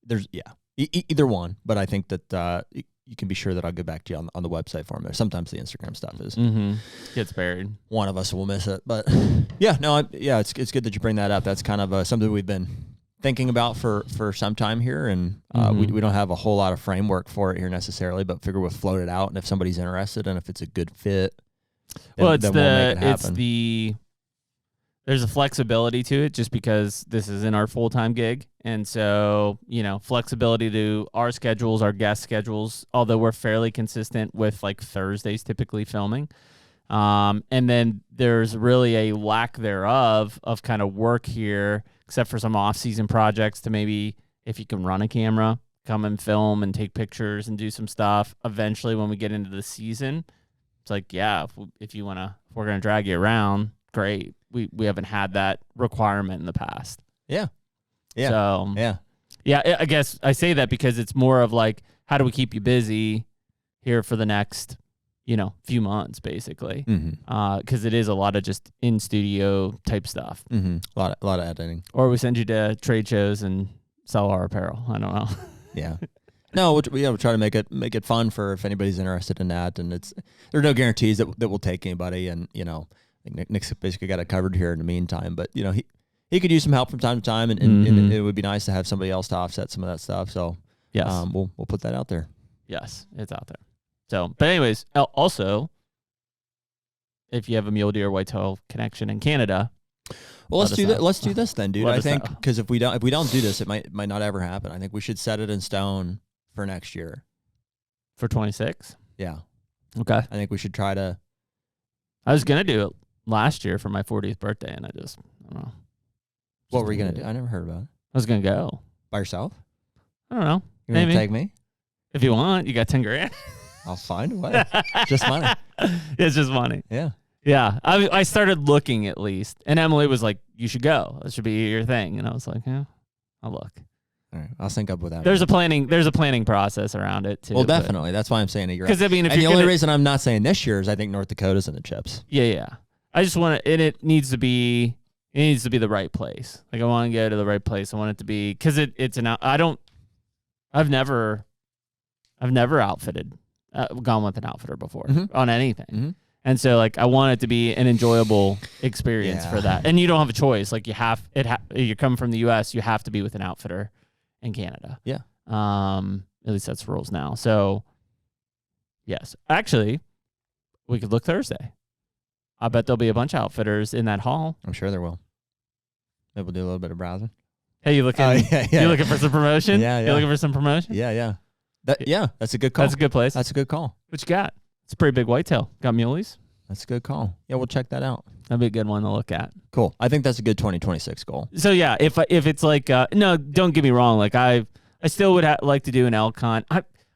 there's either one. But I think that you can be sure that I'll get back to you on the website form there. Sometimes the Instagram stuff gets buried. One of us will miss it, but it's good that you bring that up. That's kind of something we've been thinking about for some time here, and we don't have a whole lot of framework for it here necessarily, but figure we'll float it out, and if somebody's interested and if it's a good fit, then we'll make it happen. There's a flexibility to it just because this isn't our full-time gig. And so, flexibility to our schedules, our guest schedules, although we're fairly consistent with like Thursdays typically filming. And then there's really a lack thereof of kind of work here, except for some off-season projects to maybe, if you can run a camera, come and film and take pictures and do some stuff. Eventually, when we get into the season, it's like, if we're going to drag you around, great. We haven't had that requirement in the past. Yeah. So, I guess I say that because it's more of like, how do we keep you busy here for the next, few months, basically? Because it is a lot of just in studio type stuff. A lot of editing. Or we send you to trade shows and sell our apparel. I don't know. Yeah. No, we'll try to make it fun for if anybody's interested in that. And there's no guarantees that we'll take anybody. And I think Nick's basically got it covered here in the meantime. But he could use some help from time to time, and it would be nice to have somebody else to offset some of that stuff. So yes, we'll put that out there. Yes, it's out there. So, but anyways, also, if you have a mule deer whitetail connection in Canada, well, let's do that. Let's do this then, dude. I think know. because if we don't do this, it might not ever happen. I think we should set it in stone for next year. For 26. Yeah. Okay. I think we should try to. I was gonna do it last year for my 40th birthday, and I don't know. What were you gonna do? I never heard about it. I was gonna go By yourself? I don't know. You Maybe gonna take me? If you want, you got 10 grand. I'll find a way. Just money. It's just money. Yeah. Yeah. I started looking at least, and Emily was like, "You should go. That should be your thing." And I was like, "Yeah, I'll look." All right, I'll sync up with that. There's a planning process around it too. Well, definitely. That's why I'm saying it. Because I mean, if and you're the only reason I'm not saying this year is I think North Dakota's in the chips. Yeah. I just want to, and it needs to be the right place. Like I want to go to the right place. I want it to be because it's an. I've never outfitted, gone with an outfitter before on anything. Mm-hmm. And so, like, I want it to be an enjoyable experience for that. And you don't have a choice. Like, you're coming from the U.S., you have to be with an outfitter in Canada. Yeah. At least that's the rules now. So, yes. Actually, we could look Thursday. I bet there'll be a bunch of outfitters in that hall. I'm sure there will. Maybe we'll do a little bit of browsing. Hey, you looking? You looking for some promotion? Yeah. You looking for some promotion? Yeah. That's a good call. That's a good place. That's a good call. What you got? It's a pretty big whitetail. Got muleys? That's a good call. Yeah, we'll check that out. That'd be a good one to look at. Cool. I think that's a good 2026 goal. So yeah, if it's like no, don't get me wrong. Like I still would like to do an elk hunt.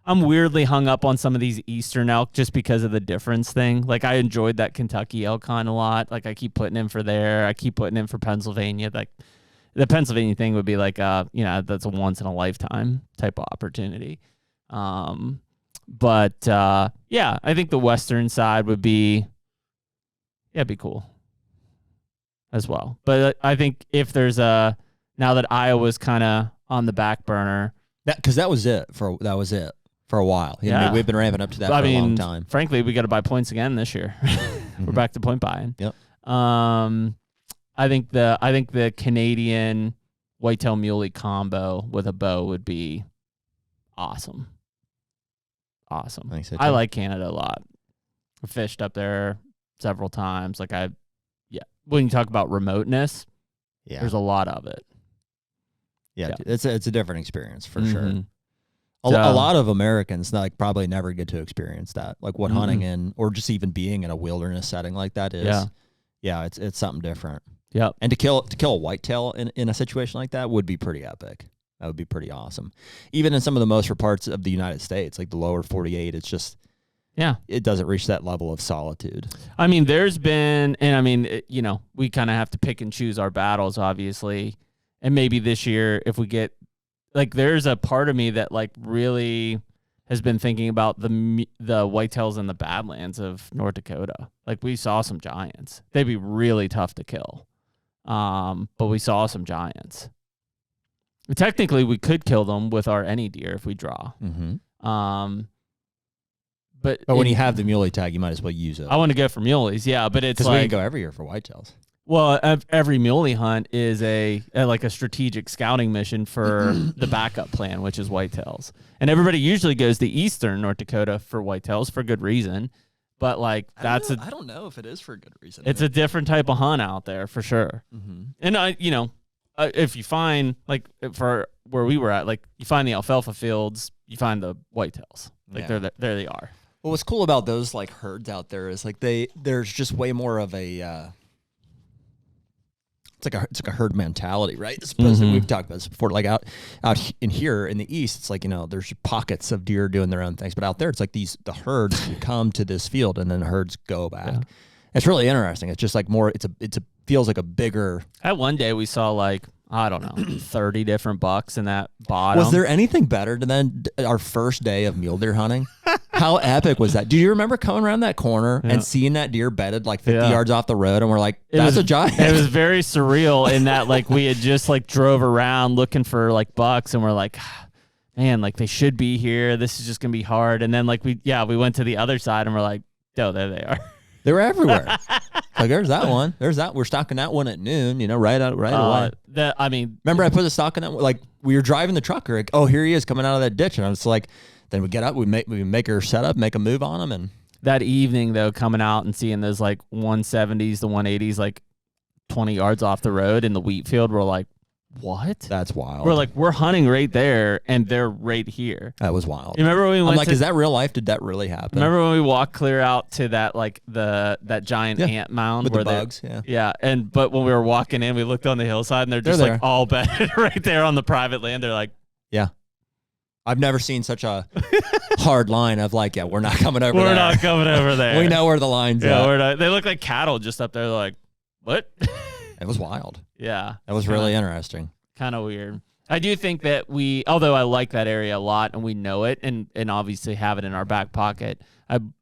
I'm weirdly hung up on some of these eastern elk just because of the difference thing. Like I enjoyed that Kentucky elk hunt a lot. Like I keep putting in for there. I keep putting in for Pennsylvania. Like the Pennsylvania thing would be like that's a once in a lifetime type of opportunity. But I think the western side would be cool as well. But I think if there's now that Iowa's kind of on the back burner, because that was it for a while. Yeah. I mean, we've been ramping up to that for a long time. Frankly, we got to buy points again this year. We're back to point buying. Yep. I think the Canadian whitetail muley combo with a bow would be awesome. Awesome. I like Canada a lot. I fished up there several times. Like when you talk about remoteness, there's a lot of it. Yeah. It's a different experience for sure. So, a lot of Americans probably never get to experience that. Like what hunting in or just even being in a wilderness setting like that is. Yeah, it's something different. Yeah. And to kill a whitetail in a situation like that would be pretty epic. That would be pretty awesome. Even in some of the most parts of the United States, like the lower 48, it's just, it doesn't reach that level of solitude. I mean, there's been, and I mean, we kind of have to pick and choose our battles, obviously. And maybe this year, if we get, there's a part of me that really has been thinking about the whitetails in the Badlands of North Dakota. Like we saw some giants. They'd be really tough to kill. But we saw some giants. Technically, we could kill them with our any deer if we draw. Mm-hmm. But when you have the muley tag, you might as well use it. I want to go for muleys, but it's because we can go every year for whitetails. Well, every muley hunt is a strategic scouting mission for the backup plan, which is whitetails. And everybody usually goes to eastern North Dakota for whitetails for good reason. But I don't know if it is for a good reason. It's a different type of hunt out there for sure. Mm-hmm. And if you find for where we were at, you find the alfalfa fields, you find the whitetails. There they are. Well, what's cool about those herds out there is there's just way more of a it's like a herd mentality, right? As opposed to, we've talked about this before. Out in here in the east, it's there's pockets of deer doing their own things, but out there it's the herds come to this field and then the herds go back. Yeah. It's really interesting. It's just more. It feels like a bigger. At one day we saw I don't know 30 different bucks in that bottom. Was there anything better than our first day of mule deer hunting? How epic was that? Do you remember coming around that corner and seeing that deer bedded 50 yards off the road, and we're like, "That's a giant." It was very surreal in that we had just drove around looking for bucks, and we're like, "Man, they should be here. This is just gonna be hard." And then we went to the other side, and we're like, "Oh, there they are." They were everywhere. Like there's that one. There's that. We're stocking that one at noon. Right away. Remember I put the stock in that one. Like we were driving the truck. Like, oh, here he is coming out of that ditch, and I was like, then we get up, we make her set up, make a move on him, and that evening though, coming out and seeing those like 170s, the 180s, like 20 yards off the road in the wheat field, we're like, what? That's wild. We're like, we're hunting right there, and they're right here. That was wild. You remember when we went? I'm like, is that real life? Did that really happen? Remember when we walked clear out to that like that giant ant mound with where the bugs? But when we were walking in, we looked on the hillside, and they're just like all bedded right there on the private land. They're like, yeah. I've never seen such a hard line of like, yeah, we're not coming over there. We're not coming over there. We know where the line's at. We're not. They look like cattle just up there. They're like, what? It was wild. Yeah. That was really interesting. Kind of weird. I do think that although I like that area a lot and we know it and obviously have it in our back pocket,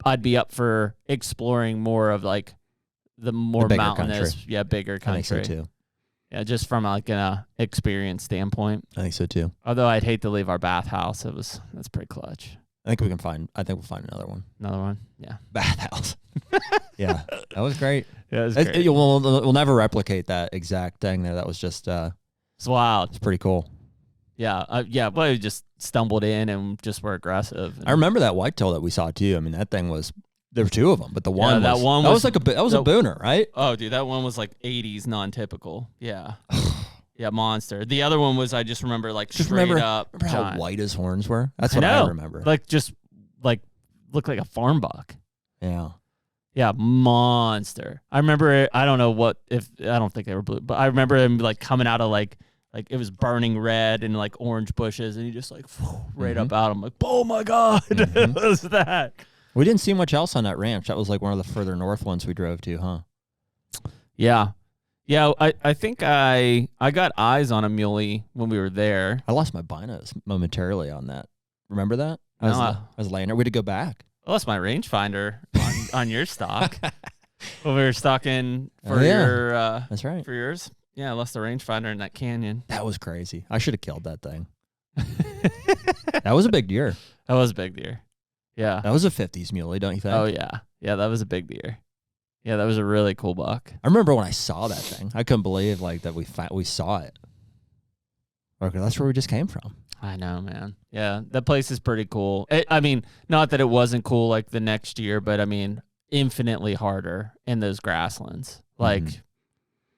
I'd be up for exploring more of like the more mountainous, bigger country. I think so too. Yeah, just from like an experience standpoint. I think so too. Although I'd hate to leave our bathhouse. That's pretty clutch. I think we'll find another one. Another one? Yeah. Bathhouse. Yeah. That was great. Yeah, it was great. We'll never replicate that exact thing there. That was just it's wild. It's pretty cool. Yeah. But we just stumbled in and just were aggressive. I remember that whitetail that we saw too. I mean, that thing was, there were two of them, but the one that was a booner, right? Oh, dude, that one was like 80s non-typical. Yeah. Yeah, monster. The other one was, I just remember like straight up. Remember how white his horns were? That's what I remember. Like just like looked like a farm buck. Yeah. Yeah, monster. I remember, I don't think they were blue, but I remember him like coming out of like it was burning red and like orange bushes, and he just like right up out. I'm like, oh my God, what was that? We didn't see much else on that ranch. That was like one of the further north ones we drove to, huh? Yeah. Yeah, I think I got eyes on a muley when we were there. I lost my binos momentarily on that. Remember that? I was laying there. We had to go back. I lost my rangefinder on your stock when we were stalking for that's right. For yours. Yeah, I lost the rangefinder in that canyon. That was crazy. I should have killed that thing. That was a big deer. That was a big deer. Yeah. That was a 50s muley, don't you think? Oh, yeah. Yeah, that was a big deer. Yeah, that was a really cool buck. I remember when I saw that thing. I couldn't believe like that we saw it. Okay, that's where we just came from. I know, man. Yeah, that place is pretty cool. I mean, not that it wasn't cool like the next year, but I mean, infinitely harder in those grasslands. Like,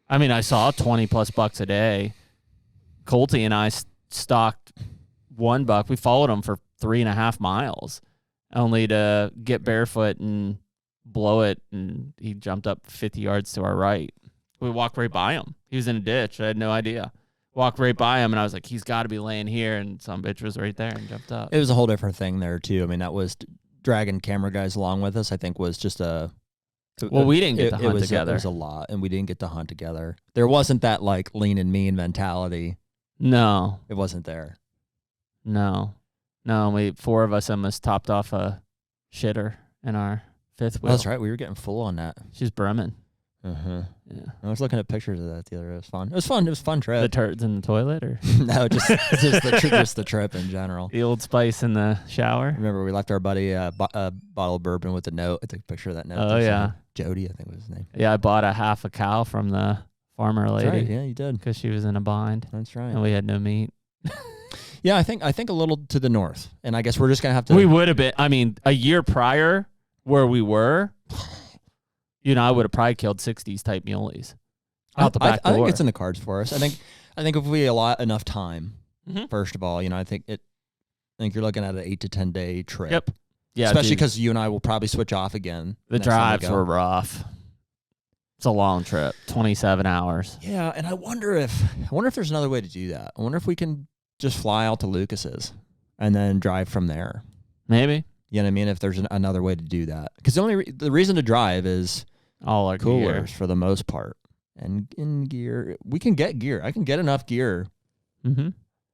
I mean, I saw 20 plus bucks a day. Colty and I stalked one buck. We followed him for 3.5 miles, only to get barefoot and blow it, and he jumped up 50 yards to our right. We walked right by him. He was in a ditch. I had no idea. Walked right by him, and I was like, he's got to be laying here, and some bitch was right there and jumped up. It was a whole different thing there, too. I mean, that was dragging camera guys along with us, I think, was just a... Well, we didn't get to hunt together. It was a lot, and we didn't get to hunt together. There wasn't that, like, lean and mean mentality. No. It wasn't there. No. 4 of us almost topped off a shitter in our fifth wheel. Oh, that's right. We were getting full on that. She's brimming. Uh-huh. Yeah. I was looking at pictures of that the other day. It was fun. It was fun. It was a fun trip. The turds in the toilet, or no, just the trip in general. The Old Spice in the shower. Remember, we left our buddy a bottle of bourbon with a note. I took a picture of that note. Oh yeah, Jody, I think was his name. Yeah, I bought a half a cow from the farmer lady. That's right. Yeah, you did, because she was in a bind. That's right. And we had no meat. Yeah, I think a little to the north, and I guess we're just gonna have to. We would have been. I mean, a year prior, where we were. I would have probably killed 60s type muleys out the back door. I think it's in the cards for us. I think if we allot enough time, first of all, I think you're looking at an 8 to 10 day trip. Yep. Yeah. Especially because you and I will probably switch off again. The drives were rough. It's a long trip, 27 hours. Yeah, and I wonder if there's another way to do that. I wonder if we can just fly out to Lucas's and then drive from there. Maybe. You know what I mean? If there's another way to do that, because the reason to drive is all our coolers gear. For the most part, and in gear we can get gear. I can get enough gear.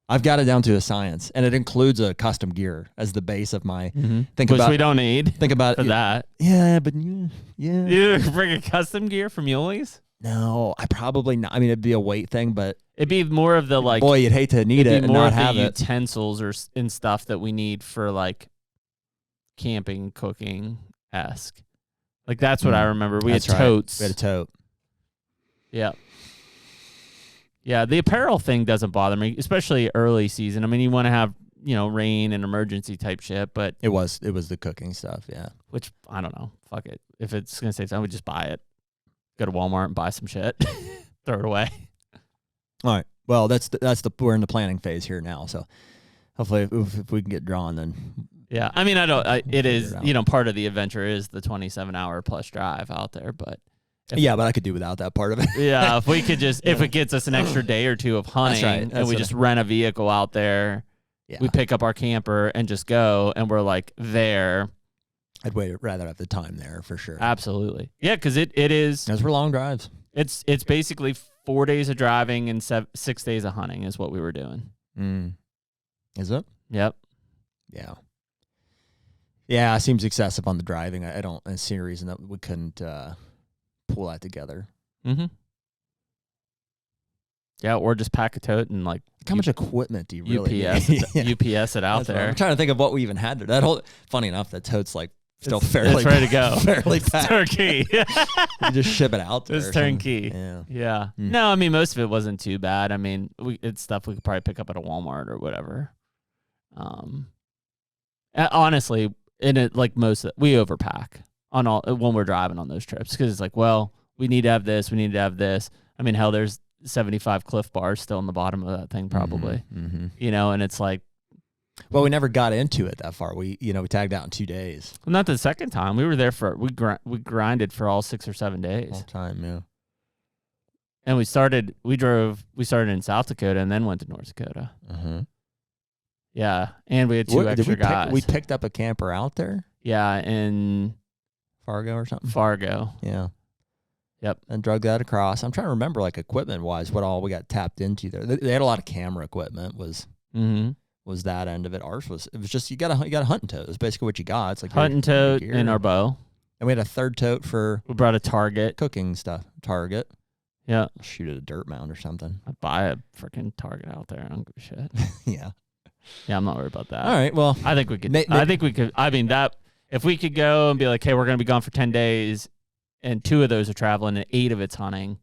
I've got it down to a science, and it includes a custom gear as the base of my. Which we don't need. Think about for that. Yeah, but yeah. You bring a custom gear from muleys? No, I probably not. I mean, it'd be a weight thing, but it'd be more of the like. Boy, you'd hate to need it and not have it. Utensils and stuff that we need for like. Camping, cooking-esque. Like that's what I remember. We That's had right. totes. We had a tote. Yeah. Yeah, the apparel thing doesn't bother me, especially early season. I mean, you want to have, rain and emergency type shit, but It was the cooking stuff, yeah. which I don't know. Fuck it. If it's going to save time, I would just buy it. Go to Walmart and buy some shit. Throw it away. All right. Well, we're in the planning phase here now, so hopefully if we can get drawn, then yeah. I mean, it is, figure it part of the adventure is the 27-hour plus drive out there, but but I could do without that part of it. yeah, if we could if it gets us an extra day or two of hunting and we just rent a vehicle out there, we pick up our camper and just go, and we're like there. I'd rather have the time there for sure. Absolutely. Yeah, because it is. Those were long drives. It's basically 4 days of driving and 6 days of hunting is what we were doing. Is it? Yep. Yeah. Yeah, it seems excessive on the driving. I don't see a reason that we couldn't pull that together. Mm-hmm. Yeah, or just pack a tote and how much equipment do you really UPS need? UPS it out there. I'm trying to think of what we even had there. Funny enough, that tote's still fairly it's ready to go. Fairly packed. Turnkey. You just ship it out there. It's turnkey. Yeah. No, I mean most of it wasn't too bad. I mean, it's stuff we could probably pick up at a Walmart or whatever. Honestly, we overpack on all when we're driving on those trips because it's we need to have this, we need to have this. I mean, hell, there's 75 Cliff Bars still in the bottom of that thing probably. Mm-hmm. And it's well, we never got into it that far. We tagged out in 2 days. Not the second time. We were there we grinded for all 6 or 7 days. All time, yeah. And we started in South Dakota and then went to North Dakota. Uh-huh. Yeah, and we had two extra guys. We picked up a camper out there? Yeah, in Fargo or something? Fargo. Yeah. Yep. And drug that across. I'm trying to remember, equipment-wise, what all we got tapped into there. They had a lot of camera equipment, was that end of it. Ours was just you got a hunting tote. It's basically what you got. It's like hunting tote and our bow. And we had a third tote we brought a target. Cooking stuff. Target. Yeah. Shoot at a dirt mound or something. I'd buy a freaking target out there. I don't give a shit. Yeah. Yeah, I'm not worried about that. All right. Well, I think we could. I think we could. I mean, if we could go and be like, hey, we're going to be gone for 10 days, and 2 of those are traveling, and 8 of it's hunting.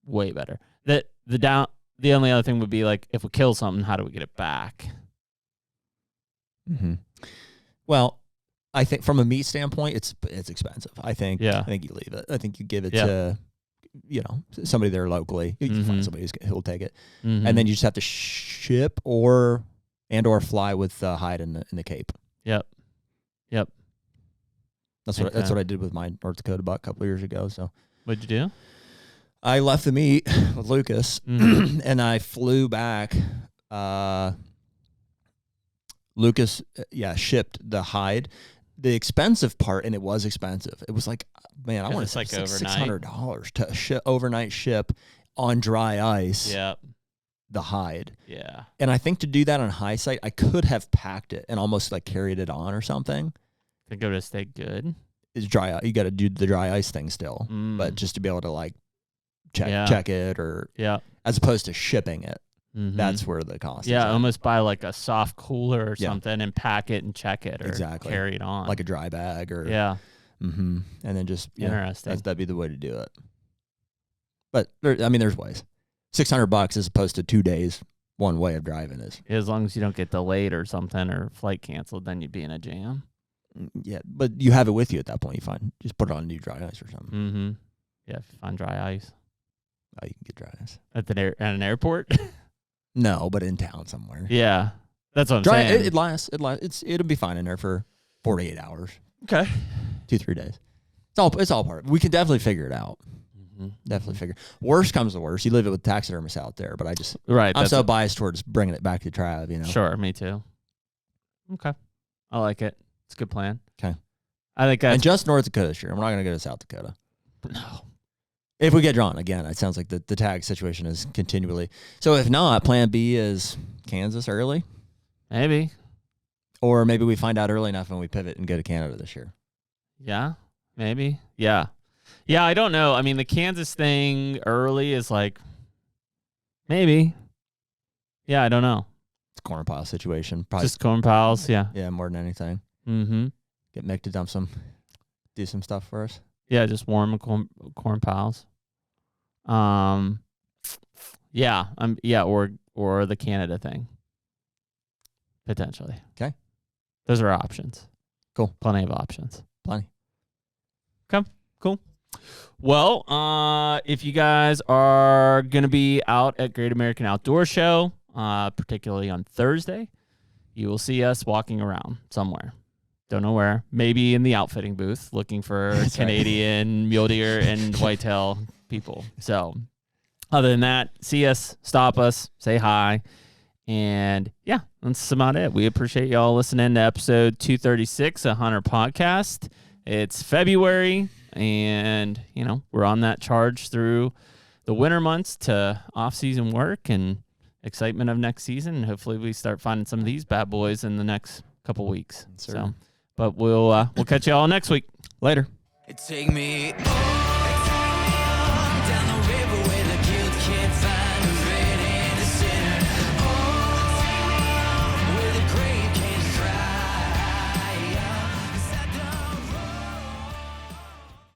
Way better. The only other thing would be if we kill something, how do we get it back? Mm-hmm. Well, I think from a meat standpoint, it's expensive. I think you leave it. I think you give it to somebody there locally. You can find somebody who'll take it, and then you just have to ship or fly with hide in the Cape. Yep. That's what I did with my North Dakota buck a couple of years ago. So what'd you do? I left the meat with Lucas, and I flew back. Lucas, shipped the hide. The expensive part, and it was expensive. It was I want to say $600 to overnight ship on dry ice. Yep. The hide. Yeah. And I think to do that on high site, I could have packed it and almost carried it on or something. Think it would have stayed good. It's dry. You got to do the dry ice thing still, but just to be able to check it or as opposed to shipping it. That's where the cost is. Yeah, almost buy a soft cooler or something and pack it and check it or carry it on. Like a dry bag or... And then just... Interesting. That'd be the way to do it. But, there's ways. $600 as opposed to 2 days, one way of driving is... As long as you don't get delayed or something or flight canceled, then you'd be in a jam. Yeah, but you have it with you at that point. Just put it on new dry ice or something. Yeah, if you find dry ice. Oh, you can get dry ice. At an airport? No, but in town somewhere. Yeah, that's what I'm saying. It lasts. It'll be fine in there for 48 hours. Okay, 2-3 days. It's all part of it. We can definitely figure it out. Definitely figure. Worst comes to worst, you leave it with taxidermists out there. But I'm so biased towards bringing it back to tribe. Sure, me too. Okay, I like it. It's a good plan. Okay, I think and just North Dakota this year. We're not going to go to South Dakota. No. If we get drawn again, it sounds like the tag situation is continually. So if not, plan B is Kansas early. Maybe. Or maybe we find out early enough and we pivot and go to Canada this year. Yeah, maybe. Yeah. Yeah, I don't know. I mean, the Kansas thing early is maybe. Yeah, I don't know. It's a corn pile situation. Probably just corn piles, yeah. Yeah, more than anything. Mm-hmm. Get Mick to dump some do some stuff for us? Yeah, just warm corn piles. Yeah, or the Canada thing. Potentially. Okay. Those are options. Cool. Plenty of options. Plenty. Okay, cool. Well, if you guys are going to be out at Great American Outdoor Show, particularly on Thursday, you will see us walking around somewhere. Don't know where. Maybe in the outfitting booth looking for Canadian mule deer and whitetail people. So other than that, see us, stop us, say hi. And yeah, that's about it. We appreciate y'all listening to episode 236 of HUNTR Podcast. It's February, and we're on that charge through the winter months to off-season work and excitement of next season. And hopefully we start finding some of these bad boys in the next couple weeks. So, but we'll catch you all next week. Later. Take me